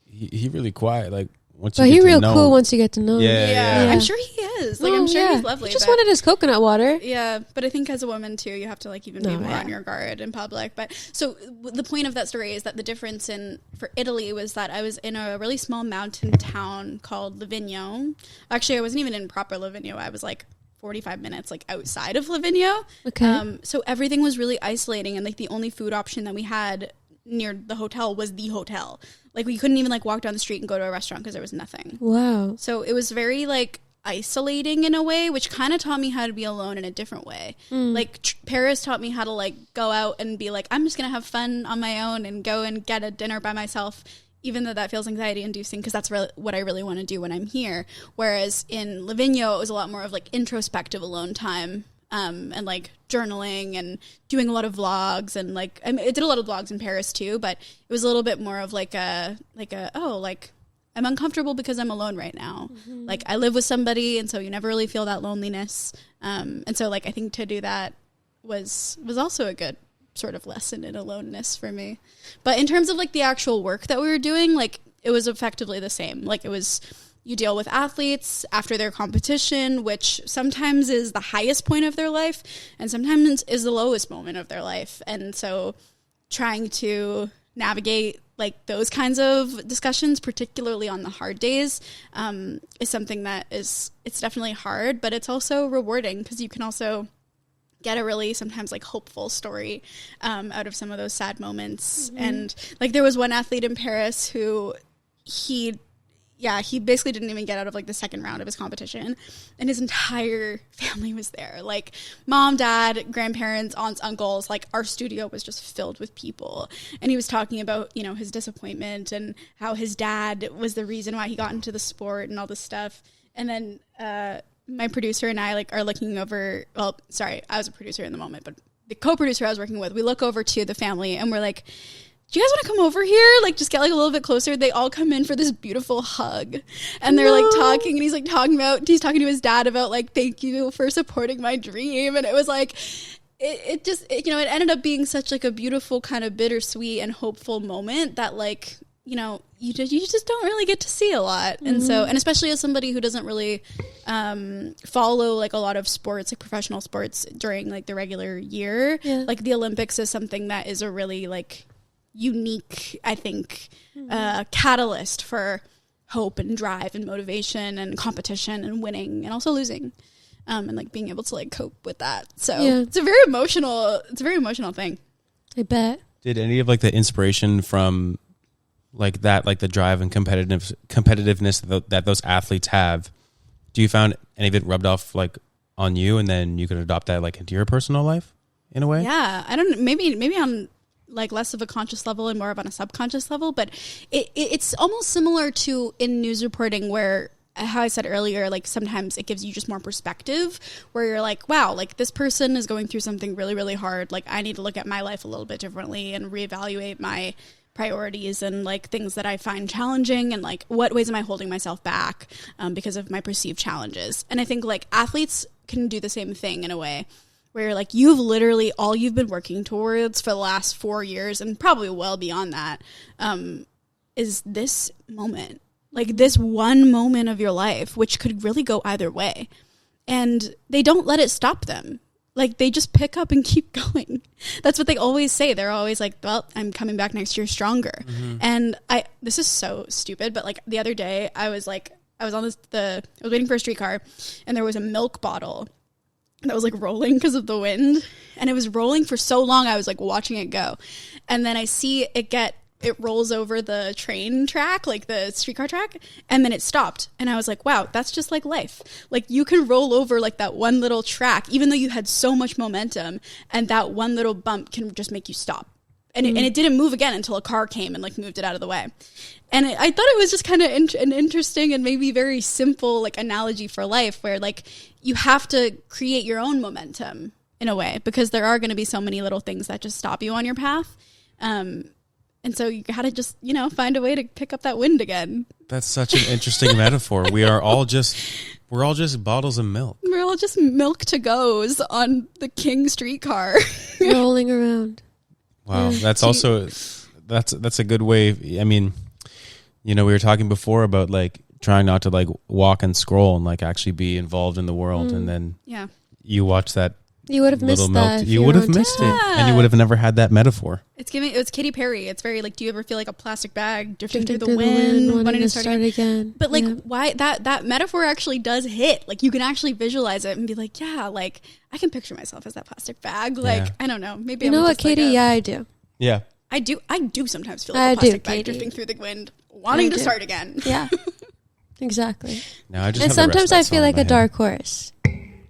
he really quiet. Like once But you he get to real know cool him. once you get to know him. Yeah. I'm sure he is. Like, I'm sure he's lovely. He just but- wanted his coconut water. Yeah, but I think as a woman too, you have to like even be more on your guard in public. But so the point of that story is that the difference for Italy was that I was in a really small mountain town called Livigno. Actually, I wasn't even in proper Livigno. I was like 45 minutes like outside of Livigno. Okay. So everything was really isolating, and like the only food option that we had near the hotel was the hotel. Like we couldn't even like walk down the street and go to a restaurant because there was nothing. Wow. So it was very like isolating in a way, which kind of taught me how to be alone in a different way. Like Paris taught me how to like go out and be like, I'm just gonna have fun on my own and go and get a dinner by myself, even though that feels anxiety inducing, because that's really what I really want to do when I'm here. Whereas in Livigno it was a lot more of like introspective alone time, and like journaling and doing a lot of vlogs, and like I did a lot of vlogs in Paris too, but it was a little bit more of like I'm uncomfortable because I'm alone right now. Like I live with somebody, and so you never really feel that loneliness. And so like I think to do that was also a good sort of lesson in aloneness for me. But in terms of like the actual work that we were doing, like it was effectively the same. Like it was, you deal with athletes after their competition, which sometimes is the highest point of their life and sometimes is the lowest moment of their life. And so trying to navigate like those kinds of discussions, particularly on the hard days, is something that it's definitely hard, but it's also rewarding because you can also get a really sometimes like hopeful story out of some of those sad moments. And like there was one athlete in Paris who he basically didn't even get out of like the second round of his competition, and his entire family was there, like mom, dad, grandparents, aunts, uncles. Like our studio was just filled with people, and he was talking about, you know, his disappointment and how his dad was the reason why he got into the sport and all this stuff. And then my producer and I like are looking over, well, sorry, I was a producer in the moment, but the co-producer I was working with, we look over to the family and we're like, do you guys want to come over here? Like, just get like a little bit closer. They all come in for this beautiful hug, and they're like talking, and he's talking to his dad about like, thank you for supporting my dream. And it was like, it just it ended up being such like a beautiful kind of bittersweet and hopeful moment that like, you know, you just don't really get to see a lot. And so, and especially as somebody who doesn't really follow like a lot of sports, like professional sports during like the regular year, like the Olympics is something that is a really like unique, I think, catalyst for hope and drive and motivation and competition and winning and also losing, and like being able to like cope with that. So it's a very emotional thing. I bet. Did any of like the inspiration from like that, like the drive and competitiveness that those athletes have, do you found any of it rubbed off like on you, and then you could adopt that like into your personal life in a way? Yeah, I don't know, maybe on like less of a conscious level and more of on a subconscious level, but it's almost similar to in news reporting, where how I said earlier, like sometimes it gives you just more perspective, where you're like, wow, like this person is going through something really, really hard. Like I need to look at my life a little bit differently and reevaluate my priorities and like things that I find challenging, and like what ways am I holding myself back because of my perceived challenges. And I think like athletes can do the same thing in a way, where like you've literally all you've been working towards for the last 4 years and probably well beyond that is this moment, like this one moment of your life, which could really go either way. And they don't let it stop them. Like they just pick up and keep going. That's what they always say. They're always like, well, I'm coming back next year stronger. And this is so stupid, but like the other day I was waiting for a streetcar, and there was a milk bottle that was like rolling because of the wind, and it was rolling for so long I was like watching it go, and then I see it get it rolls over the train track, like the streetcar track, and then it stopped. And I was like, wow, that's just like life. Like you can roll over like that one little track, even though you had so much momentum, and that one little bump can just make you stop. And it didn't move again until a car came and like moved it out of the way. And I thought it was just kind of an interesting and maybe very simple like analogy for life, where like you have to create your own momentum in a way, because there are going to be so many little things that just stop you on your path. And so you got to just, find a way to pick up that wind again. That's such an interesting metaphor. We're all just bottles of milk. We're all just milk to goes on the King streetcar. Rolling around. Wow. That's also, that's a good way. I mean, we were talking before about like trying not to like walk and scroll and like actually be involved in the world. And then you watch that. You would have missed that. You would have missed it, and you would have never had that metaphor. It was Katy Perry. It's very like, do you ever feel like a plastic bag drifting through the wind, wanting to start again? But like, why that metaphor actually does hit? Like, you can actually visualize it and be like, yeah, like I can picture myself as that plastic bag. Like, I don't know, maybe you know what, Katie? I do. Yeah, I do sometimes feel like a plastic bag drifting through the wind, wanting to start again. Yeah, exactly. No, I just and sometimes I feel like a dark horse.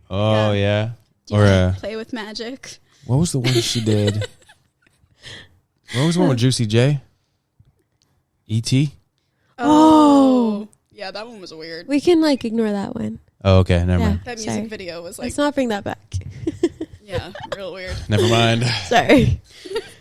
Oh yeah. Or play with magic. What was the one she did? What was the one with Juicy J? E.T.? Oh. Yeah, that one was weird. We can like ignore that one. Oh, okay. Never mind. That music video was like... Let's not bring that back. Yeah, real weird. Never mind. Sorry.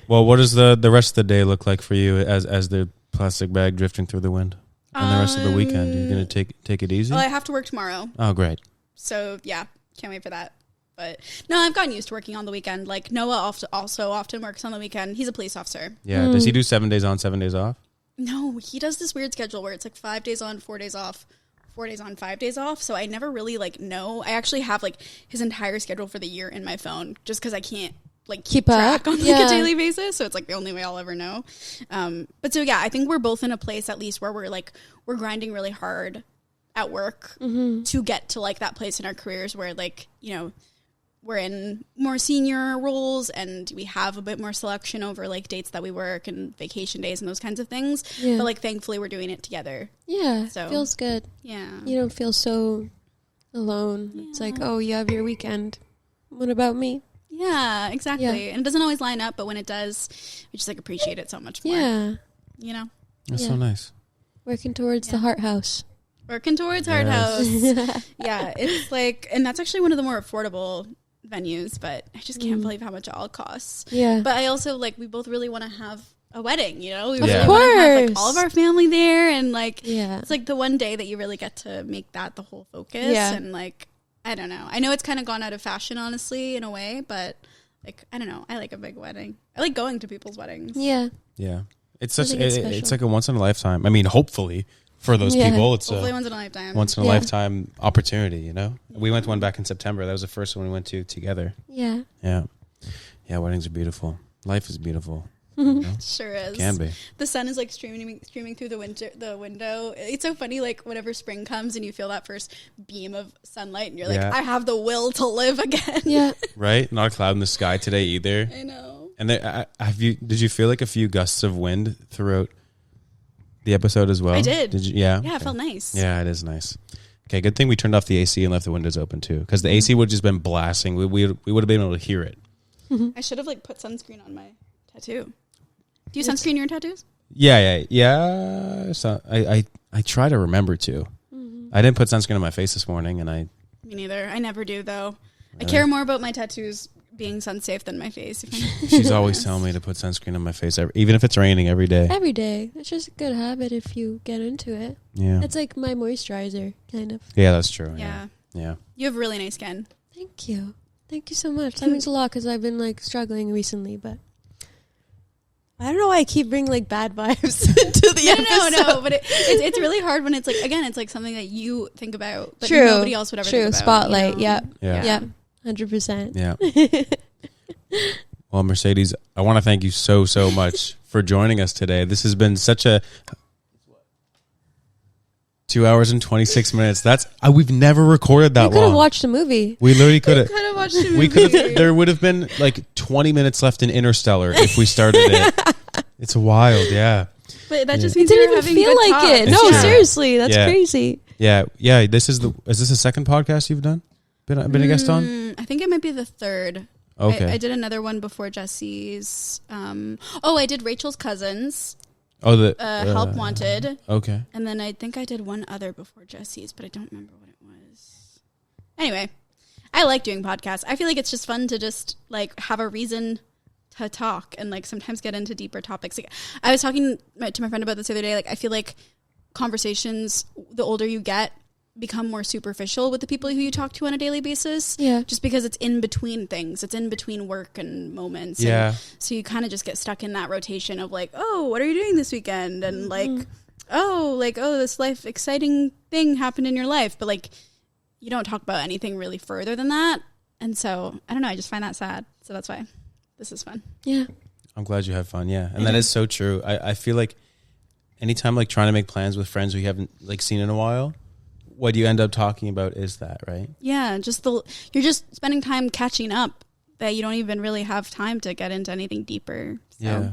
Well, what does the rest of the day look like for you as the plastic bag drifting through the wind? And the rest of the weekend? You're going to take it easy? Well, I have to work tomorrow. Oh, great. So, yeah. Can't wait for that. But no, I've gotten used to working on the weekend. Like Noah also often works on the weekend. He's a police officer. Yeah. Does he do 7 days on, 7 days off? No, he does this weird schedule where it's like 5 days on, 4 days off, 4 days on, 5 days off. So I never really like know. I actually have like his entire schedule for the year in my phone just because I can't like keep track on like a daily basis. So it's like the only way I'll ever know. But so yeah, I think we're both in a place at least where we're grinding really hard at work to get to like that place in our careers where like, we're in more senior roles and we have a bit more selection over like dates that we work and vacation days and those kinds of things. Yeah. But like thankfully we're doing it together. Yeah. So feels good. Yeah. You don't feel so alone. Yeah. It's like, oh, you have your weekend. What about me? Yeah, exactly. Yeah. And it doesn't always line up, but when it does, we just like appreciate it so much more. Yeah. That's so nice. Working towards the Heart House. Working towards Heart House. Yeah. It's like, and that's actually one of the more affordable venues, but I just can't believe how much it all costs. Yeah. But I also like, we both really want to have a wedding, We really want to have like all of our family there, and like it's like the one day that you really get to make that the whole focus. Yeah. And like, I don't know. I know it's kind of gone out of fashion, honestly, in a way, but like, I don't know. I like a big wedding. I like going to people's weddings. Yeah. Yeah. It's it's like a once in a lifetime. I mean, hopefully for those people, it's hopefully once in a lifetime. Once in a lifetime opportunity, We went to one back in September. That was the first one we went to together. Yeah. Yeah. Yeah, weddings are beautiful. Life is beautiful. Sure is. Can be. The sun is like streaming through the window. It's so funny, like whenever spring comes and you feel that first beam of sunlight and you're like, I have the will to live again. Yeah. Right? Not a cloud in the sky today either. I know. And did you feel like a few gusts of wind throughout the episode as well? I did. Did you? Yeah. Yeah, it felt nice. Yeah, it is nice. Okay, good thing we turned off the AC and left the windows open too, because the AC would have just been blasting. We would have been able to hear it. I should have like put sunscreen on my tattoo. Do you sunscreen your tattoos? Yeah. So I try to remember to. I didn't put sunscreen on my face this morning, and Me neither. I never do though. Really? I care more about my tattoos being sun safe than my face. She's always telling me to put sunscreen on my face, even if it's raining every day. Every day. It's just a good habit if you get into it. Yeah. It's like my moisturizer, kind of. Yeah, that's true. Yeah. Yeah. You have really nice skin. Thank you. Thank you so much. That means a lot because I've been like struggling recently, but I don't know why I keep bringing like bad vibes to the episode. No, but it's really hard when it's like, again, it's like something that you think about, but nobody else would ever think about. Spotlight. Yeah. 100%. Yeah. Well, Mercedes, I want to thank you so much for joining us today. This has been such a 2 hours and 26 minutes. We've never recorded that long. We could have watched a movie. We literally could have. watched a movie. There would have been like 20 minutes left in Interstellar if we started it. It's wild, yeah. But that just It means didn't you're even having feel good like talk. it. It's No, true. seriously, that's Yeah. crazy. Yeah. Is this the second podcast you've done? Been a guest on? I think it might be the third. Okay. I did another one before Jesse's. I did Rachel's cousins. Oh, the Help Wanted. Okay. And then I think I did one other before Jesse's, but I don't remember what it was. Anyway, I like doing podcasts. I feel like it's just fun to just like have a reason to talk and like sometimes get into deeper topics. Like I was talking to my friend about this the other day. Like I feel like conversations, the older you get, become more superficial with the people who you talk to on a daily basis. Yeah. Just because it's in between things. It's in between work and moments. Yeah. And so you kind of just get stuck in that rotation of like, oh, what are you doing this weekend? And like, oh, this life exciting thing happened in your life. But like, you don't talk about anything really further than that. And so, I don't know, I just find that sad. So that's why this is fun. Yeah. I'm glad you have fun. Yeah. And that is so true. I feel like anytime like trying to make plans with friends we haven't like seen in a while, what you end up talking about is that, right? Yeah, you're just spending time catching up that you don't even really have time to get into anything deeper. So Yeah.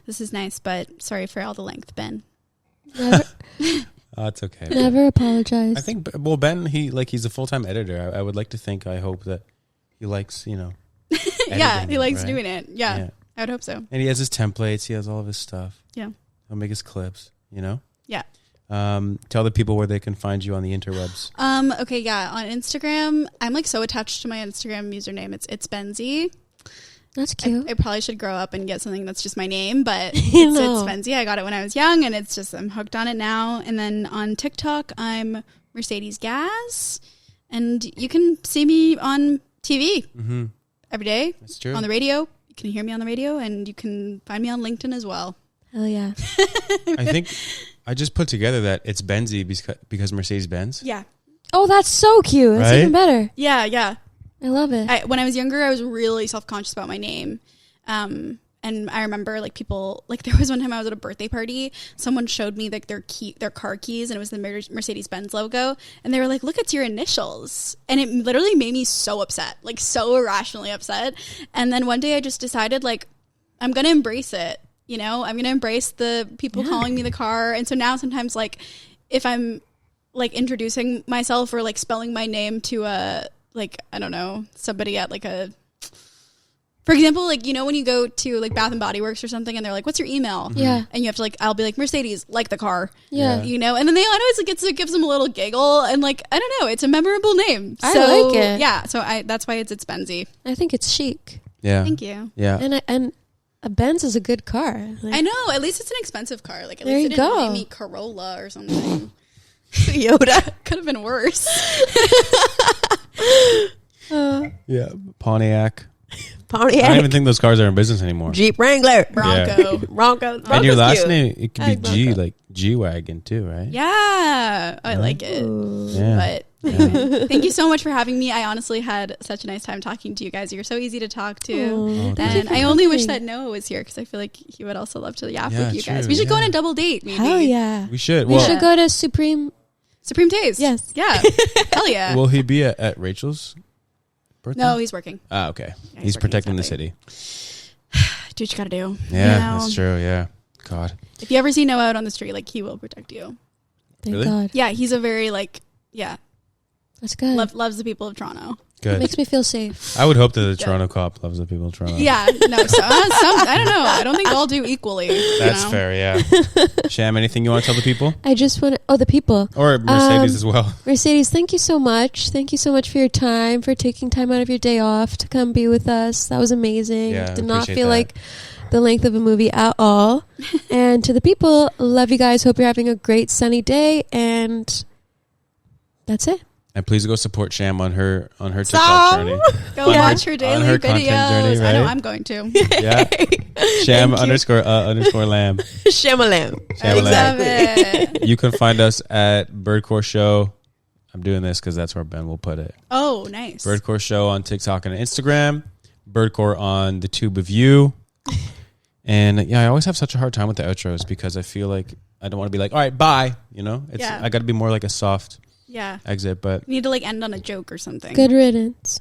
this is nice, but sorry for all the length, Ben. Never, It's okay. never apologize. I think, well, Ben, he's a full-time editor. I would like to think, I hope that he likes, Yeah, editing he it, likes right? doing it. Yeah, I would hope so. And he has his templates. He has all of his stuff. Yeah. He'll make his clips, Yeah. Tell the people where they can find you on the interwebs. Okay, yeah, on Instagram, I'm like so attached to my Instagram username. It's Benzie. That's cute. I probably should grow up and get something that's just my name, but You it's know. Benzie. I got it when I was young, and it's just I'm hooked on it now. And then on TikTok, I'm Mercedes Gaz, and you can see me on TV every day. That's true. On the radio, you can hear me on the radio, and you can find me on LinkedIn as well. Hell yeah. I think I just put together that it's Benzie because Mercedes-Benz. Yeah, Oh, that's so cute. That's Right? even better. yeah. I love it. When I was younger, I was really self-conscious about my name. And I remember like people, like there was one time I was at a birthday party, someone showed me like their car keys, and it was the Mercedes-Benz logo. And they were like, look, it's your initials. And it literally made me so upset, like so irrationally upset. And then one day I just decided like, I'm going to embrace it. You know, I'm going to embrace the people calling me the car. And so now sometimes like if I'm like introducing myself or like spelling my name to a, like, I don't know, somebody at like for example, like, you know, when you go to like Bath and Body Works or something and they're like, what's your email? Yeah. And you have to like, I'll be like Mercedes, like the car. Yeah. You know, and then they always like, it gives them a little giggle and like, I don't know, it's a memorable name. I So, like it. Yeah. So that's why it's Benzie. I think it's chic. Yeah. Thank you. Yeah. And a Benz is a good car. Like, I know. At least it's an expensive car. Like at There least you it didn't go. name me Corolla or something. Yoda could have been worse. Yeah. Pontiac. I don't Pontiac, even think those cars are in business anymore. Jeep Wrangler, Bronco. Bronco. And your last cute. name, it could I be like G, Bronco. like G-Wagon too, right? Yeah. I like it. Yeah. But anyway, thank you so much for having me. I honestly had such a nice time talking to you guys. You're so easy to talk to. Oh, thank And you I for only wish coming. that Noah was here because I feel like he would also love to yap Yeah, with you guys. true, We should go on yeah. a double date, maybe. Hell yeah. We should. We Well, should go to Supreme. Supreme Taste. Yes. Yeah. Hell yeah. will he be at Rachel's birthday? No, he's working. Ah, okay. Yeah, he's working, protecting the exactly. city. Do what you gotta do. Yeah, You know? that's true. Yeah. God. If you ever see Noah out on the street, like he will protect you. Thank Really? God. Yeah, he's a very That's good. loves the people of Toronto. It Good. makes me feel safe. I would hope that the Toronto cop loves the people of Toronto. Yeah, no, some I don't know. I don't think all do equally. That's you know? fair. Yeah. Sham, anything you want to tell the people? I just want to. Oh, the people. Or Mercedes as well. Mercedes, thank you so much. Thank you so much for your time, for taking time out of your day off to come be with us. That was amazing. Yeah, I Did not appreciate feel that. like the length of a movie at all. And to the people, love you guys. Hope you're having a great sunny day. And that's it. And please go support Sham on her TikTok journey. Go Yeah. watch her daily her videos. content journey, I know right? I'm going to. Yeah. Sham underscore lamb. Shamalam. Sham Love lamb. it. You can find us at Birdcore Show. I'm doing this because that's where Ben will put it. Oh, nice. Birdcore Show on TikTok and Instagram. Birdcore on the Tube of You. And yeah, I always have such a hard time with the outros because I feel like I don't want to be like, all right, bye. You know, Yeah. I got to be more like a soft Yeah. exit. But You need to like end on a joke or something. Good riddance.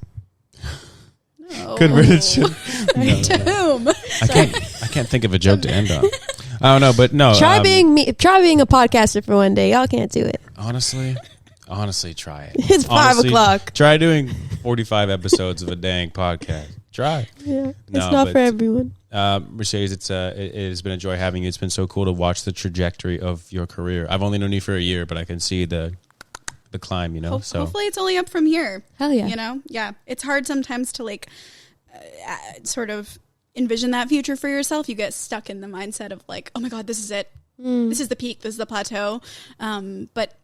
Conversion. To whom? I can't think of a joke to end on. I don't know, but no. Try being a podcaster for one day. Y'all can't do it. Honestly, try it. It's 5 o'clock. Try doing 45 episodes of a dang podcast. Try. Yeah, it's not for everyone. Mercedes, it has been a joy having you. It's been so cool to watch the trajectory of your career. I've only known you for a year, but I can see the climb, you know. So hopefully it's only up from here. Hell yeah. You know? Yeah. It's hard sometimes to like sort of envision that future for yourself. You get stuck in the mindset of like, oh my God, this is it. This is the peak. This is the plateau. But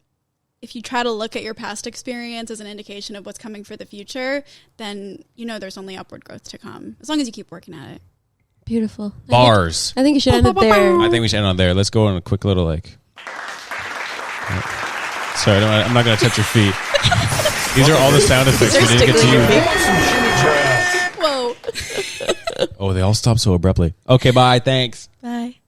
if you try to look at your past experience as an indication of what's coming for the future, then you know there's only upward growth to come as long as you keep working at it. Beautiful. Bars. I think you should end it there. I think we should end on there. Let's go on a quick little like. Sorry, I'm not going to touch your feet. These are all the sound effects we didn't get to you. Whoa. Oh, they all stop so abruptly. Okay, bye. Thanks. Bye.